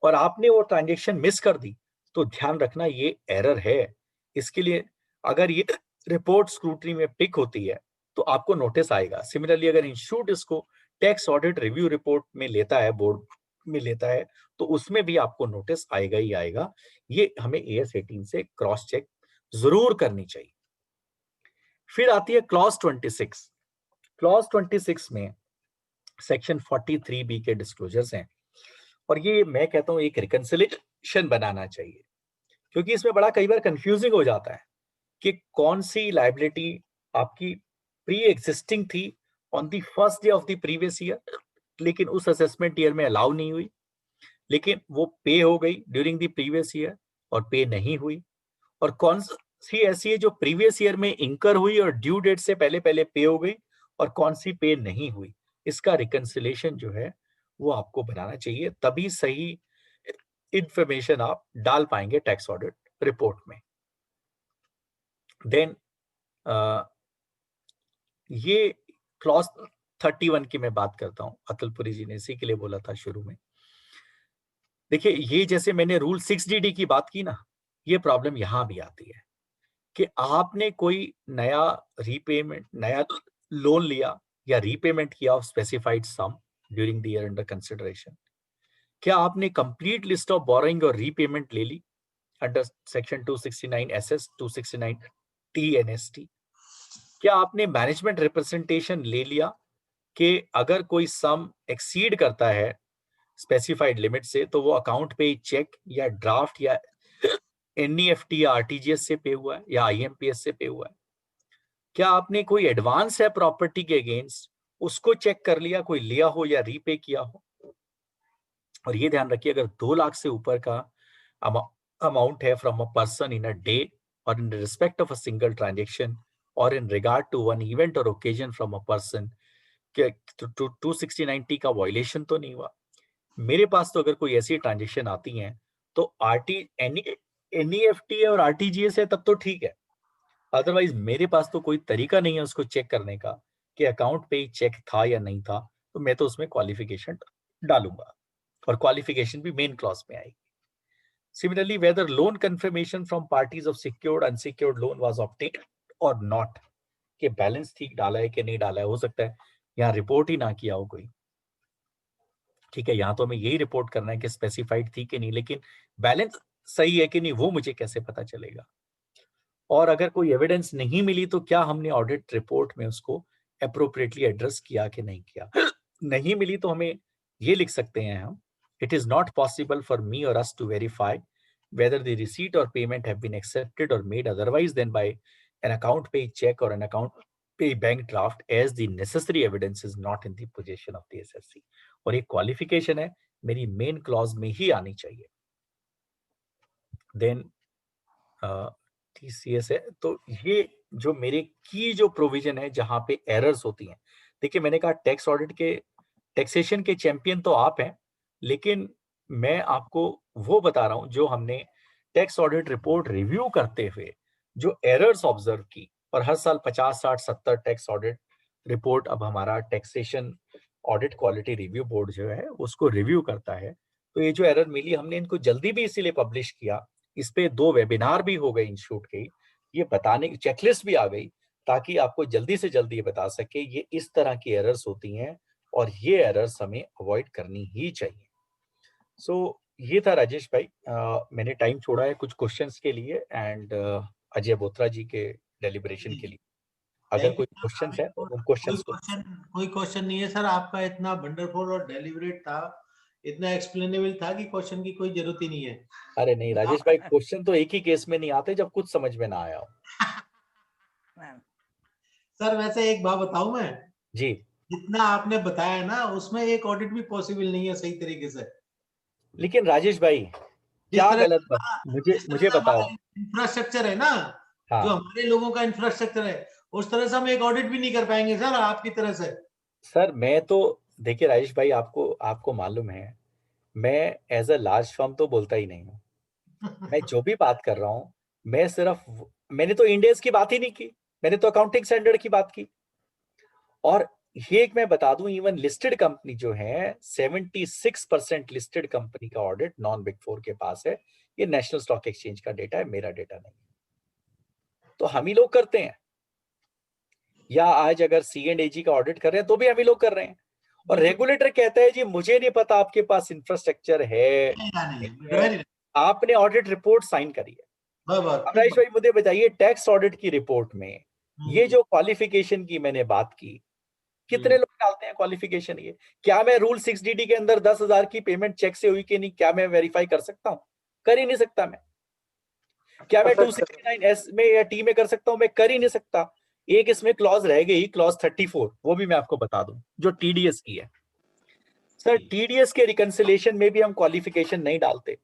[SPEAKER 2] और आपने वो ट्रांजेक्शन मिस कर दी तो ध्यान रखना ये एरर है। इसके लिए अगर ये रिपोर्ट स्क्रूटनी में पिक होती है तो आपको नोटिस आएगा। सिमिलरली अगर इंस्टीट्यूट इसको टैक्स ऑडिट रिव्यू रिपोर्ट में लेता है, बोर्ड में लेता है, तो उसमें भी आपको नोटिस आएगा ही आएगा। ये हमें AS 18 से क्रॉस चेक जरूर करनी चाहिए। फिर आती है क्लॉज 26। क्लॉज 26 में सेक्शन 43B के डिस्क्लोजर्स हैं, और ये मैं कहता हूं एक रिकंसिलिएशन बनाना चाहिए, क्योंकि इसमें बड़ा कई बार कंफ्यूजिंग हो जाता है कि कौन सी लायबिलिटी आपकी प्री एग्जिस्टिंग थी on the first day of the previous year, लेकिन उस असेसमेंट ईयर में अलाउ नहीं हुई, लेकिन वो पे हो गई ड्यूरिंग द प्रीवियस ईयर और पे नहीं हुई, और कौन सी ऐसी है जो प्रीवियस ईयर में इंकर हुई और ड्यू डेट से पहले पहले पे हो गई, और कौन सी पे नहीं हुई। इसका रिकंसिलिएशन जो है वो आपको बनाना चाहिए, तभी सही इंफॉर्मेशन आप डाल पाएंगे टैक्स ऑडिट रिपोर्ट में। देन ये क्लॉज 31 की मैं बात करता हूं, अतुलपुरी जी ने इसी के लिए बोला था शुरू में। देखिए, ये जैसे मैंने रूल 6DD की बात की ना, ये प्रॉब्लम यहां भी आती है कि आपने कोई नया रीपेमेंट, नया लोन लिया या रीपेमेंट किया of specified sum during the year under consideration. क्या आपने कंप्लीट लिस्ट ऑफ बोरोइंग और रीपेमेंट ले ली अंडर सेक्शन 269 SS 269 TNST? क्या आपने मैनेजमेंट रिप्रेजेंटेशन ले लिया कि अगर कोई सम एक्सीड करता है स्पेसिफाइड लिमिट से तो वो अकाउंट पे चेक या ड्राफ्ट या NEFT या RTGS से पे हुआ है या IMPS से पे हुआ है? क्या आपने कोई एडवांस है प्रॉपर्टी के अगेंस्ट, उसको चेक कर लिया, कोई लिया हो या रीपे किया हो? और ये ध्यान रखिए, अगर 2 लाख से ऊपर का अमाउंट है from a person in a day और in respect of a single transaction और in regard to one event और occasion from a person, 269T का वायलेशन तो नहीं हुआ। मेरे पास तो अगर कोई ऐसी ट्रांजेक्शन आती हैं तो NEFT है और RTGS है तब तो ठीक है, अदरवाइज मेरे पास तो कोई तरीका नहीं है उसको चेक करने का कि अकाउंट पे चेक था या नहीं था, तो मैं तो उसमें क्वालिफिकेशन डालूंगा, और क्वालिफिकेशन भी मेन क्लॉज में आएगी। Similarly, whether loan confirmation from parties of secured unsecured loan was obtained or not, कि बैलेंस ठीक डाला है कि नहीं डाला है। हो सकता है यहाँ रिपोर्ट ही ना किया हो कोई, ठीक है, यहाँ तो हमें यही रिपोर्ट करना है कि स्पेसिफाइड थी कि नहीं, लेकिन बैलेंस सही है कि नहीं वो मुझे कैसे पता चलेगा। और अगर कोई एविडेंस नहीं मिली तो क्या हमने ऑडिट रिपोर्ट में उसको अप्रोप्रिएटली एड्रेस किया कि नहीं किया। नहीं मिली तो हमें ये लिख सकते हैं हम, it is not possible for me और us to verify whether the receipt or payment have been accepted or made otherwise than by an account pay check or an account pay bank draft as the necessary evidence is not in the possession of the SSC। और ये qualification है मेरी main clause में ही आनी चाहिए। Then TCS है, तो ये जो मेरे की जो प्रोविजन है जहां पे एरर्स होती हैं, देखिए मैंने कहा टैक्स ऑडिट के टैक्सेशन के चैंपियन तो आप हैं, लेकिन मैं आपको वो बता रहा हूं जो हमने टैक्स ऑडिट रिपोर्ट रिव्यू करते हुए जो एरर्स ऑब्जर्व की, और हर साल 50, 60, 70 टैक्स ऑडिट रिपोर्ट अब हमारा taxation audit quality review board जो है उसको रिव्यू करता है। तो ये जो एरर मिली हमने इनको जल्दी भी इसीलिए पब्लिश किया इस पे 2 वेबिनार भी हो गए इंस्टीट्यूट के, ये बताने की चेकलिस्ट भी आ गई ताकि आपको जल्दी से जल्दी ये बता सके ये इस तरह की एरर्स होती हैं और ये एरर्स हमें अवॉइड करनी ही चाहिए। सो ये था राजेश भाई। मैंने टाइम छोड़ा है कुछ क्वेश्चंस के लिए एंड अजय बोत्रा जी के डेलिब्रेशन के लिए। अगर
[SPEAKER 1] Thank you,
[SPEAKER 2] कोई
[SPEAKER 1] sir.
[SPEAKER 2] क्वेश्चंस है तो उन
[SPEAKER 1] कोई
[SPEAKER 2] क्वेश्चंस को
[SPEAKER 1] क्वेश्चन नहीं है सर, आपका इतना वंडरफुल और डेलिबरेट था, इतना एक्सप्लेनेबल था कि क्वेश्चन की कोई जरूरत ही नहीं है।
[SPEAKER 2] अरे नहीं राजेश भाई, क्वेश्चन तो एक ही केस में नहीं आते जब कुछ समझ में ना आया हो।
[SPEAKER 1] सर वैसे एक बात बताऊं मैं,
[SPEAKER 2] जी
[SPEAKER 1] जितना आपने बताया ना उसमें एक ऑडिट भी पॉसिबल नहीं है सही तरीके से।
[SPEAKER 2] लेकिन राजेश भाई
[SPEAKER 1] जिस
[SPEAKER 2] क्या
[SPEAKER 1] तरह
[SPEAKER 2] गलत बात, मुझे
[SPEAKER 1] से
[SPEAKER 2] बताओ।
[SPEAKER 1] हमारा इंफ्रास्ट्रक्चर है ना, जो
[SPEAKER 2] हाँ
[SPEAKER 1] हमारे लोगों का इंफ्रास्ट्रक्चर है, उस तरह से हम एक ऑडिट भी नहीं कर पाएंगे सर आपकी तरह से।
[SPEAKER 2] सर, मैं तो देखिए राजेश भाई, आपको आपको मालूम है मैं एज अ लार्ज फर्म तो बोलता ही नहीं हूँ। मैं जो भी बात कर रहा हूँ मैं सिर्फ मैंने तो इंडियंस की बात ही नहीं की, मैंने तो अकाउंटिंग स्टैंडर्ड की बात की। और ये एक मैं बता दूं, इवन लिस्टेड कंपनी जो है 76% लिस्टेड कंपनी का ऑडिट नॉन बिग फोर के पास है। ये नेशनल स्टॉक एक्सचेंज का डेटा है, मेरा डेटा नहीं। तो हम ही लोग करते हैं, या आज अगर C&AG का ऑडिट कर रहे हैं तो भी हम ही लोग कर रहे हैं। और रेगुलेटर कहता है जी मुझे नहीं पता आपके पास इंफ्रास्ट्रक्चर है, आपने ऑडिट रिपोर्ट साइन करी है। अब राजेश भाई मुझे बताइए, टैक्स ऑडिट की रिपोर्ट में ये जो क्वालिफिकेशन की मैंने बात की, कितने लोग डालते हैं क्वालिफिकेशन? ये क्या मैं रूल 6DD के अंदर 10,000 की पेमेंट चेक से हुई कि नहीं, क्या मैं वेरीफाई कर सकता हूं? कर ही नहीं सकता मैं। क्या मैं 269S में या टी में कर सकता हूं? मैं कर ही नहीं सकता। एक इसमें क्लॉज रह गई, क्लॉज 34, वो भी मैं आपको बता दूं, जो TDS की है। सर TDS के रिकंसिलेशन में भी हम क्वालिफिकेशन नहीं डालते।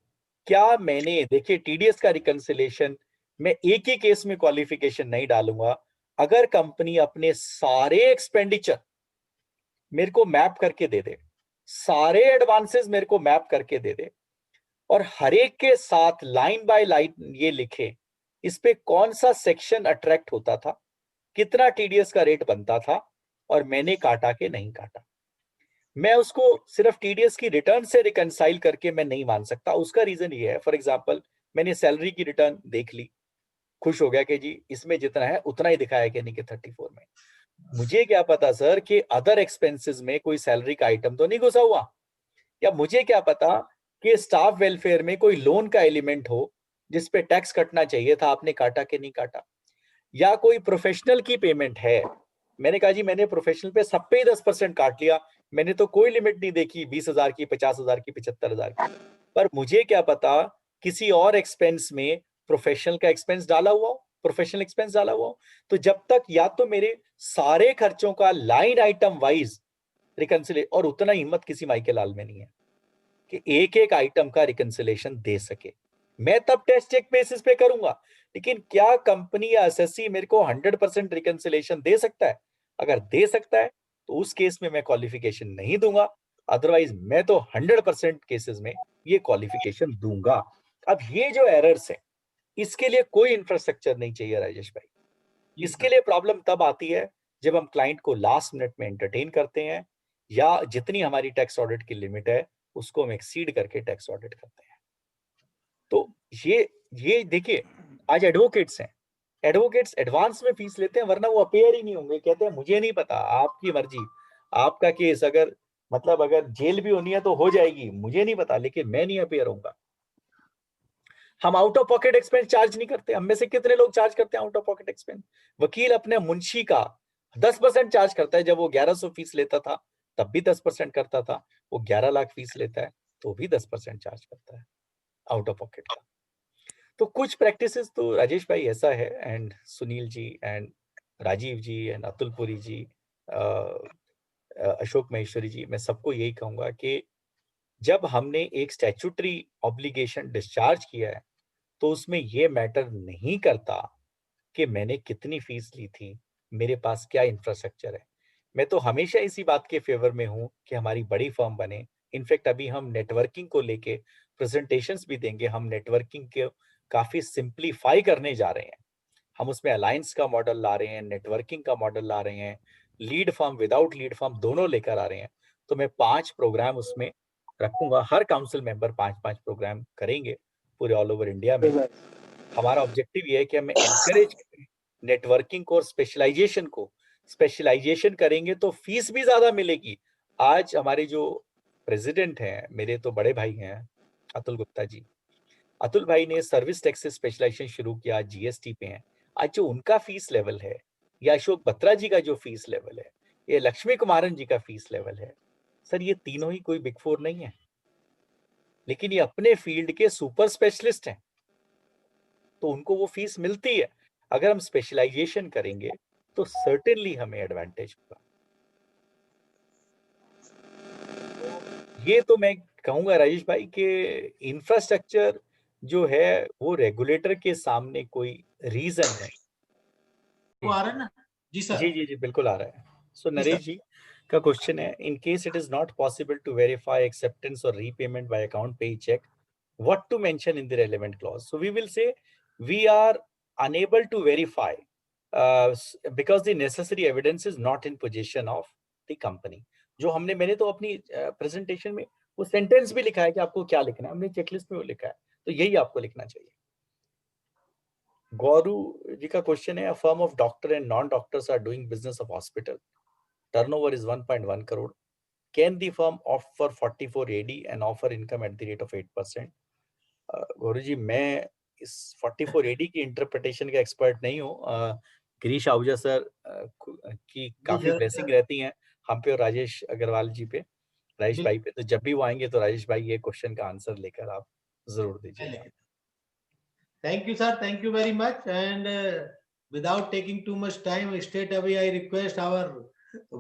[SPEAKER 2] क्या मैंने, देखिए TDS का रिकंसिलेशन मैं एक ही केस में क्वालिफिकेशन नहीं डालूंगा अगर कंपनी अपने सारे एक्सपेंडिचर मेरे को मैप करके दे दे, सारे एडवांसेस मेरे को मैप करके दे दे, और हर एक के साथ लाइन बाय लाइन ये लिखे इस पे कौन सा सेक्शन अट्रैक्ट होता था, कितना TDS का रेट बनता था, और मैंने काटा के नहीं काटा। मैं उसको सिर्फ TDS की रिटर्न से रिकंसाइल करके मैं नहीं मान सकता। उसका रीजन ये है, फॉर एग्जांपल मैंने सैलरी की रिटर्न देख ली, खुश हो गया कि जी इसमें जितना है उतना ही दिखाया कि नहीं कि 34 में। मुझे क्या पता सर कि अदर एक्सपेंसेस में कोई सैलरी का आइटम तो नहीं घुसा हुआ, या मुझे क्या पता कि स्टाफ वेलफेयर में कोई लोन का एलिमेंट हो जिसपे टैक्स कटना चाहिए था, आपने काटा कि नहीं काटा। या कोई प्रोफेशनल की पेमेंट है, मैंने कहा जी मैंने प्रोफेशनल पे सब पे ही 10% काट लिया, मैंने तो कोई लिमिट नहीं देखी 20,000 की, 50,000 की, 75,000 की। पर मुझे क्या पता किसी और एक्सपेंस में प्रोफेशनल का एक्सपेंस डाला हुआ हो, प्रोफेशनल एक्सपेंस डाला हुआ हो। तो जब तक या तो मेरे सारे खर्चों का लाइन आइटम वाइज रिकंसिले, और उतना हिम्मत किसी माइके लाल में नहीं है कि एक एक आइटम का रिकंसिलेशन दे सके, मैं तब टेस्ट चेक बेसिस पे करूंगा। लेकिन क्या कंपनी या एसएससी मेरे को 100% रिकंसिलेशन दे सकता है? अगर दे सकता है तो उस केस में मैं क्वालिफिकेशन नहीं दूंगा, अदरवाइज मैं तो 100% केसेस में ये क्वालिफिकेशन दूंगा। अब ये जो एरर्स है, इसके लिए कोई इंफ्रास्ट्रक्चर नहीं चाहिए राजेश भाई। इसके लिए प्रॉब्लम तब आती है जब हम क्लाइंट को लास्ट मिनट में एंटरटेन करते हैं, या जितनी हमारी टैक्स ऑडिट की लिमिट है उसको हम एक्सीड करके टैक्स ऑडिट करते हैं। तो ये देखिए, आज एडवोकेट्स हैं, एडवोकेट्स एडवांस में फीस लेते हैं, वरना वो अपेयर ही नहीं होंगे। कहते हैं मुझे नहीं पता, आपकी मर्जी, आपका केस अगर मतलब अगर जेल भी होनी है तो हो जाएगी, मुझे नहीं पता, लेकिन मैं नहीं अपेयर होऊंगा। हम out of pocket expense charge नहीं करते। हम में से कितने लोग चार्ज करते हैं आउट ऑफ पॉकेट एक्सपेंस? वकील अपने मुंशी का 10% चार्ज करता है। जब वो 1100 फीस लेता था तब भी 10% करता था, वो 11 लाख फीस लेता है तो भी 10% चार्ज करता है आउट ऑफ पॉकेट का। तो कुछ प्रैक्टिसेस तो राजेश भाई ऐसा है, and Sunil ji and Rajeev ji and Atul Puri ji, Ashok Maheshwari ji, मैं सबको यही कहूंगा कि जब हमने एक स्टैट्यूटरी ऑब्लिगेशन डिस्चार्ज किया है तो उसमें ये मैटर नहीं करता कि मैंने कितनी फीस ली थी, मेरे पास क्या इंफ्रास्ट्रक्चर है। मैं तो हमेशा इसी बात के फेवर में हूं कि हमारी बड़ी फर्म बने। इनफैक्ट अभी हम नेटवर्किंग को लेके प्रेजेंटेशंस भी देंगे। हम नेटवर्किंग के काफी सिंप्लीफाई करने जा रहे हैं। हम उसमें अलायंस का मॉडल ला रहे हैं, नेटवर्किंग का मॉडल ला रहे हैं, lead firm without lead firm दोनों लेकर आ रहे हैं। तो मैं 5 प्रोग्राम उसमें रखूंगा, हर काउंसिल मेंबर 5-5 प्रोग्राम करेंगे। पूरे ऑल ओवर इंडिया में।
[SPEAKER 3] Very nice.
[SPEAKER 2] हमारा ऑब्जेक्टिव ये है कि हमें एनकरेज नेटवर्किंग को और स्पेशलाइजेशन को। स्पेशलाइजेशन करेंगे तो फीस भी ज्यादा मिलेगी। आज हमारे जो प्रेसिडेंट हैं, मेरे तो बड़े भाई हैं अतुल गुप्ता जी, अतुल भाई ने सर्विस टैक्स से स्पेशलाइजेशन शुरू किया, जीएसटी पे हैं। आज जो उनका फीस लेवल है, या अशोक बत्रा जी का जो फीस लेवल है, ये लक्ष्मी कुमारन जी का फीस लेवल है, सर ये तीनों ही कोई बिग फोर नहीं है, लेकिन ये अपने फील्ड के सुपर स्पेशलिस्ट हैं, तो उनको वो फीस मिलती है। अगर हम स्पेशलाइजेशन करेंगे तो सर्टेनली हमें एडवांटेज होगा। ये तो मैं कहूंगा राजेश भाई कि इंफ्रास्ट्रक्चर जो है वो रेगुलेटर के सामने कोई रीजन नहीं।
[SPEAKER 1] वो आ रहा है ना? जी सर।
[SPEAKER 2] जी जी जी बिल्कुल आ रहा है। सो नरेश जी का क्वेश्चन है, in case it is not possible to verify acceptance और repayment by account payee cheque, what to mention in the relevant clause? So we will say we are unable to verify because the necessary evidence is not in possession of the company. जो मैंने तो अपनी presentation में वो sentence भी लिखा है कि आपको क्या लिखना है, हमने चेकलिस्ट में वो लिखा है, तो यही आपको लिखना चाहिए। गौरू जी का क्वेश्चन है, a firm of doctor and non-doctors are doing business of hospital. Turnover is 1.1 crore. Can the firm offer 44 AD and offer income at the rate of 8%? Gauru जी, मैं इस 44 एडी की इंटरप्रिटेशन का एक्सपर्ट नहीं हूँ। गिरीश आहूजा सर की काफी blessing रहती हैं हम पे और राजेश अग्रवाल जी पे, राजेश भाई पे, तो जब भी वो आएंगे तो राजेश भाई ये क्वेश्चन का आंसर लेकर आप जरूर दीजिएगा।
[SPEAKER 1] Thank you, sir. Thank you very much. And without taking too much time, straight away I request our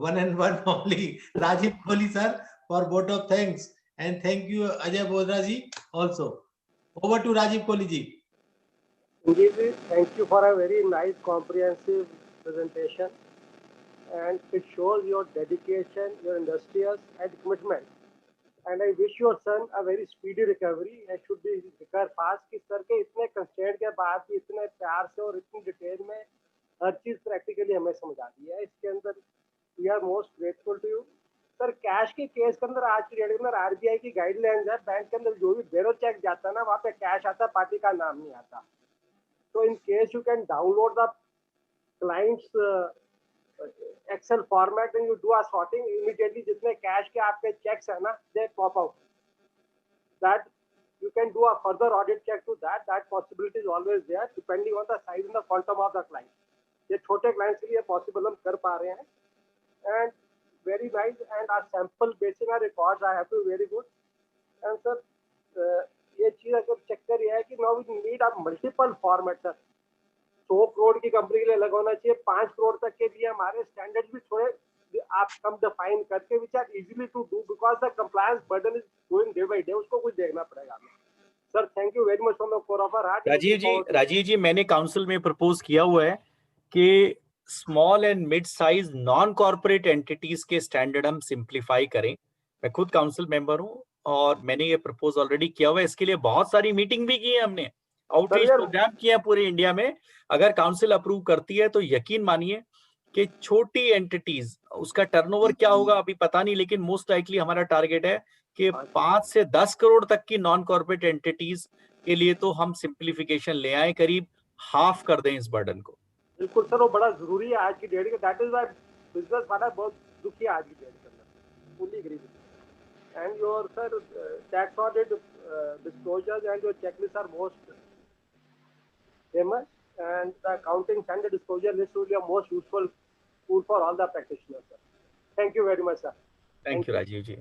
[SPEAKER 1] one and one only Rajiv Kohli sir for vote of thanks, and thank you Ajay Bodra ji also. Over to Rajiv Kohli ji.
[SPEAKER 3] Indeed, thank you for a very nice, comprehensive presentation, and it shows your dedication, your industrious and commitment. And I wish your son a very speedy recovery and should be recover fast. कि sir के इतने constant के बाद भी इतने प्यार से और इतनी डिटेल में हर चीज प्रैक्टिकली हमें समझा दी है। इसके अंदर we are most grateful to you sir. Cash के केस के अंदर आज की डेट के अंदर आरबीआई की गाइडलाइंस है, बैंक के अंदर जो भी बेरो चेक जाता है ना, वहाँ पे कैश आता है, पार्टी का नाम नहीं आता। So in case you can download the client's Excel format and you do a sorting immediately, जितने cash के आपके checks है ना, they pop out. That you can do a further audit check to that. That possibility is always there, depending on the size and the quantum of the client. ये छोटे clients के लिए possible हम कर पा रहे हैं, and very nice. And our sample basis our records are have to be very good. And sir, ये चीज अगर चक्कर ये है कि now we need a multiple format sir. 100 crore की कंपनी के लिए अलग होना चाहिए, 5 करोड़ तक के लिए हमारे स्टैंडर्ड्स भी थोड़े आप कम डिफाइन करके which are easily to do because the compliance burden is going day by day, उसको कुछ देखना पड़ेगा हमें। Sir thank you very much from the core of our heart.
[SPEAKER 2] Rajeev ji मैंने काउंसिल में प्रपोज किया हुआ है कि small and mid size non corporate entities के स्टैंडर्ड हम सिंप्लीफाई करें। मैं खुद काउंसिल मेंबर हूं और मैंने ये प्रपोज ऑलरेडी किया हुआ है। इसके लिए बहुत सारी मीटिंग भी की है हमने, आउटरीच प्रोग्राम किया है पूरे इंडिया में। अगर काउंसिल अप्रूव करती है तो यकीन मानिए कि छोटी एंटिटीज, उसका टर्नओवर क्या होगा अभी पता नहीं, लेकिन मोस्ट लाइकली हमारा टारगेट है कि 5 से 10 करोड़ तक की नॉन कॉर्पोरेट एंटिटीज के लिए तो हम सिंप्लीफिकेशन ले आए, करीब हाफ कर दें इस बर्डन को।
[SPEAKER 3] बिल्कुल सर, वो बड़ा जरूरी है आज की डेट के। दैट इज व्हाई बिजनेस वाला बहुत दुखी है आज की डेट के अंदर। Fully agree with. And your sir tax audit disclosures and your checklists are most famous, and the accounting standard disclosure list will be a most useful tool for all the practitioners, sir. Thank you very much, sir.
[SPEAKER 2] Thank you, Rajiv ji.